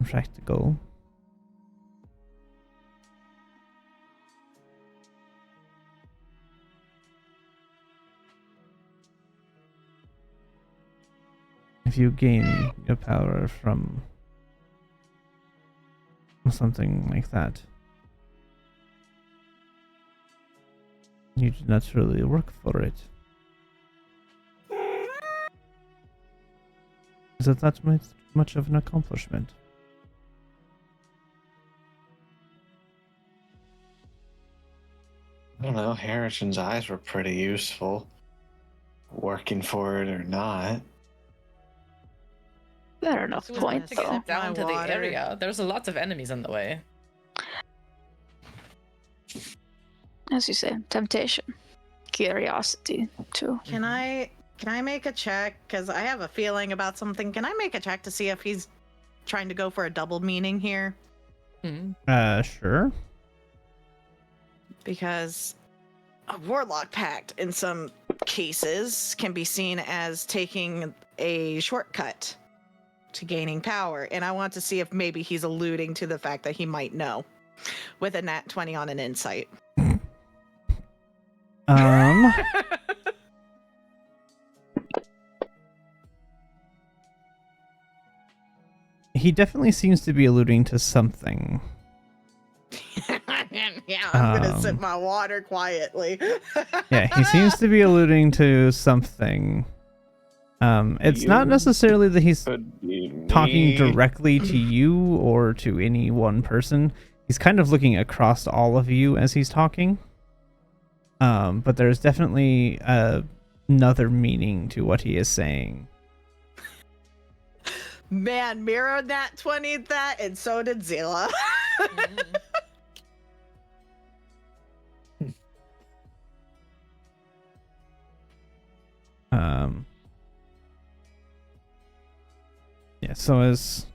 practical. If you gain your power from something like that, you do not really work for it. Is it that much of an accomplishment? I don't know. Harrison's eyes were pretty useful. Working for it or not. Fair enough It was point, to get though. it down My to the water. area. There's a lot of enemies on the way. as you say, temptation, curiosity too. Can I make a check? Because I have a feeling about something. Can I make a check to see if he's trying to go for a double meaning here? Sure. Because a warlock pact in some cases can be seen as taking a shortcut to gaining power, and I want to see if maybe he's alluding to the fact that he might know with a nat 20 on an insight. He definitely seems to be alluding to something. Yeah, I'm gonna sip Um, my water quietly. Yeah, he seems to be alluding to something. It's not You necessarily that he's Could be talking me. directly to you or to any one person. He's kind of looking across all of you as he's talking. But there's definitely another meaning to what he is saying. Man, Mira nat 20'd that, and so did Zila. Yeah, so as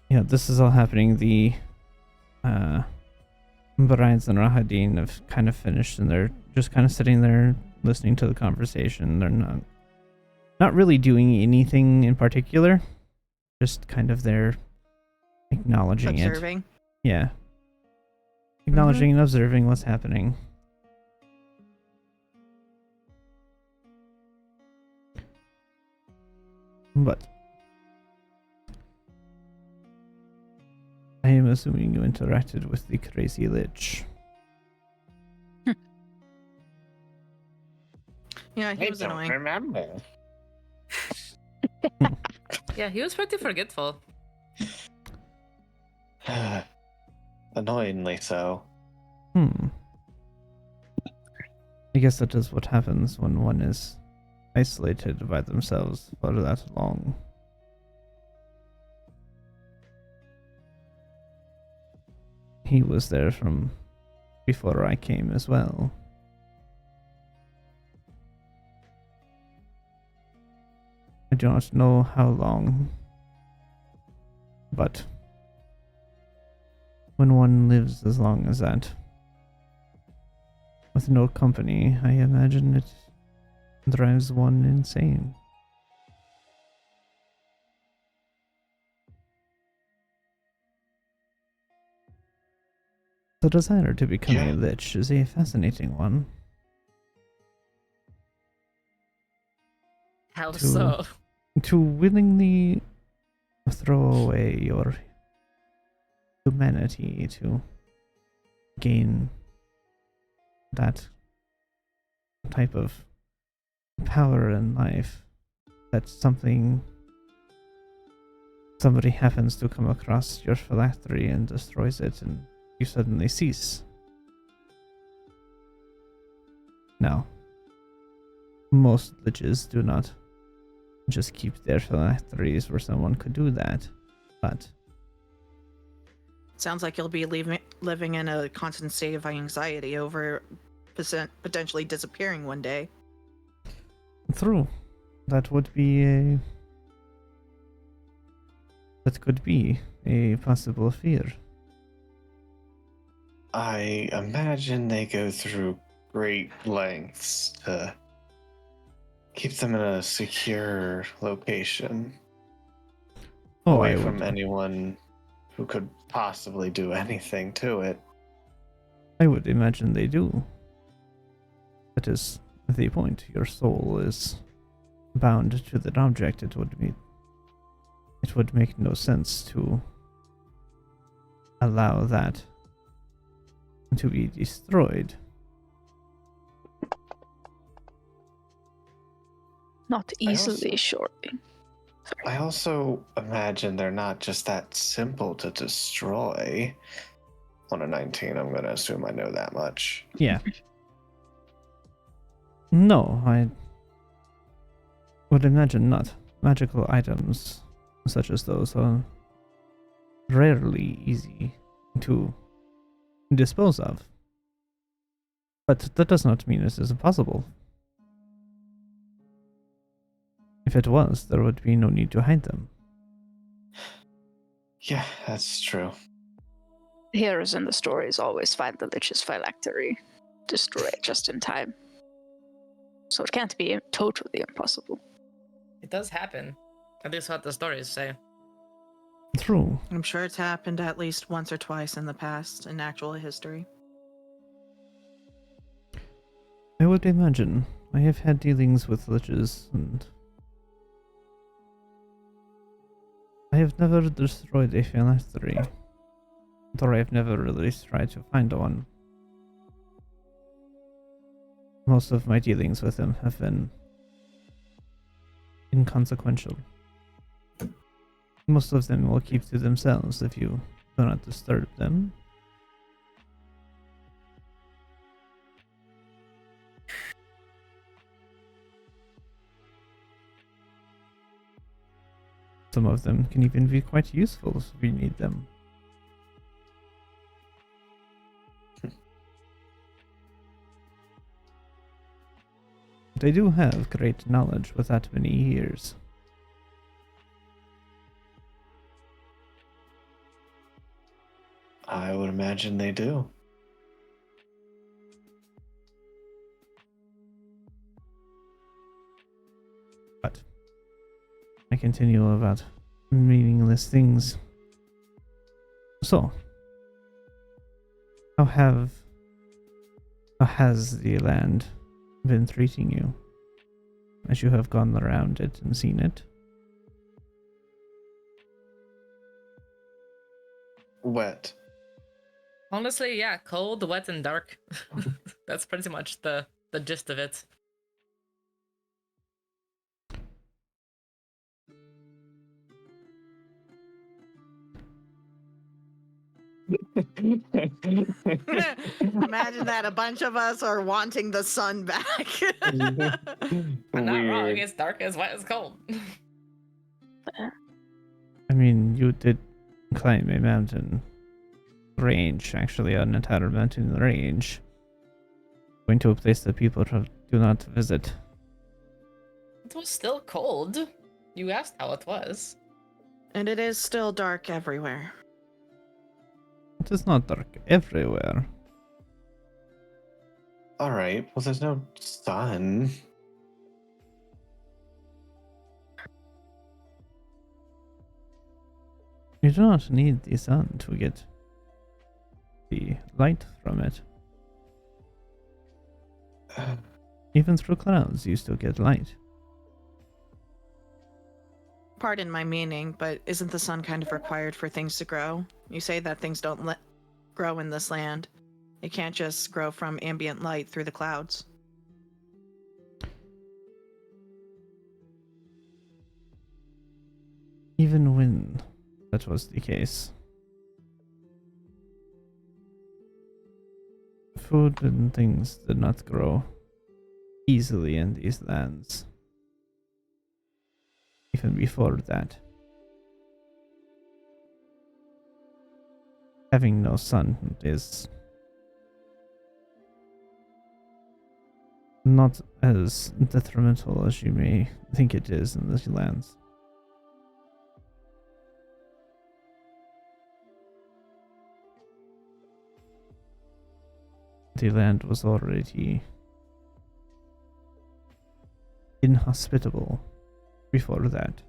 this is all happening, the Brides and Rahadin have kind of finished, and they're just kind of sitting there listening to the conversation. They're not really doing anything in particular, just kind of there acknowledging Observing. it. Yeah. Acknowledging and observing what's happening. But I am assuming you interacted with the crazy lich. Yeah, he I was don't annoying. remember. Yeah, he was pretty forgetful. Annoyingly so. I guess that is what happens when one is isolated by themselves for that long. He was there from before I came as well. I do not know how long, but when one lives as long as that, with no company, I imagine it drives one insane. The desire to become a Yeah. lich is a fascinating one. How To- so? To willingly throw away your humanity to gain that type of power in life, that somebody happens to come across your phylactery and destroys it, and you suddenly cease. Now, most liches do not just keep their phylacteries where someone could do that, but Sounds like you'll be living in a constant state of anxiety over potentially disappearing one day. true, that could be a possible fear. I imagine they go through great lengths to keep them in a secure location, away from anyone who could possibly do anything to it. I would imagine they do. That is the point. Your soul is bound to that object. It would make no sense to allow that to be destroyed. Not easily, surely. I also imagine they're not just that simple to destroy. On a 19, I'm going to assume I know that much. Yeah. No, I would imagine not. Magical items such as those are rarely easy to dispose of. But that does not mean it is impossible. If it was, there would be no need to hide them. Yeah, that's true. Heroes in the stories always find the Lich's phylactery, destroy it just in time. So it can't be totally impossible. It does happen. At least what the stories say. True. I'm sure it's happened at least once or twice in the past in actual history. I would imagine. I have had dealings with liches, and I have never destroyed a phylactery. Though I have never really tried to find one. Most of my dealings with them have been inconsequential. Most of them will keep to themselves if you do not disturb them. Some of them can even be quite useful if you need them. They do have great knowledge with that many years. I would imagine they do. But I continue about meaningless things. So, how has the land been treating you as you have gone around it and seen it? Wet. Honestly, yeah, cold, wet, and dark. That's pretty much the gist of it. Imagine that a bunch of us are wanting the sun back. I'm not wrong. Weird. It's dark, as wet, as cold. I mean, you did climb a mountain range, actually, an entire mountain range. Going to a place that people do not visit. It was still cold. You asked how it was. And it is still dark everywhere. It is not dark everywhere. All right. Well, there's no sun. You do not need the sun to get the light from it. Even through clouds, you still get light. Pardon my meaning, but isn't the sun kind of required for things to grow? You say that things don't grow in this land. It can't just grow from ambient light through the clouds. Even when that was the case, food and things did not grow easily in these lands. Even before that. Having no sun is not as detrimental as you may think it is in these lands. The land was already inhospitable before that.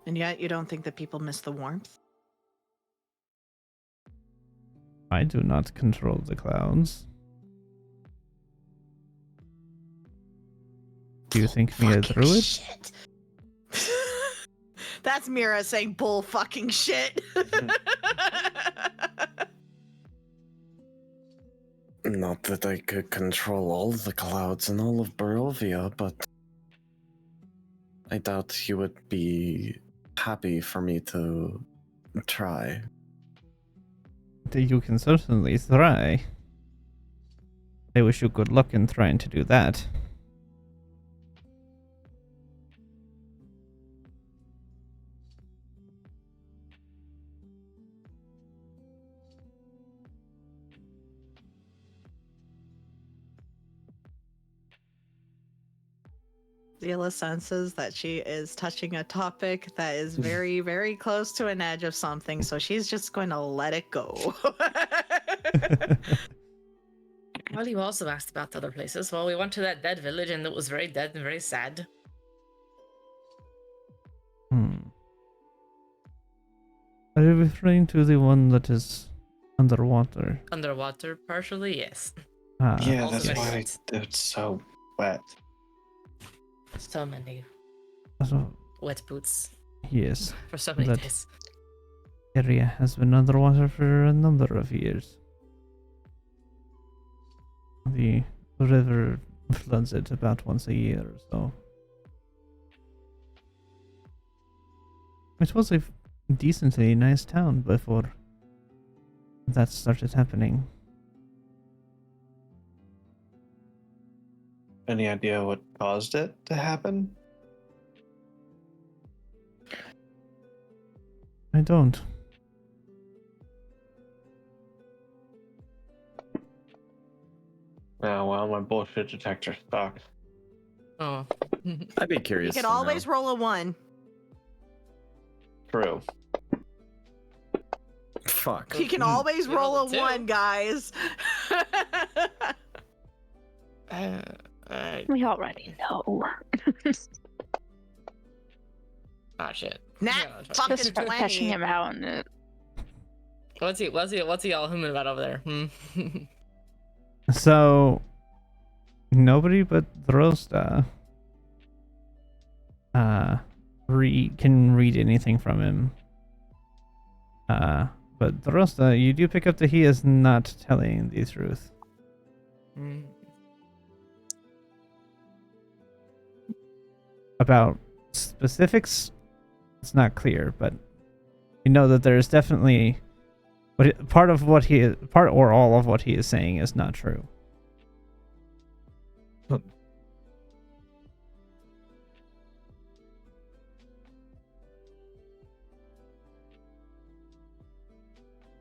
And yet you don't think that people miss the warmth? I do not control the clouds. Do you think me a Fucking druid? shit. That's Mira saying bull fucking shit. Not that I could control all the clouds in all of Barovia, but I doubt you would be happy for me to try. You can certainly try. I wish you good luck in trying to do that. Zila senses that she is touching a topic that is very, very close to an edge of something, so she's just going to let it go. Well, you also asked about other places. Well, we went to that dead village and it was very dead and very sad. Are you referring to the one that is underwater? Underwater, partially, yes. Yeah, Also that's very why wet. it's so wet. So many So, wet boots yes, for so many That- days. area has been underwater for a number of years. The river floods it about once a year or so. It was a decently nice town before that started happening. Any idea what caused it to happen? I don't. Oh, well, my bullshit detector sucks. Oh. I'd be You curious. can to always know. roll a 1. True. Fuck. You can always You roll roll a a 2. 1, guys. We already know. Ah, shit. Nat Yeah, fucking Just start catching 20. him out and What's he all humming about over there? So, nobody but Drosta can read anything from him. But Drosta, you do pick up that he is not telling the truth. About specifics, it's not clear, but you know that there is definitely part or all of what he is saying is not true.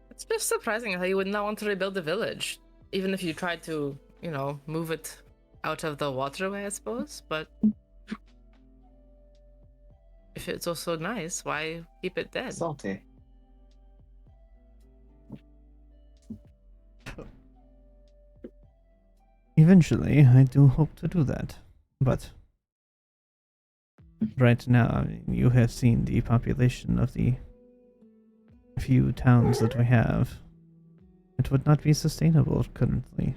It's just surprising how you would not want to rebuild the village, even if you tried to, move it out of the waterway, I suppose. But if it's also nice, why keep it dead? Salty. Eventually, I do hope to do that. But right now, I mean, you have seen the population of the few towns that we have. It would not be sustainable currently.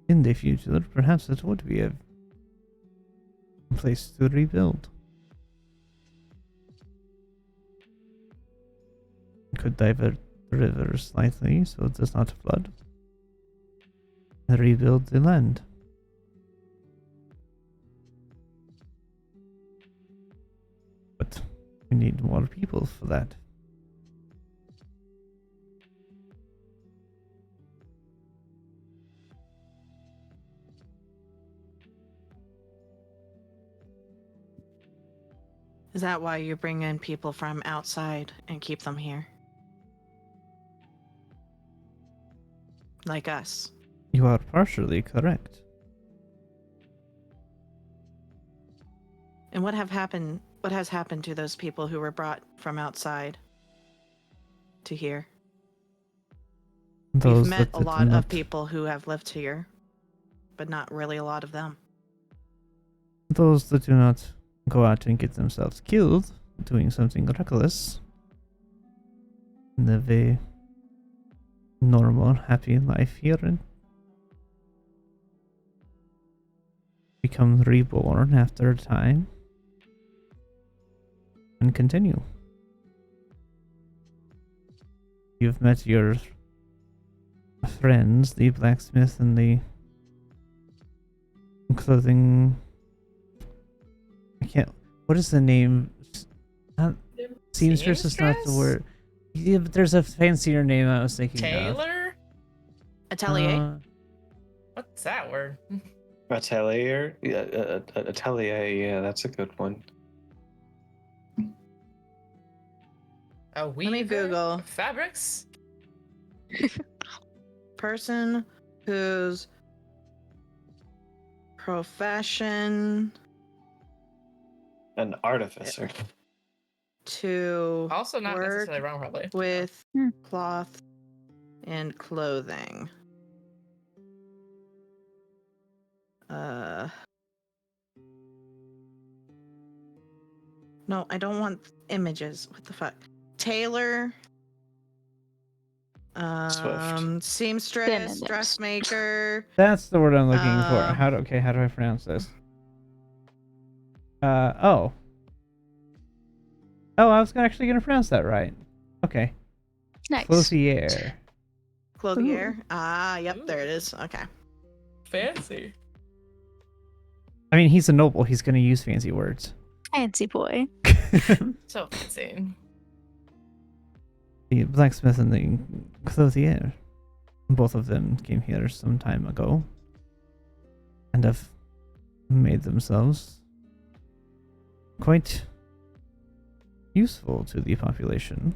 In the future, perhaps it would be a place to rebuild. Could divert the river slightly so it does not flood. And rebuild the land. But we need more people for that. Is that why you bring in people from outside and keep them here? Like us. You are partially correct. And what has happened to those people who were brought from outside to here? Those We've met that a did lot not- of people who have lived here, but not really a lot of them. Those that do not go out and get themselves killed doing something reckless live a normal, happy life here and become reborn after a time and continue. You've met your friends, the blacksmith and the clothing. I can't. What is the name? Seamstress is not the Seamstress? word. Yeah, but there's a fancier name I was thinking of. Taylor? Atelier? What's that word? Atelier? Yeah, atelier, yeah, that's a good one. A weaver? me Google. Fabrics? Person whose profession An artificer. to Also, not work necessarily wrong, probably. with Hmm. cloth and clothing. No, I don't want images. What the fuck? Tailor. Seamstress, Synonyms. dressmaker. That's the word I'm looking for. Um, How do I pronounce this? Oh. Oh, I was actually gonna pronounce that right. Okay. Nice. Clothier. Clothier. Ah, yep, there it is. Okay. Fancy. I mean, he's a noble. He's gonna use fancy words. Fancy boy. So fancy. The blacksmith and the clothier. Both of them came here some time ago and have made themselves quite useful to the population.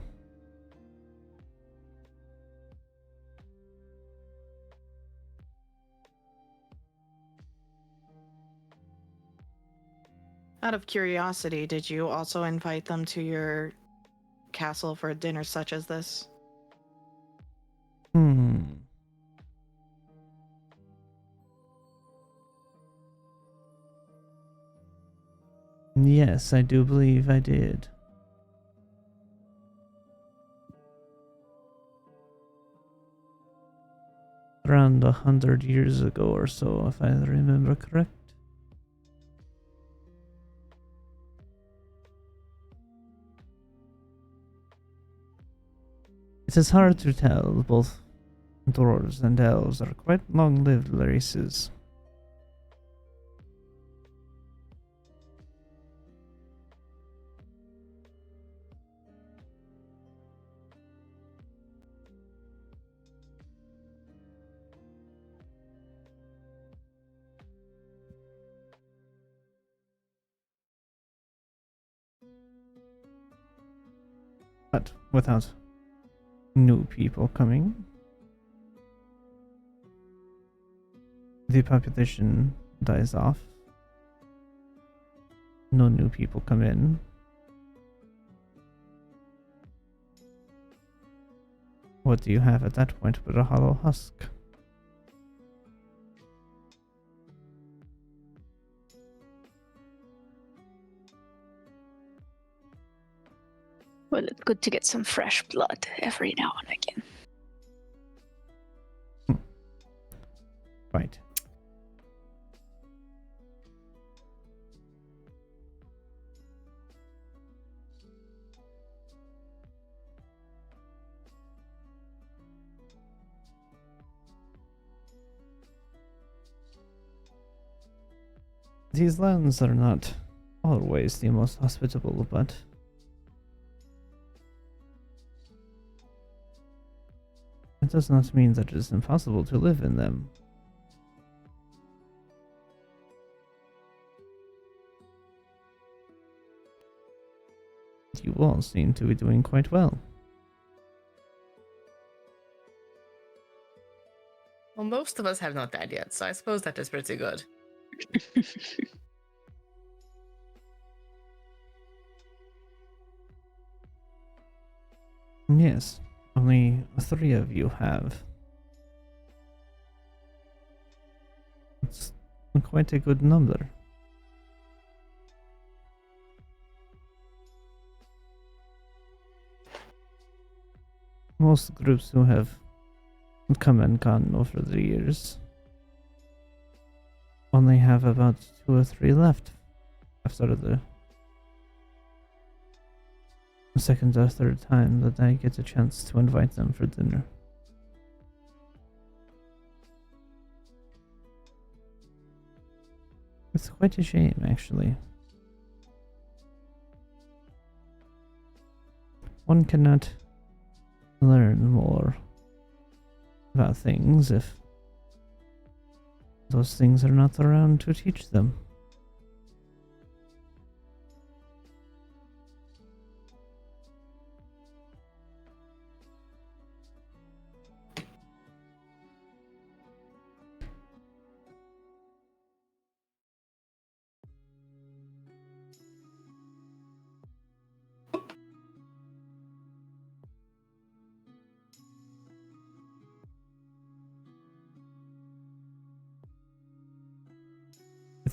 Out of curiosity, did you also invite them to your castle for a dinner such as this? Yes, I do believe I did. Around 100 years ago or so, if I remember correct. It is hard to tell. Both dwarves and elves are quite long-lived races. But without new people coming, the population dies off. No new people come in. What do you have at that point but a hollow husk? Well, it's good to get some fresh blood every now and again. Right. These lands are not always the most hospitable, but it does not mean that it is impossible to live in them. You all seem to be doing quite well. Well, most of us have not died yet, so I suppose that is pretty good. Yes, only 3 of you have. It's quite a good number. Most groups who have come and gone over the years only have about 2 or 3 left after the second or third time that I get a chance to invite them for dinner. It's quite a shame, actually. One cannot learn more about things if those things are not around to teach them.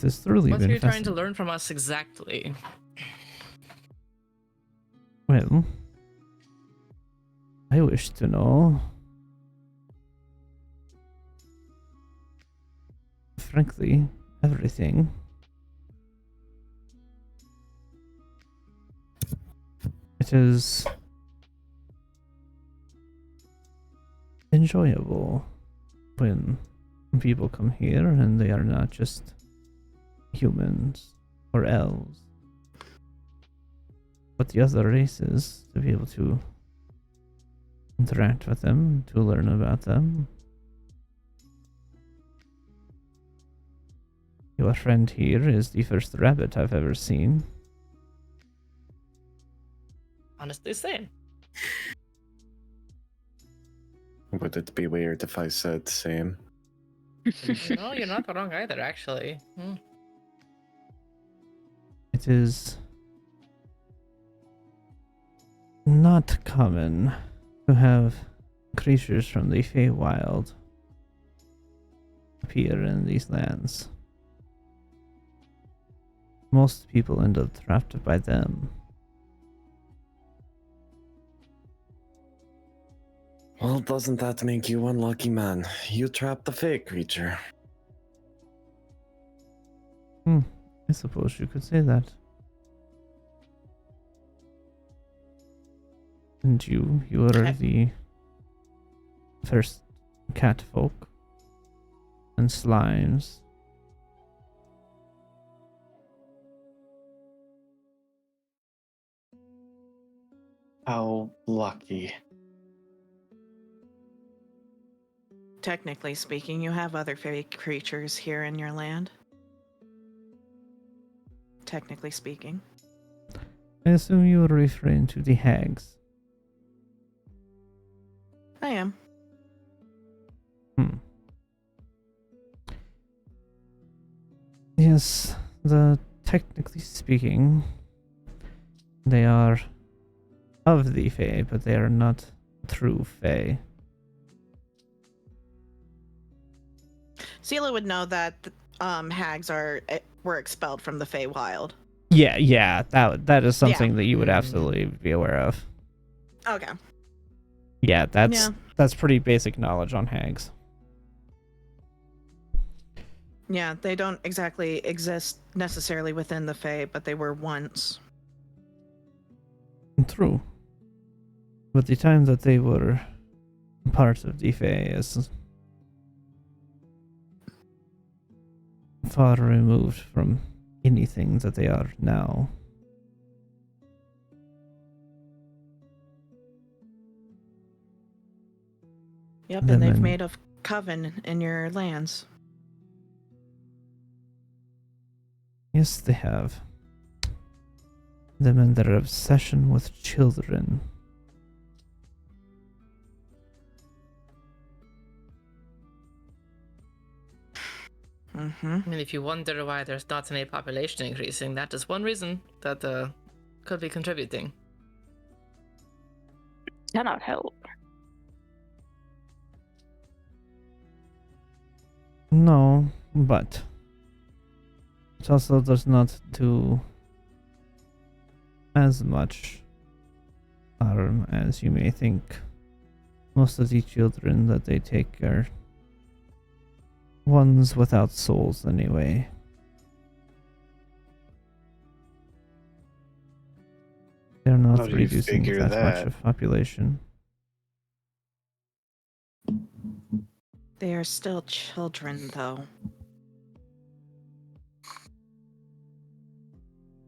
It has truly What are been you trying to fascinating. learn from us exactly? Well, I wish to know. Frankly, everything. It is enjoyable when people come here and they are not just humans or elves, but the other races, to be able to interact with them, to learn about them. Your friend here is the first rabbit I've ever seen. Honestly, same. Would it be weird if I said same? No, you're not wrong either, actually. Hmm. It is not common to have creatures from the Feywild appear in these lands. Most people end up trapped by them. Well, doesn't that make you one lucky man? You trapped the fake creature. I suppose you could say that. And you are Okay. the first cat folk and slimes. How lucky. Technically speaking, you have other fake creatures here in your land. Technically speaking. I assume you are referring to the hags. I am. Yes, technically speaking, they are of the Fae, but they are not true Fae. Sela would know that hags were expelled from the Feywild. Yeah, that is something Yeah. that you would absolutely be aware of. Okay. Yeah, Yeah. that's pretty basic knowledge on hags. Yeah, they don't exactly exist necessarily within the Fae, but they were once. True. But the time that they were part of the Fae is far removed from anything that they are now. Yep, Them and they've and- made a coven in your lands. Yes, they have. Them and their obsession with children. Mm-hmm. I mean, if you wonder why there's not any population increasing, that is one reason that could be contributing. Cannot help. No, but it also does not do as much harm as you may think. Most of the children that they take are ones without souls anyway. They're How not do you reducing figure that much that? of population. They are still children, though.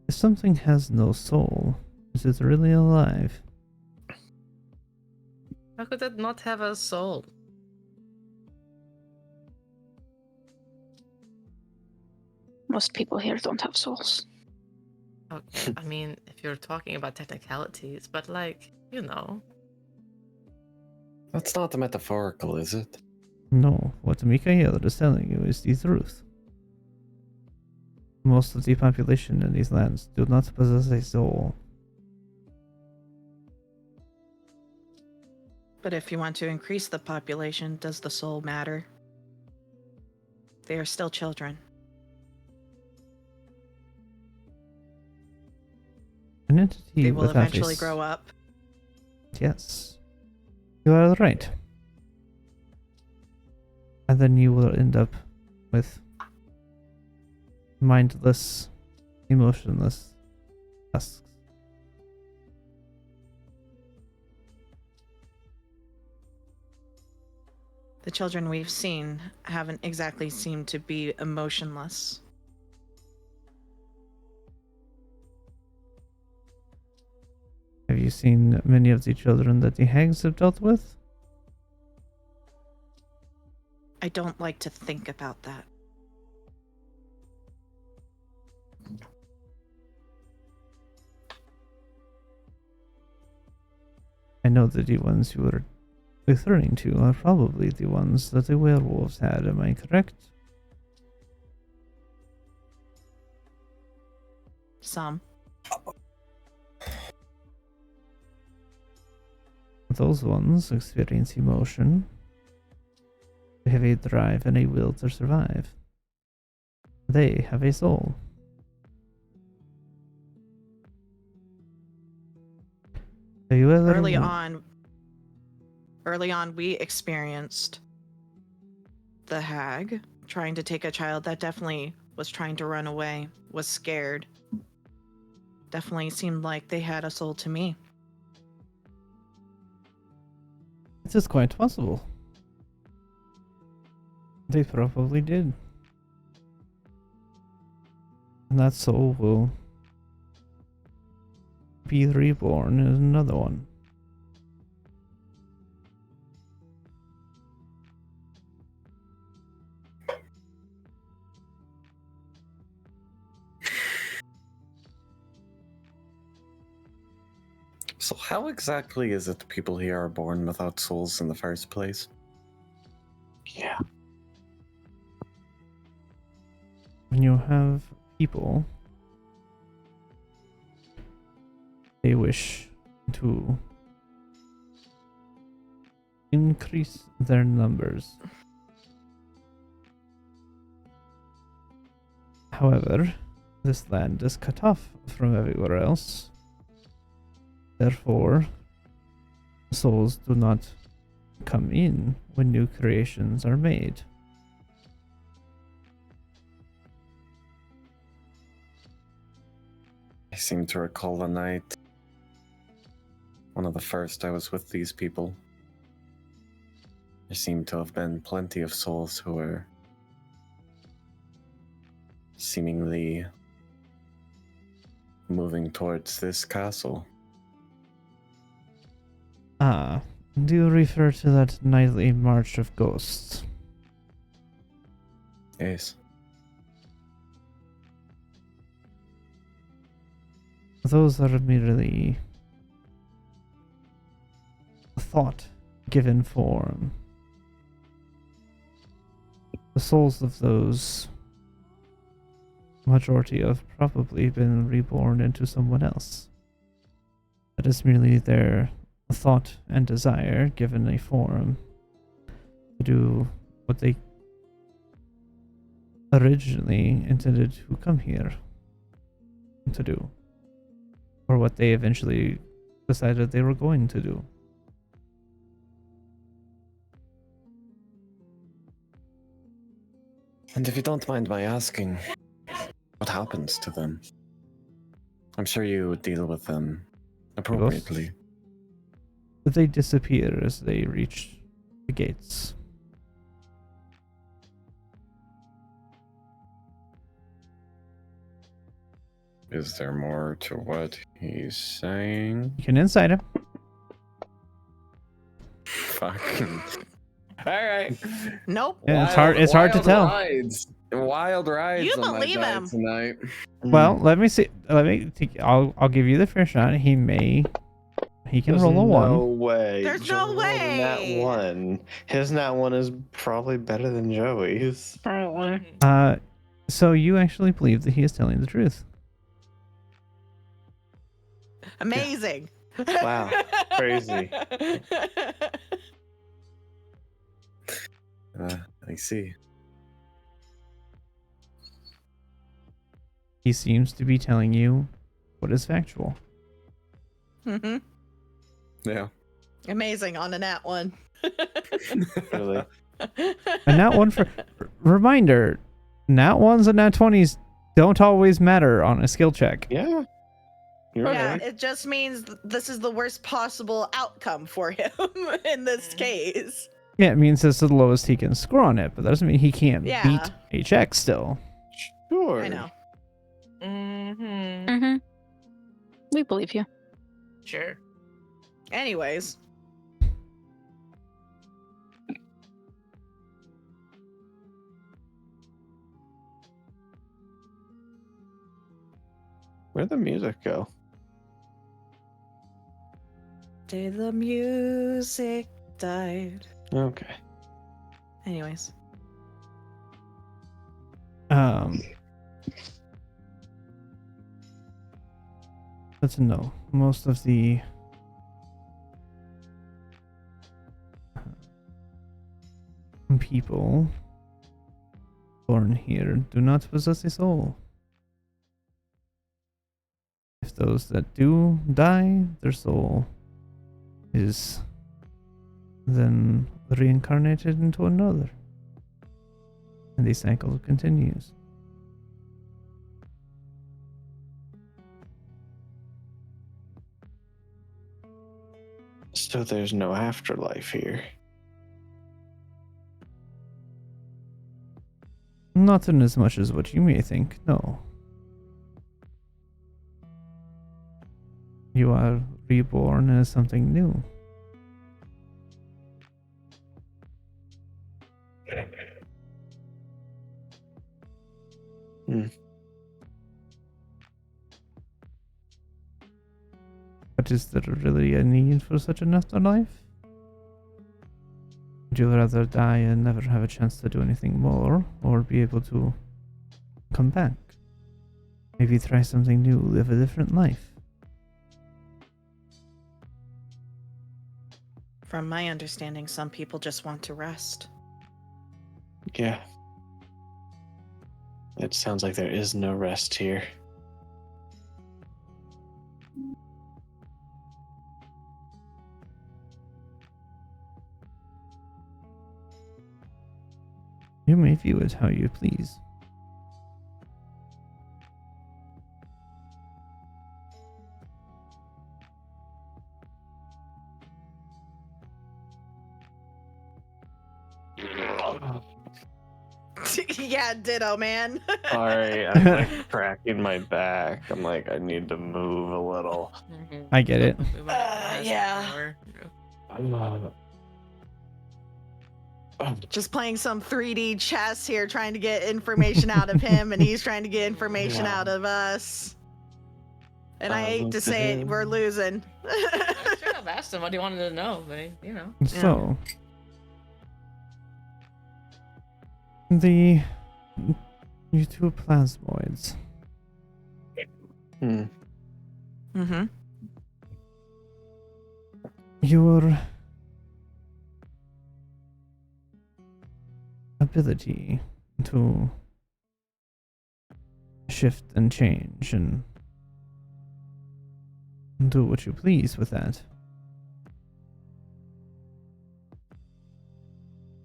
If something has no soul, is it really alive? How could that not have a soul? Most people here don't have souls. Okay, I mean, if you're talking about technicalities, but like, you know. That's not metaphorical, is it? No, what Mikael is telling you is the truth. Most of the population in these lands do not possess a soul. But if you want to increase the population, does the soul matter? They are still children. An entity They will without a eventually grow up. Yes. You are right. And then you will end up with mindless, emotionless husks. The children we've seen haven't exactly seemed to be emotionless. Have you seen many of the children that the hags have dealt with? I don't like to think about that. I know that the ones you were referring to are probably the ones that the werewolves had, am I correct? Some. Those ones experience emotion. They have a drive and a will to survive. They have a soul. Have you ever... Early on, we experienced the hag trying to take a child that definitely was trying to run away, was scared. Definitely seemed like they had a soul to me. It is quite possible. They probably did. And that soul will be reborn as another one. So how exactly is it people here are born without souls in the first place? Yeah. When you have people, they wish to increase their numbers. However, this land is cut off from everywhere else. Therefore, souls do not come in when new creations are made. I seem to recall the night, one of the first I was with these people. There seemed to have been plenty of souls who were seemingly moving towards this castle. Ah, do you refer to that nightly march of ghosts? Yes. Those are merely a thought given form. The souls of those majority have probably been reborn into someone else. That is merely their thought and desire given a form to do what they originally intended to come here to do, or what they eventually decided they were going to do. And if you don't mind my asking, what happens to them? I'm sure you deal with them appropriately. They disappear as they reach the gates. Is there more to what he's saying? You can insight him. Fucking. All right. Nope. Yeah, it's hard to tell. Wild rides. You on my believe diet him. tonight. Well, let me see. I'll give you the fair shot. He can roll a No one. way. There's Joey no rolled a way. Nat one. His nat one is probably better than Joey's. Probably. So you actually believe that he is telling the truth. Amazing. Wow. Crazy. I see. He seems to be telling you what is factual. Mm-hmm. Yeah. Amazing on a nat one. Really. A nat one for reminder. Nat ones and nat 20s don't always matter on a skill check. Yeah. You're Yeah, right. it just means this is the worst possible outcome for him in this case. Yeah, it means it's the lowest he can score on it, but that doesn't mean he can't Yeah. beat a check still. Sure. I know. Mm-hmm. Mm-hmm. We believe you. Sure. Anyways. Where'd the music go? Day the music died. Okay. Anyways. Let's know. Most of the people born here do not possess a soul. If those that do die, their soul is then reincarnated into another. And the cycle continues. So there's no afterlife here. Not in as much as what you may think, no. You are reborn as something new. Hmm. But is there really a need for such an afterlife? Would you rather die and never have a chance to do anything more, or be able to come back? Maybe try something new, live a different life? From my understanding, some people just want to rest. Yeah. It sounds like there is no rest here. You may view it how you please. Yeah, ditto, man. Sorry, I'm like cracking my back. I'm like, I need to move a little. Mm-hmm. I get it. We might have to yeah. more. Just playing some 3D chess here, trying to get information out of him, and he's trying to get information out of us. And I hate to say it, we're losing. I should have asked him what he wanted to know, but you know. So, you two plasmoids. Hmm. Mm-hmm. Your ability to shift and change and do what you please with that.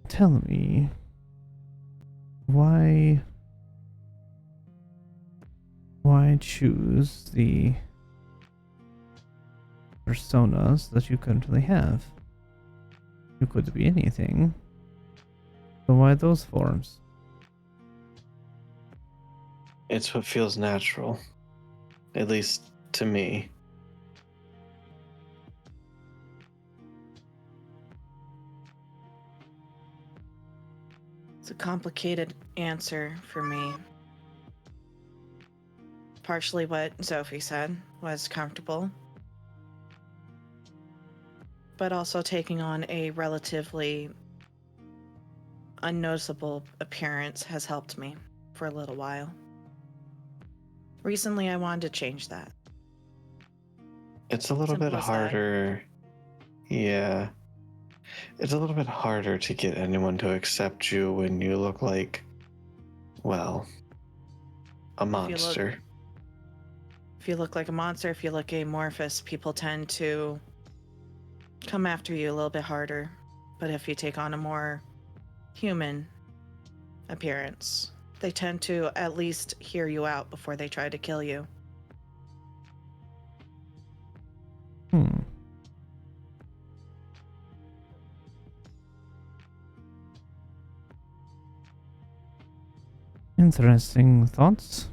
Tell me, why choose the personas that you currently have? You could be anything. So why those forms? It's what feels natural. At least to me. It's a complicated answer for me. Partially what Sophie said was comfortable, but also taking on a relatively unnoticeable appearance has helped me for a little while. Recently, I wanted to change that. It's a little Simple bit as that. harder. Yeah. It's a little bit harder to get anyone to accept you when you look like, well, a monster. If If you look like a monster, if you look amorphous, people tend to come after you a little bit harder. But if you take on a more human appearance, they tend to at least hear you out before they try to kill you. Hmm. Interesting thoughts.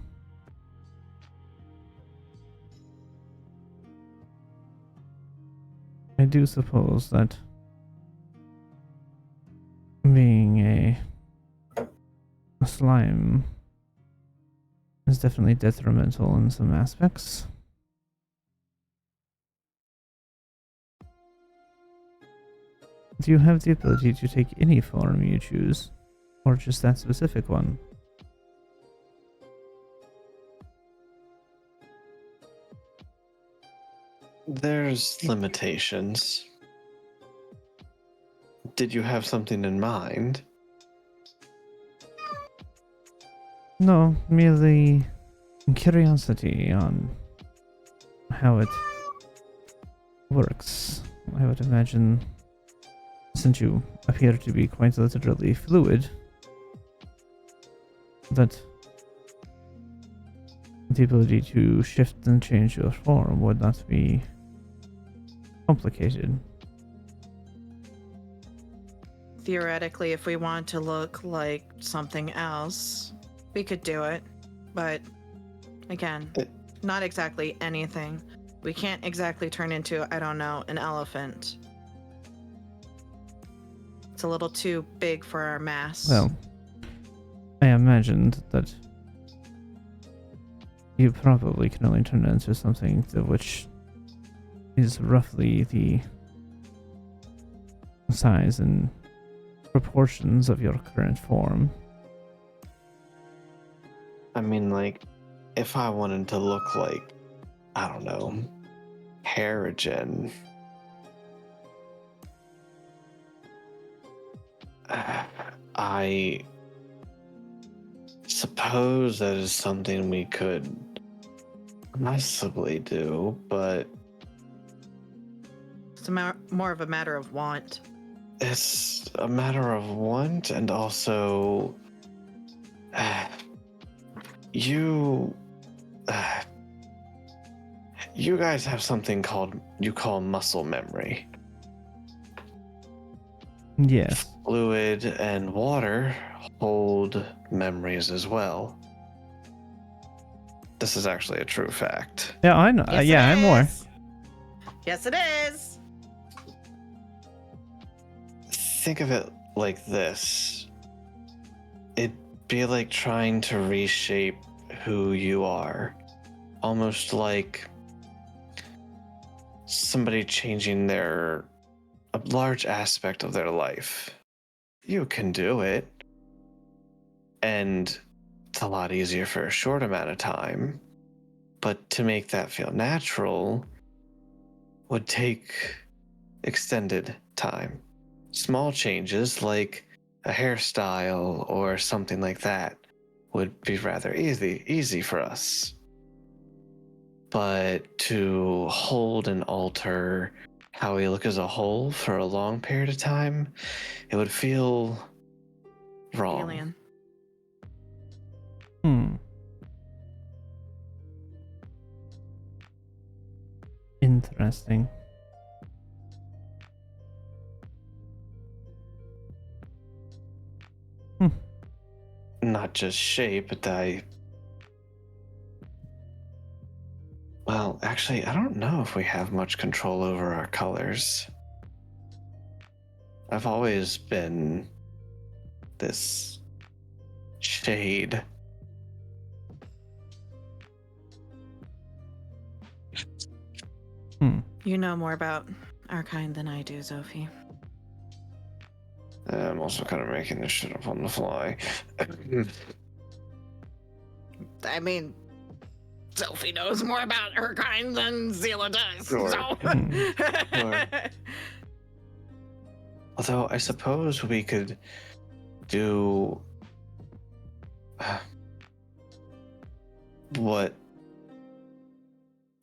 I do suppose that being a slime is definitely detrimental in some aspects. Do you have the ability to take any form you choose, or just that specific one? There's limitations. Did you have something in mind? No, merely curiosity on how it works. I would imagine, since you appear to be quite literally fluid, that the ability to shift and change your form would not be complicated. Theoretically, if we want to look like something else, we could do it. But again, not exactly anything. We can't exactly turn into, I don't know, an elephant. It's a little too big for our mass. Well, I imagined that you probably can only turn into something which is roughly the size and proportions of your current form. I mean, like, if I wanted to look like, I don't know, Harrigan, I suppose that is something we could possibly do, but It's more of a matter of want. it's a matter of want, and also you you guys have something called you call muscle memory. Yes. Fluid and water hold memories as well. This is actually a true fact. Yeah, I know. Yes, Yeah, it I'm more. is. Yes, it is. Think of it like this. It'd be like trying to reshape who you are. Almost like somebody changing a large aspect of their life. You can do it. And it's a lot easier for a short amount of time. But to make that feel natural would take extended time. Small changes like a hairstyle or something like that would be rather easy for us. But to hold and alter how we look as a whole for a long period of time, it would feel wrong. Alien. Hmm. Interesting. Not just shape, but well, actually, I don't know if we have much control over our colors. I've always been this shade. Hmm. You know more about our kind than I do, Sophie. I'm also kind of making this shit up on the fly. I mean, Sophie knows more about her kind than Zila does. Sure. So. Sure. Although I suppose we could do what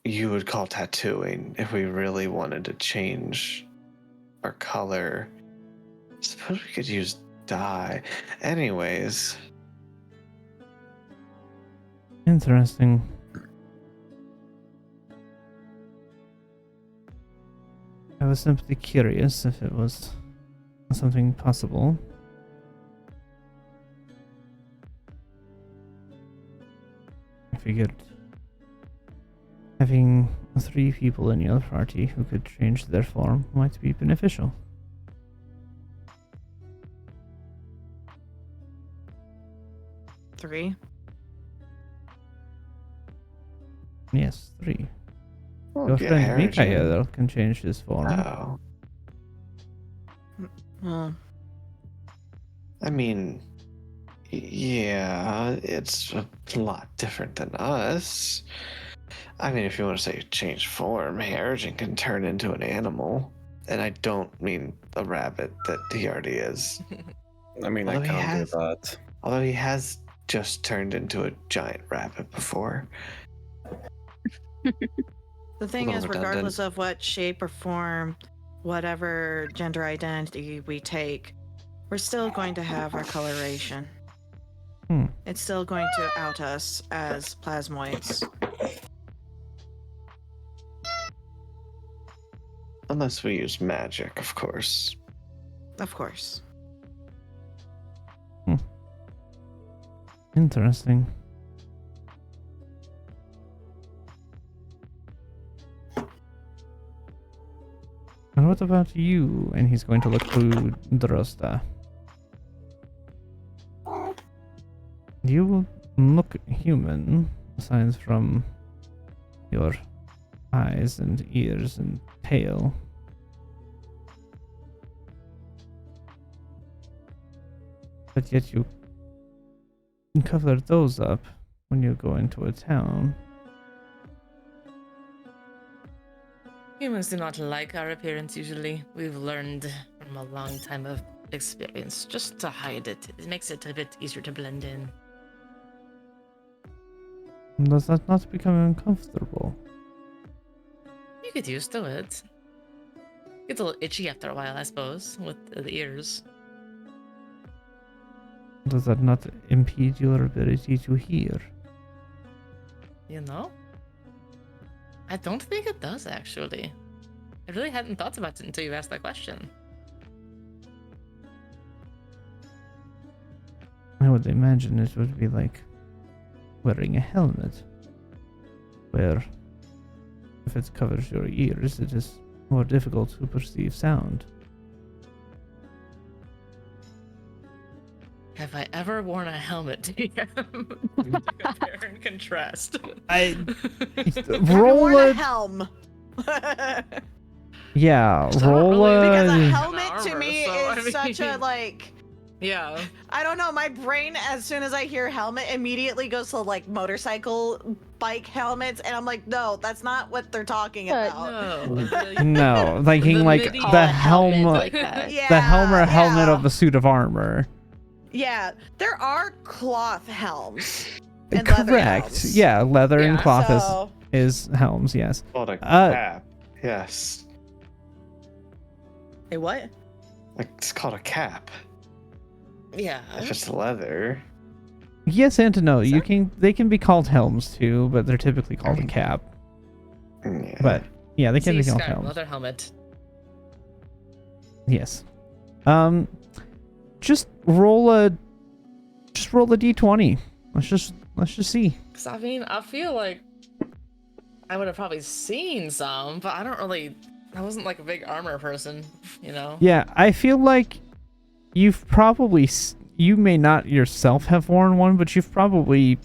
you would call tattooing if we really wanted to change our color. Suppose we could use dye. Anyways, Interesting. I was simply curious if it was something possible. I figured having 3 people in your party who could change their form might be beneficial. Three. Yes, 3. we'll Your get friend Harrigan. Mikael can change his form. Oh, Well, I mean, yeah, it's a lot different than us. I mean, if you want to say change form, Harrigan can turn into an animal. And I don't mean a rabbit that he already is. I mean, I Although he can't do has- that. Although he has just turned into a giant rabbit before. the thing Little is, redundant. regardless of what shape or form, whatever gender identity we take, we're still going to have our coloration. Hmm. It's still going to out us as plasmoids. Unless we use magic, of course. Of course. Interesting. And what about you? And he's going to look through Drosta. You look human, aside from your eyes and ears and tail. But yet you cover those up when you go into a town. Humans do not like our appearance usually. We've learned from a long time of experience just to hide it. It makes it a bit easier to blend in. Does that not become uncomfortable? You get used to it. Gets a little itchy after a while, I suppose, with the ears. Does that not impede your ability to hear? You know? I don't think it does, actually. I really hadn't thought about it until you asked that question. I would imagine it would be like wearing a helmet, where if it covers your ears, it is more difficult to perceive sound. Have I ever worn a helmet, DM? To compare and contrast. I Have you roll worn a a helm? yeah, It's not roll really Because a a helmet to armor, me so, I is such a mean- like. Yeah. I don't know. My brain, as soon as I hear helmet, immediately goes to like motorcycle bike helmets, and I'm like, no, that's not what they're talking But about. No. no, thinking The like medieval the helmet helmet, like that. Yeah, the helm or helmet yeah. of a suit of armor. Yeah, there are cloth helms. And leather Correct. helms. Yeah, leather and Yeah. cloth So, is helms. Yes. Called a Uh, cap. Yes. a what? Like, it's called a cap. Yeah. If it's leather. Yes and no. You So- can. They can be called helms too, but they're typically called a cap. Yeah. But yeah, they can be See, called Skyrim, helms. leather helmet. Yes. Just roll a d20. Let's just see. Cause I mean, I feel like I would have probably seen some, but I wasn't like a big armor person, you know? Yeah, I feel like you've probably you may not yourself have worn one, but you've probably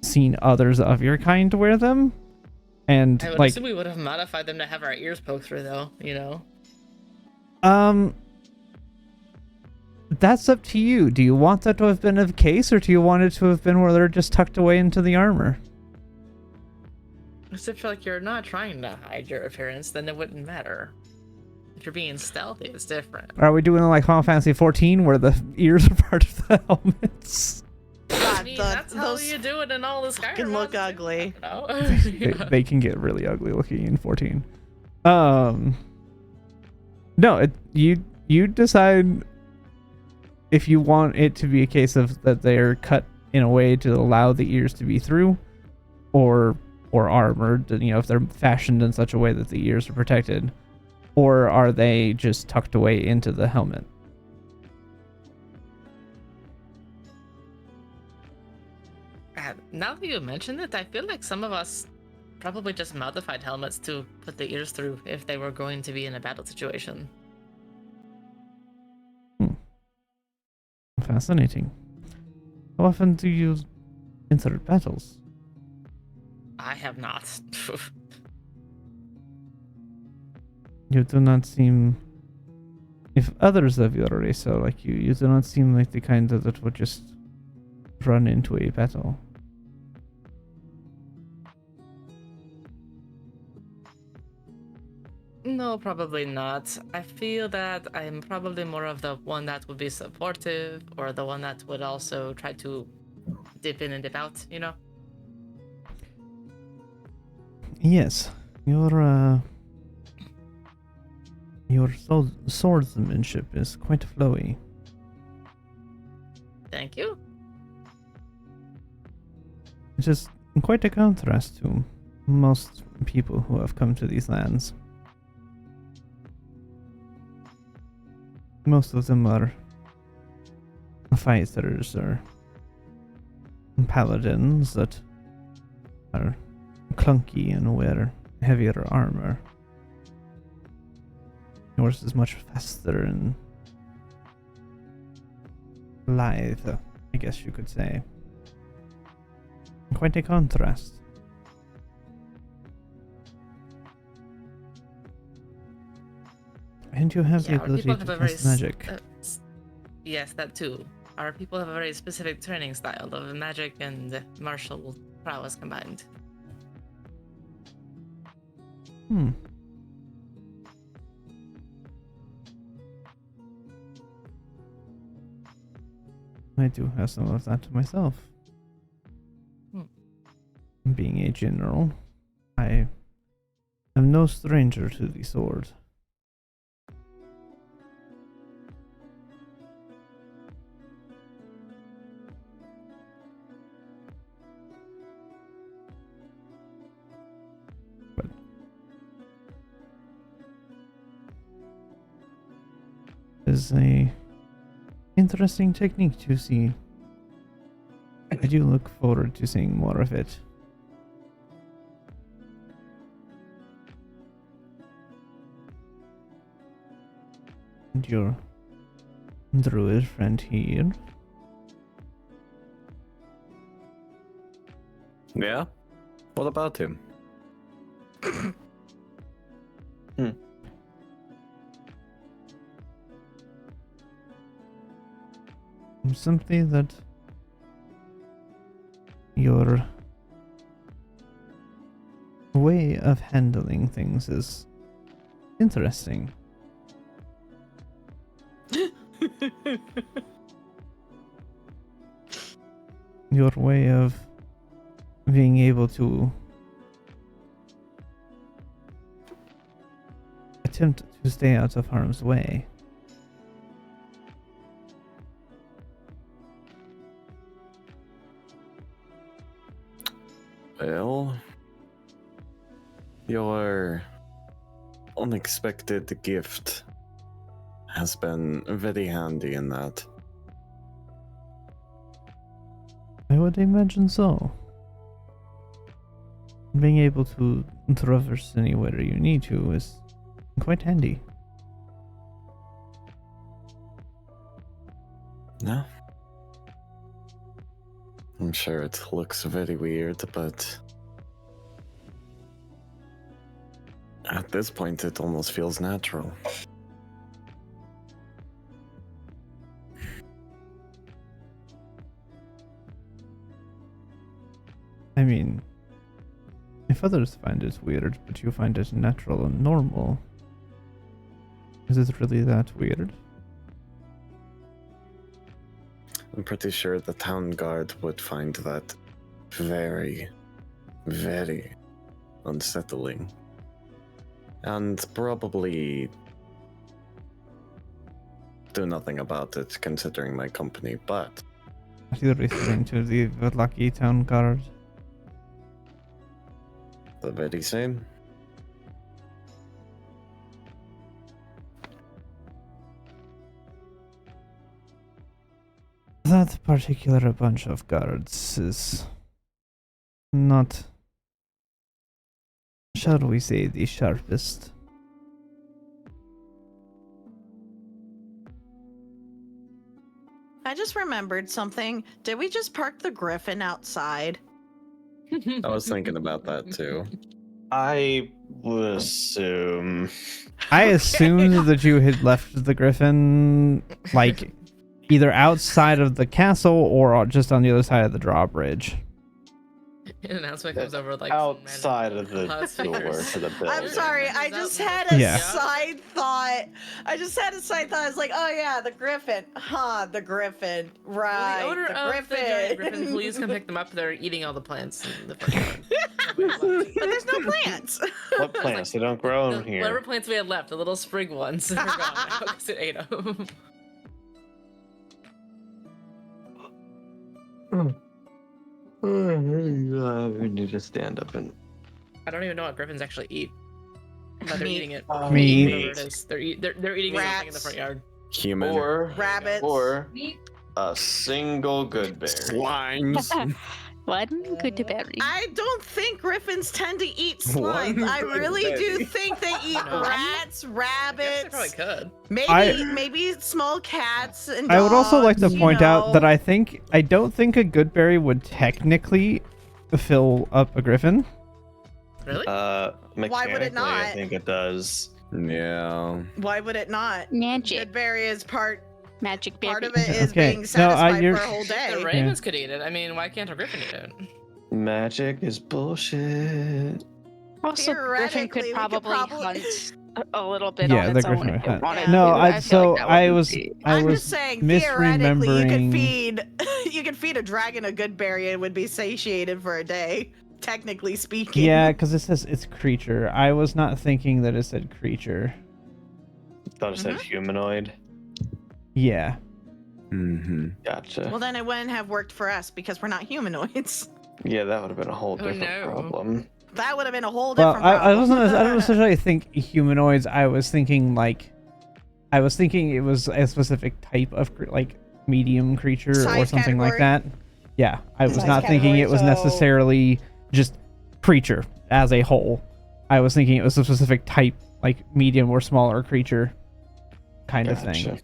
seen others of your kind wear them. And I would like assume we would have modified them to have our ears poked through, though, you know? that's up to you. Do you want that to have been the case, or do you want it to have been where they're just tucked away into the armor? Except for like you're not trying to hide your appearance, then it wouldn't matter. If you're being stealthy, it's different. Are we doing like Final Fantasy 14 where the ears are part of the helmets? God, mean, the that's how those you do it in all the Skyrim fucking look mods, too. ugly. I don't know. They can get really ugly looking in 14. No, you decide if you want it to be a case of that they're cut in a way to allow the ears to be through, or armored. If they're fashioned in such a way that the ears are protected, or are they just tucked away into the helmet? Now that you mention it, I feel like some of us probably just modified helmets to put the ears through if they were going to be in a battle situation. Fascinating. How often do you enter battles? I have not. You do not seem... If others of your race are like you do not seem like the kind that would just run into a battle. No, probably not. I feel that I'm probably more of the one that would be supportive, or the one that would also try to dip in and dip out, you know? Yes, your swordsmanship is quite flowy. Thank you. It is quite a contrast to most people who have come to these lands. Most of them are fighters or paladins that are clunky and wear heavier armor. Yours is much faster and lithe, I guess you could say. Quite a contrast. And you have the Yeah, our ability people to have a very cast magic. yes, that too. Our people have a very specific training style of magic and martial prowess combined. I do have some of that myself. Being a general, I am no stranger to the sword. But is a interesting technique to see. I do look forward to seeing more of it. And your druid friend here. Yeah? What about him? Simply that your way of handling things is interesting. Your way of being able to attempt to stay out of harm's way. Well, your unexpected gift has been very handy in that. I would imagine so. Being able to traverse anywhere you need to is quite handy. No? I'm sure it looks very weird, but at this point it almost feels natural. I mean, if others find it weird, but you find it natural and normal, is it really that weird? I'm pretty sure the town guard would find that very, very unsettling. And probably do nothing about it, considering my company, but Are you referring to the lucky town guard? the very same. That particular bunch of guards is not, shall we say, the sharpest. I just remembered something. Did we just park the Griffin outside? I was thinking about that too. I would assume. I Okay. assumed that you had left the Griffin, like, either outside of the castle or just on the other side of the drawbridge. An announcement comes over like Outside of the door loudspeakers. to the I'm building. sorry, I just had a Yeah. side thought. I was like, oh yeah, the Griffin. Huh, the Griffin. Right. Will the owner the of Griffin. the giant griffin please come pick them up? They're eating all the plants in the front yard. But there's no plants. What plants? They don't grow in Whatever here. plants we had left, the little sprig ones, they're gone now because it ate them. We need to stand up and. I don't even know what griffins actually eat. But they're Meat. eating it. Meat. Whatever it is. They're eating something in the front yard. Human. Or Rabbits. Or a single good berry. Slimes. One good berry. I don't think griffins tend to eat One slimes. I good really do berry. think they eat No. rats, I rabbits, guess they probably could. maybe small cats and I would also like to dogs, you point out that know. I don't think a good berry would technically fill up a Griffin. Really? Mechanically, would it not? I think it does. Yeah. Why would it not? Magic. Good berry is part Magic berry. of it is Okay. being No, satisfied you're- for a whole day. The ravens could eat it. I mean, why can't a griffin eat it? Magic is bullshit. Also, Griffin Theoretically, could we could probably probably- hunt a little bit Yeah, on the its own Griffin if would it hunt. wanted No, to. I feel so like that I wouldn't was be- I I'm was just saying, theoretically, you misremembering. could feed a dragon a good berry and would be satiated for a day. Technically speaking. Yeah, because it says it's creature. I was not thinking that it said creature. Thought it said humanoid. Yeah. Mm-hmm. Gotcha. Well, then it wouldn't have worked for us because we're not humanoids. Yeah, that would have been a whole Oh, different no. problem. That would have been a whole Well, different I problem. I don't necessarily think humanoids. I was thinking it was a specific type of medium creature or Size something like category? that. Yeah, I was Size not thinking it was category, so- necessarily just creature as a whole. I was thinking it was a specific type, like medium or smaller creature kind of thing. Gotcha.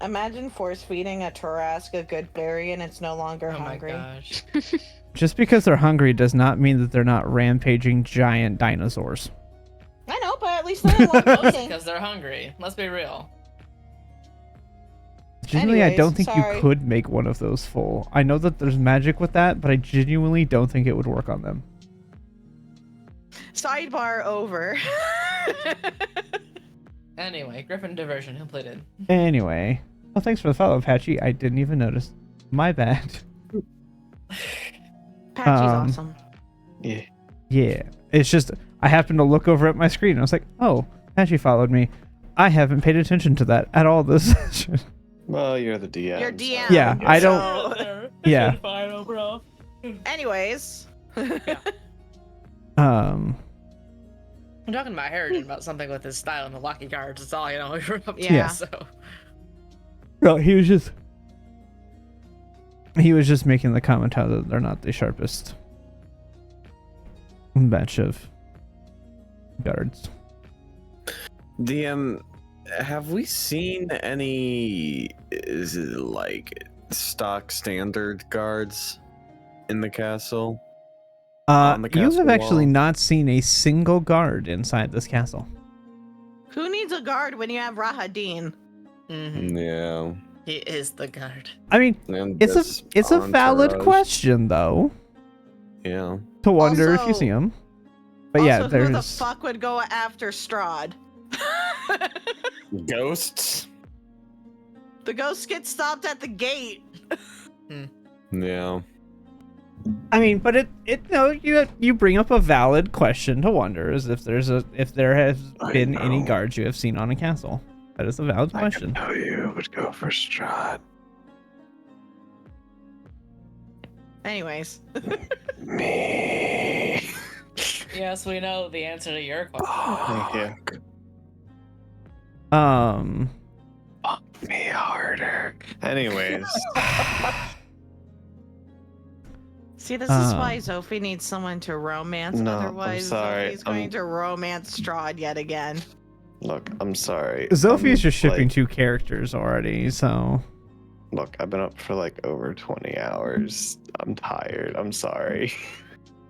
Imagine force feeding a Tarrasque a good berry and it's no longer Oh my hungry. gosh. Just because they're hungry does not mean that they're not rampaging giant dinosaurs. I know, but at least they're like eating. Because they're hungry. Let's be real. Genuinely, I don't Anyways, think you sorry. could make one of those full. I know that there's magic with that, but I genuinely don't think it would work on them. Sidebar over. Anyway, griffin diversion completed. Anyway, well, thanks for the follow, Patchy. I didn't even notice. My bad. Patchy's Um, awesome. Yeah. Yeah, it's just I happened to look over at my screen. And I was like, oh, Patchy followed me. I haven't paid attention to that at all this session. Well, you're the DM. You're so DM. Yeah, I don't- So- Yeah. Fine overall. Anyways. Um, I'm talking about Harrigan about something with his style and the lucky guards. That's all I know. We're up to. Yeah. So well, he was just making the comment how that they're not the sharpest batch of guards. DM, have we seen any stock standard guards in the castle? On the You have castle actually wall? not seen a single guard inside this castle. Who needs a guard when you have Rahadin? mhm. Yeah. He is the guard. I mean, And it's this a valid entourage. question though Yeah. to wonder if you Also- see them. But yeah, also, who the there's fuck would go after Strahd? Ghosts? The ghosts get stopped at the gate. Yeah. I mean, but you bring up a valid question to wonder is if there has I been any know. guards you have seen on a castle. That is a valid I question. know you would go for Strahd. Anyways, Me. Yes, we know the answer to your question. Thank you. Fuck me harder. Anyways, see, this is why Sophie needs someone to romance. No, I'm Otherwise, sorry, Sophie's going to romance Strahd yet again. look, I'm sorry. Sophie's just shipping like, 2 characters already, so Look, I've been up for like over 20 hours. I'm tired. I'm sorry.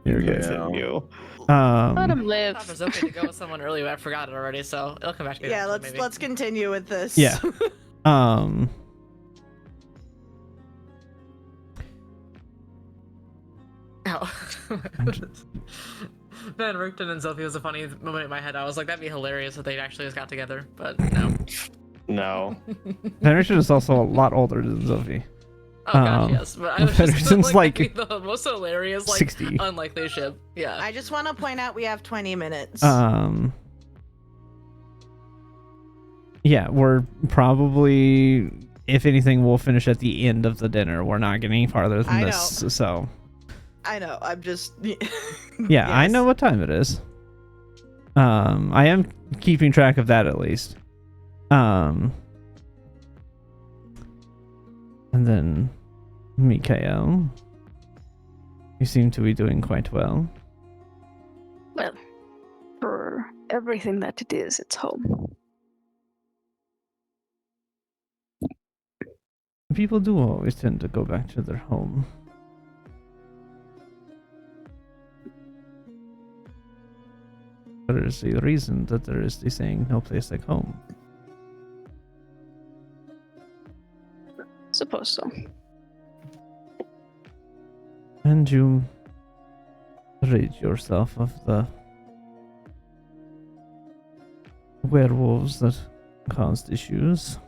Yeah. Continue. Let him Time live. for Sophie to go with someone early, but I forgot it already, so it'll come back to me. Yeah, eventually, maybe. let's continue with this. Yeah. Ow. Man, Rickton and Sophie was a funny moment in my head. I was like, that'd be hilarious if they actually just got together, but no. No. Henderson is also a lot older than Sophie. Oh gosh, yes, but I was just Henderson's like, like the most hilarious, like 60. unlikely ship. Yeah. I just want to point out we have 20 minutes. Yeah, we're probably, if anything, we'll finish at the end of the dinner. We're not getting farther than I this, so. I know. I'm just. Yeah, I Yes. know what time it is. I am keeping track of that at least. And then Mikhail, you seem to be doing quite well. Well, for everything that it is, it's home. People do always tend to go back to their home. There is a reason that there is the saying, no place like home. Suppose so. And you rid yourself of the werewolves that caused issues.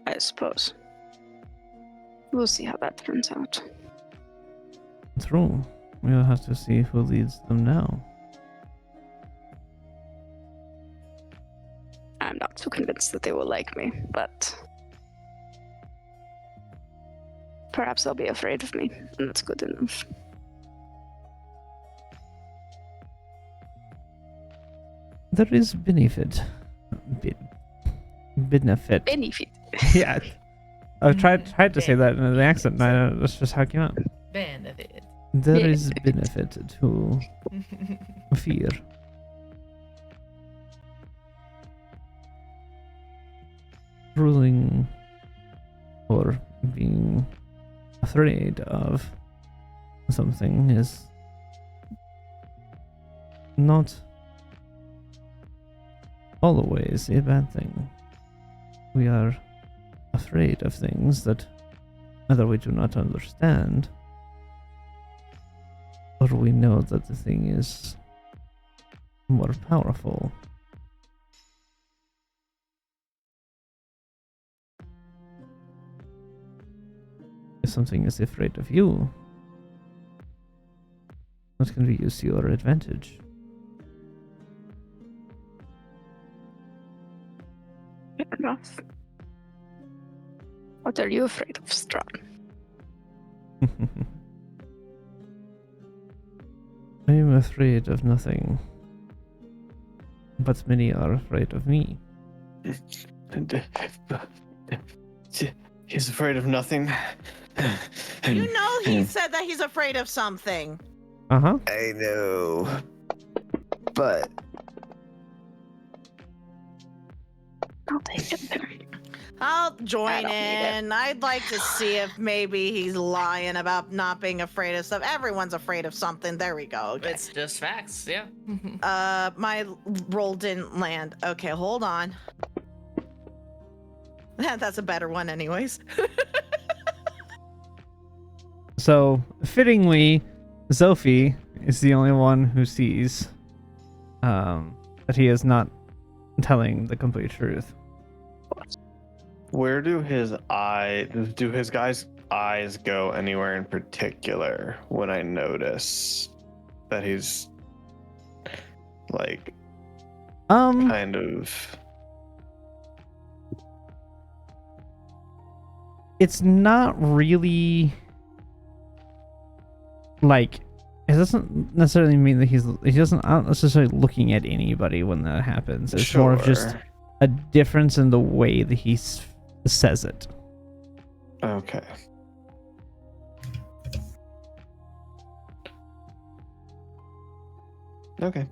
I suppose. We'll see how that turns out. True. We'll have to see who leads them now. I'm not too convinced that they will like me, but perhaps they'll be afraid of me, and that's good enough. There is benefit. Benefit. Benefit. Yeah. I tried to say that in an accent, and I know that's just how it came out. Benefit. There is benefit to fear. Ruling or being afraid of something is not always a bad thing. We are afraid of things that either we do not understand or we know that the thing is more powerful. If something is afraid of you, that can be used to your advantage. Fair enough. What are you afraid of, Strahd? I am afraid of nothing, but many are afraid of me. He's afraid of nothing. You know he said that he's afraid of something. Uh-huh. I know. But I'll take it. I'll join don't need it. in. I'd like to see if maybe he's lying about not being afraid of stuff. Everyone's afraid of something. There we go. Okay. It's just facts, yeah. My roll didn't land. Okay, hold on. That's a better one anyways. So, fittingly, Sophie is the only one who sees that he has not telling the complete truth. Where do his guys' eyes go anywhere in particular when I notice that he's like kind of It's not really like it doesn't necessarily mean that he doesn't aren't necessarily looking at anybody when that happens. It's more of just a difference in the way that he says it. Okay. Okay.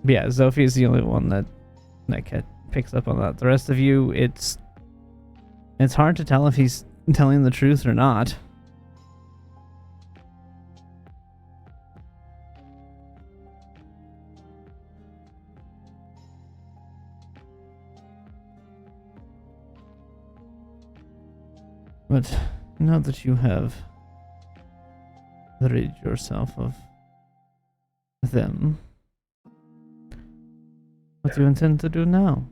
Yeah, Zophi is the only one that picks up on that. The rest of you, it's hard to tell if he's telling the truth or not. But now that you have rid yourself of them, what do you intend to do now?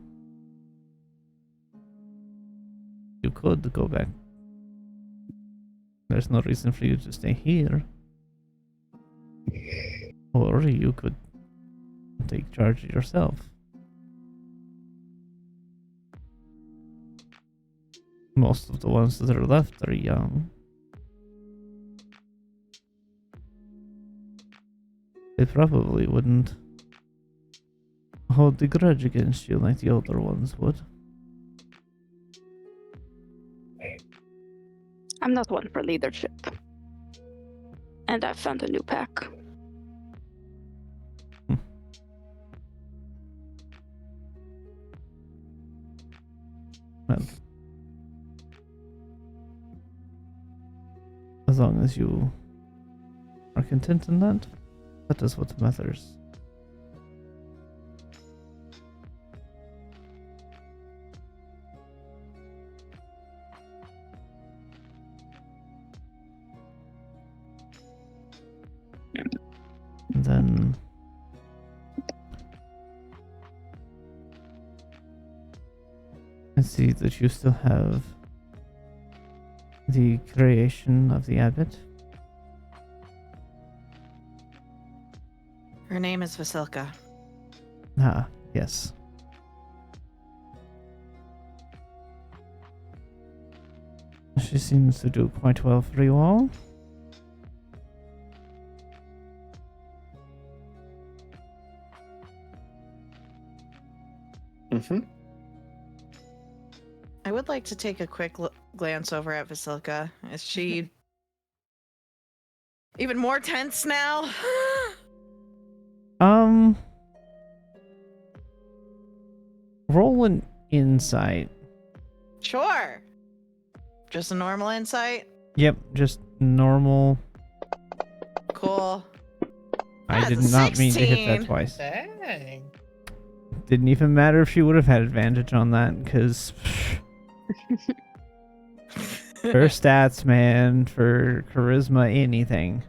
You could go back. There's no reason for you to stay here. Or you could take charge yourself. Most of the ones that are left are young. They probably wouldn't hold the grudge against you like the older ones would. I'm not one for leadership. And I've found a new pack. Well, as long as you are content in that, that is what matters. And then I see that you still have the creation of the abbot. Her name is Vasilka. Ah, yes. She seems to do quite well for you all. Mm-hmm. I would like to take a quick glance over at Vasilka. Is she even more tense now? Roll an insight. Sure. Just a normal insight? Yep, just normal. Cool. I That's did a not mean to hit 16. that twice. Dang. Didn't even matter if she would have had advantage on that, because her stats, man, for charisma, anything.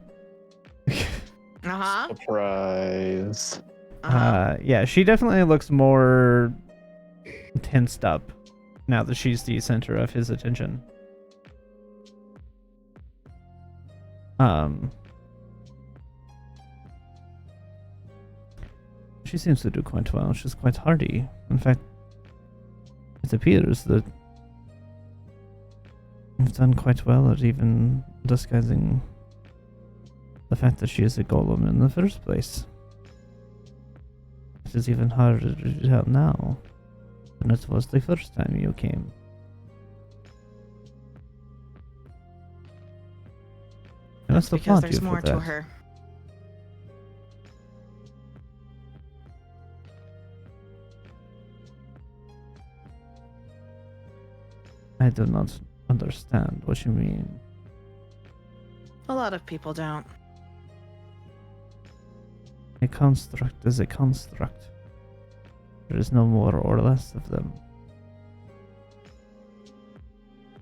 Uh-huh. Surprise. Yeah, she definitely looks more tensed up now that she's the center of his attention. She seems to do quite well. She's quite hardy. In fact, it appears that you've done quite well at even disguising the fact that she is a golem in the first place. It is even harder to tell now than it was the first time you came. I must Because applaud there's you for more that. to her. I do not understand what you mean. A lot of people don't. A construct is a construct. There is no more or less of them.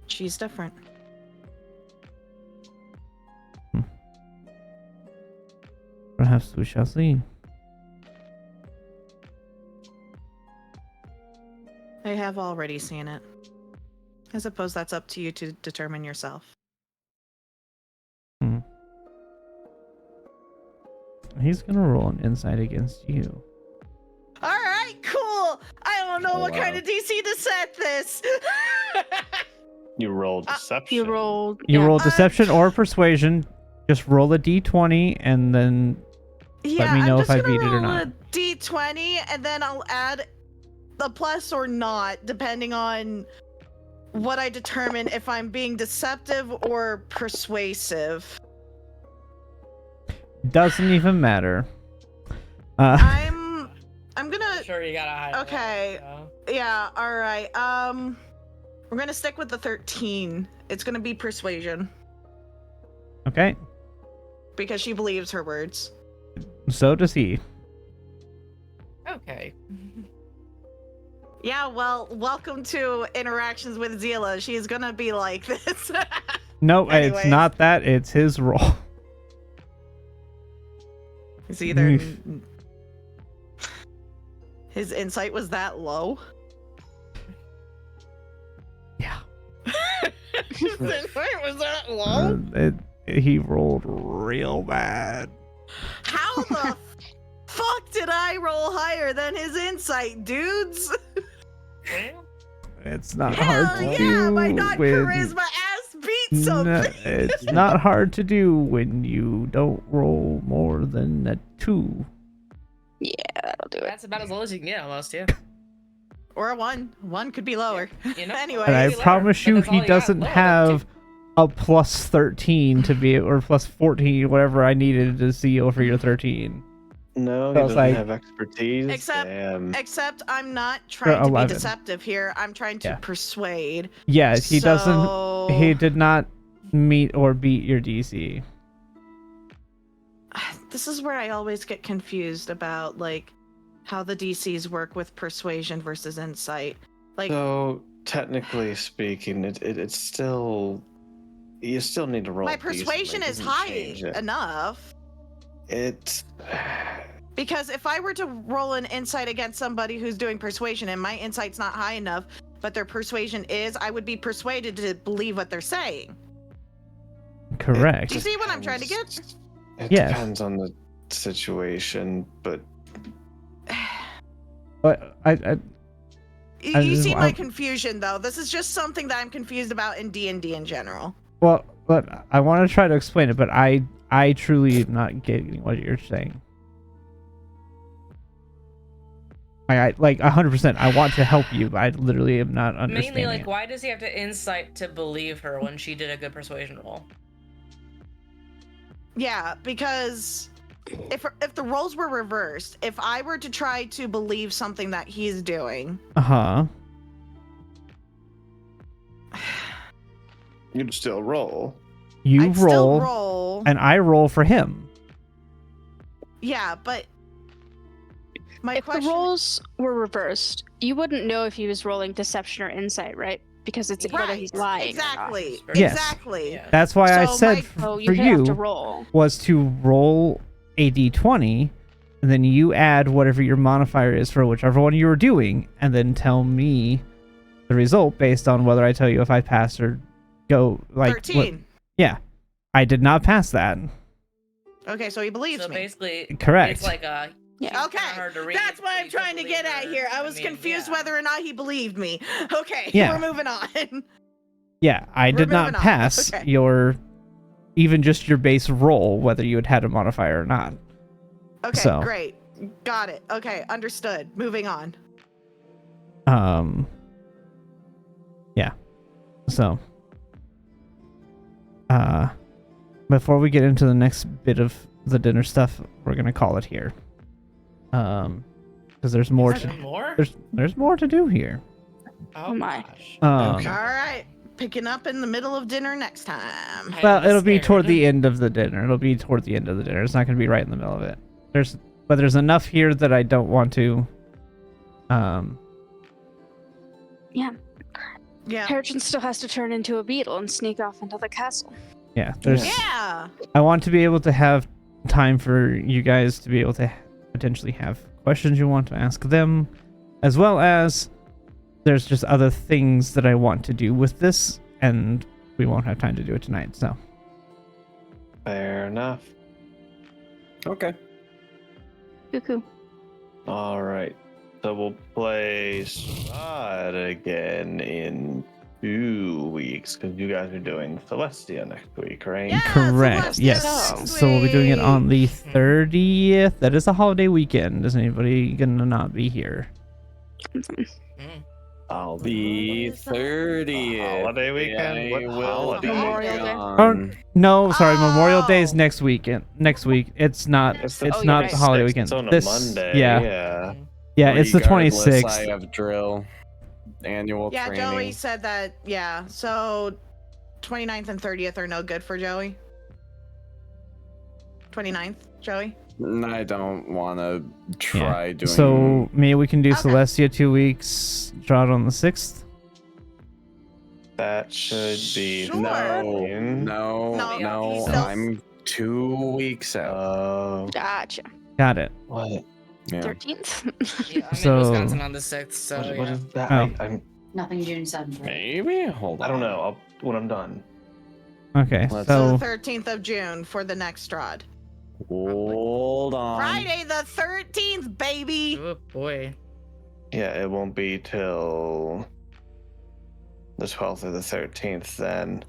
She's different. Perhaps we shall see. I have already seen it. I suppose that's up to you to determine yourself. He's gonna roll an insight against you. All right, cool. I don't know Oh, what kind wow. of DC to set this. You rolled deception. You rolled. You yeah. roll deception or persuasion. Just roll a d20 and then Yeah, me know I'm if just I gonna beat it or roll not. a d20 and then I'll add a plus or not, depending on what I determine if I'm being deceptive or persuasive. doesn't even matter. I'm gonna. Sure, you gotta hide. Okay. Yeah. All right. We're gonna stick with the 13. It's gonna be persuasion Okay. because she believes her words. So does he. Okay. Yeah. Well, welcome to interactions with Zila. She's gonna be like this. No, it's Anyways. not that. It's his roll. It's either Oof. his insight was that low. Yeah. His insight was that low. He rolled real bad. How the fuck did I roll higher than his insight, dudes? It's not Hell hard to yeah, do my not when charisma ass beat something. No, it's not hard to do when you don't roll more than a 2. Yeah, that'll do it. That's about as low as you can get, almost, yeah. Or a 1. 1 could be lower. You know, Anyway. And I maybe lower, promise but you, that's all he you got doesn't lower than have two. a plus 13 to be, or plus 14, whatever I needed to see over your 13. No, So he it's doesn't like- have expertise. Except- Damn. Except I'm not trying to 11. be deceptive here. I'm trying to Yeah. persuade. Yeah, he doesn't. So- He did not meet or beat your DC. This is where I always get confused about like how the DCs work with persuasion versus insight. Like So technically speaking, it's still you still need to roll. my decently. persuasion It is doesn't high change it. enough. It's Because if I were to roll an insight against somebody who's doing persuasion and my insight's not high enough, but their persuasion is, I would be persuaded to believe what they're saying. Correct. Do you see what I'm trying to get? depends- It Yes. depends on the situation, but But I I You just see my want- confusion though. This is just something that I'm confused about in D&D in general. well, but I want to try to explain it, but I truly am not getting what you're saying. I like 100%. I want to help you, but I literally am not understanding. Mainly, like, it. why does he have to insight to believe her when she did a good persuasion roll? Yeah, because if the roles were reversed, if I were to try to believe something that he's doing, Uh-huh. you'd still roll. You I'd roll, still roll. and I roll for him. Yeah, but my If question the roles were reversed, you wouldn't know if he was rolling deception or insight, right? Because it's whether he's lying. Exactly. Yes. Exactly. Yeah. That's why I So said my- Oh, for you have to you roll. was to roll a d20, and then you add whatever your modifier is for whichever one you were doing, and then tell me the result based on whether I tell you if I pass or go like what- 13. yeah, I did not pass that. Okay, so he believes So me. basically, Correct. it's like a. Yeah. she's Okay, kinda hard to read, that's what but I'm you still trying to believe get at her. here. I was mean, confused yeah. whether or not he believed me. Okay, Yeah. we're moving on. Yeah, I We're did not moving on. pass Okay. your even just your base roll, whether you had a modifier or not. Okay, So. great. Got it. Okay, understood. Moving on. Yeah. So before we get into the next bit of the dinner stuff, we're gonna call it here. Because there's more Is to there more? there's more to do here. Oh my. gosh. Okay. All right, picking up in the middle of dinner next time. I'm Well, it'll be toward scared. the end of the dinner. It'll be toward the end of the dinner. It's not gonna be right in the middle of it. There's enough here that I don't want to Yeah. Harrigan still has to turn into a beetle and sneak off into the castle. yeah, there's Yeah. I want to be able to have time for you guys to be able to potentially have questions you want to ask them, as well as there's just other things that I want to do with this, and we won't have time to do it tonight. So Fair enough. Okay. Cuckoo. All right. So we'll play Strahd again in 2 weeks because you guys are doing Celestia next week, right? Yeah, correct. Celestia Yes. next So we'll be doing it on the week. 30th. That is a holiday weekend. Is anybody gonna not be here? I'll be 30th. Holiday weekend? What I will holiday? be Memorial Day. gone. No, sorry. Memorial Day's Oh. next weekend. Next week. It's not. It's It's Oh, you're not right. the holiday 6th. weekend. It's on a This Monday. Yeah. Yeah. Yeah. It's the Regardless, 26th. I have drill, annual Yeah, training. Joey said that. Yeah, so 29th and 30th are no good for Joey. 29th, Joey. I don't want to try doing. So maybe we can do Okay. Celestia 2 weeks. Draw it on the 6th. That should be Sure. fine. No, No. he's still- I'm 2 weeks out. Oh, Gotcha. Got it. what? Yeah. 13th. Yeah, I'm So- in Wisconsin on the 6th, so What yeah. is that? Oh. I'm. Nothing June 7th. Right? Maybe. Hold on. I don't know. When I'm done. Okay. Let's- So So the 13th of June for the next Strahd. Hold on. Friday the 13th, baby. Oh boy. Yeah, it won't be till the 12th or the 13th then.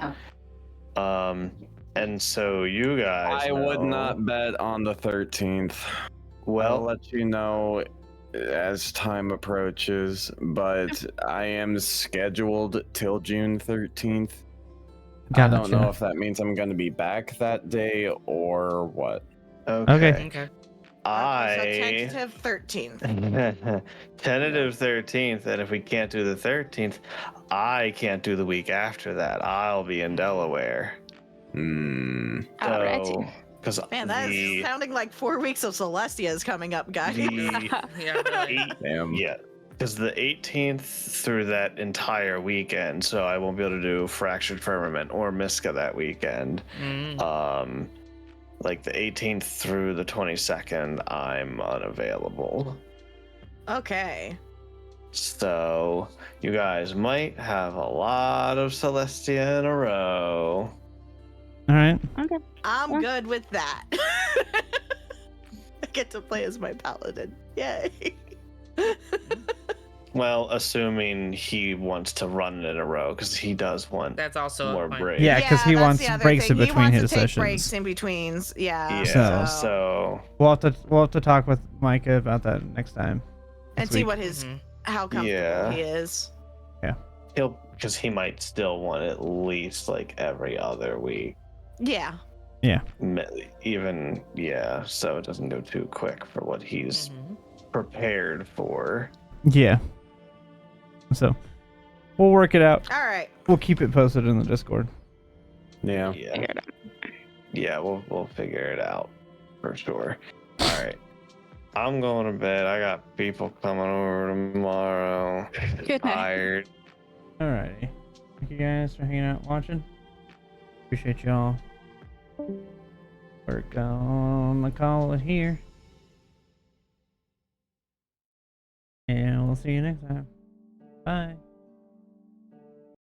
And so you guys I would know- not bet on the 13th. I'll Well, let you know as time approaches, but I am scheduled till June 13th. I don't know Gotcha. if that means I'm going to be back that day or what. okay. Okay. So I tentative 13th. tentative 13th, and if we can't do the 13th, I can't do the week after that. I'll be in Delaware. Hmm. Alrighty. Because Man, that is sounding like 4 weeks of Celestia is coming up, guys. Yeah, really. Damn. Yeah, because the 18th through that entire weekend, so I won't be able to do Fractured Firmament or Miska that weekend. Mm. Like the 18th through the 22nd, I'm unavailable. Okay. So you guys might have a lot of Celestia in a row. All right. I'm Yeah. good with that. I get to play as my paladin. Yay. Well, assuming he wants to run it in a row, because he does want That's also more a point. breaks. Yeah, because he that's wants the other breaks thing. in He between wants his to take sessions. breaks in betweens. Yeah. Yeah, So- so We'll have to talk with Micah about that next time. and next see week. what his Mhm. how comfortable Yeah. he is. because he might still want at least like every other week. Yeah. Even, yeah, so it doesn't go too quick for what he's Mhm. prepared for. Yeah. So we'll work it out. All right. We'll keep it posted in the Discord. Yeah. Yeah, Figure it out. yeah, we'll figure it out for sure. All right, I'm going to bed. I got people coming over tomorrow. Good night. Tired. Alrighty. Thank you guys for hanging out watching. Appreciate y'all. We're gonna call it here. And we'll see you next time. Bye.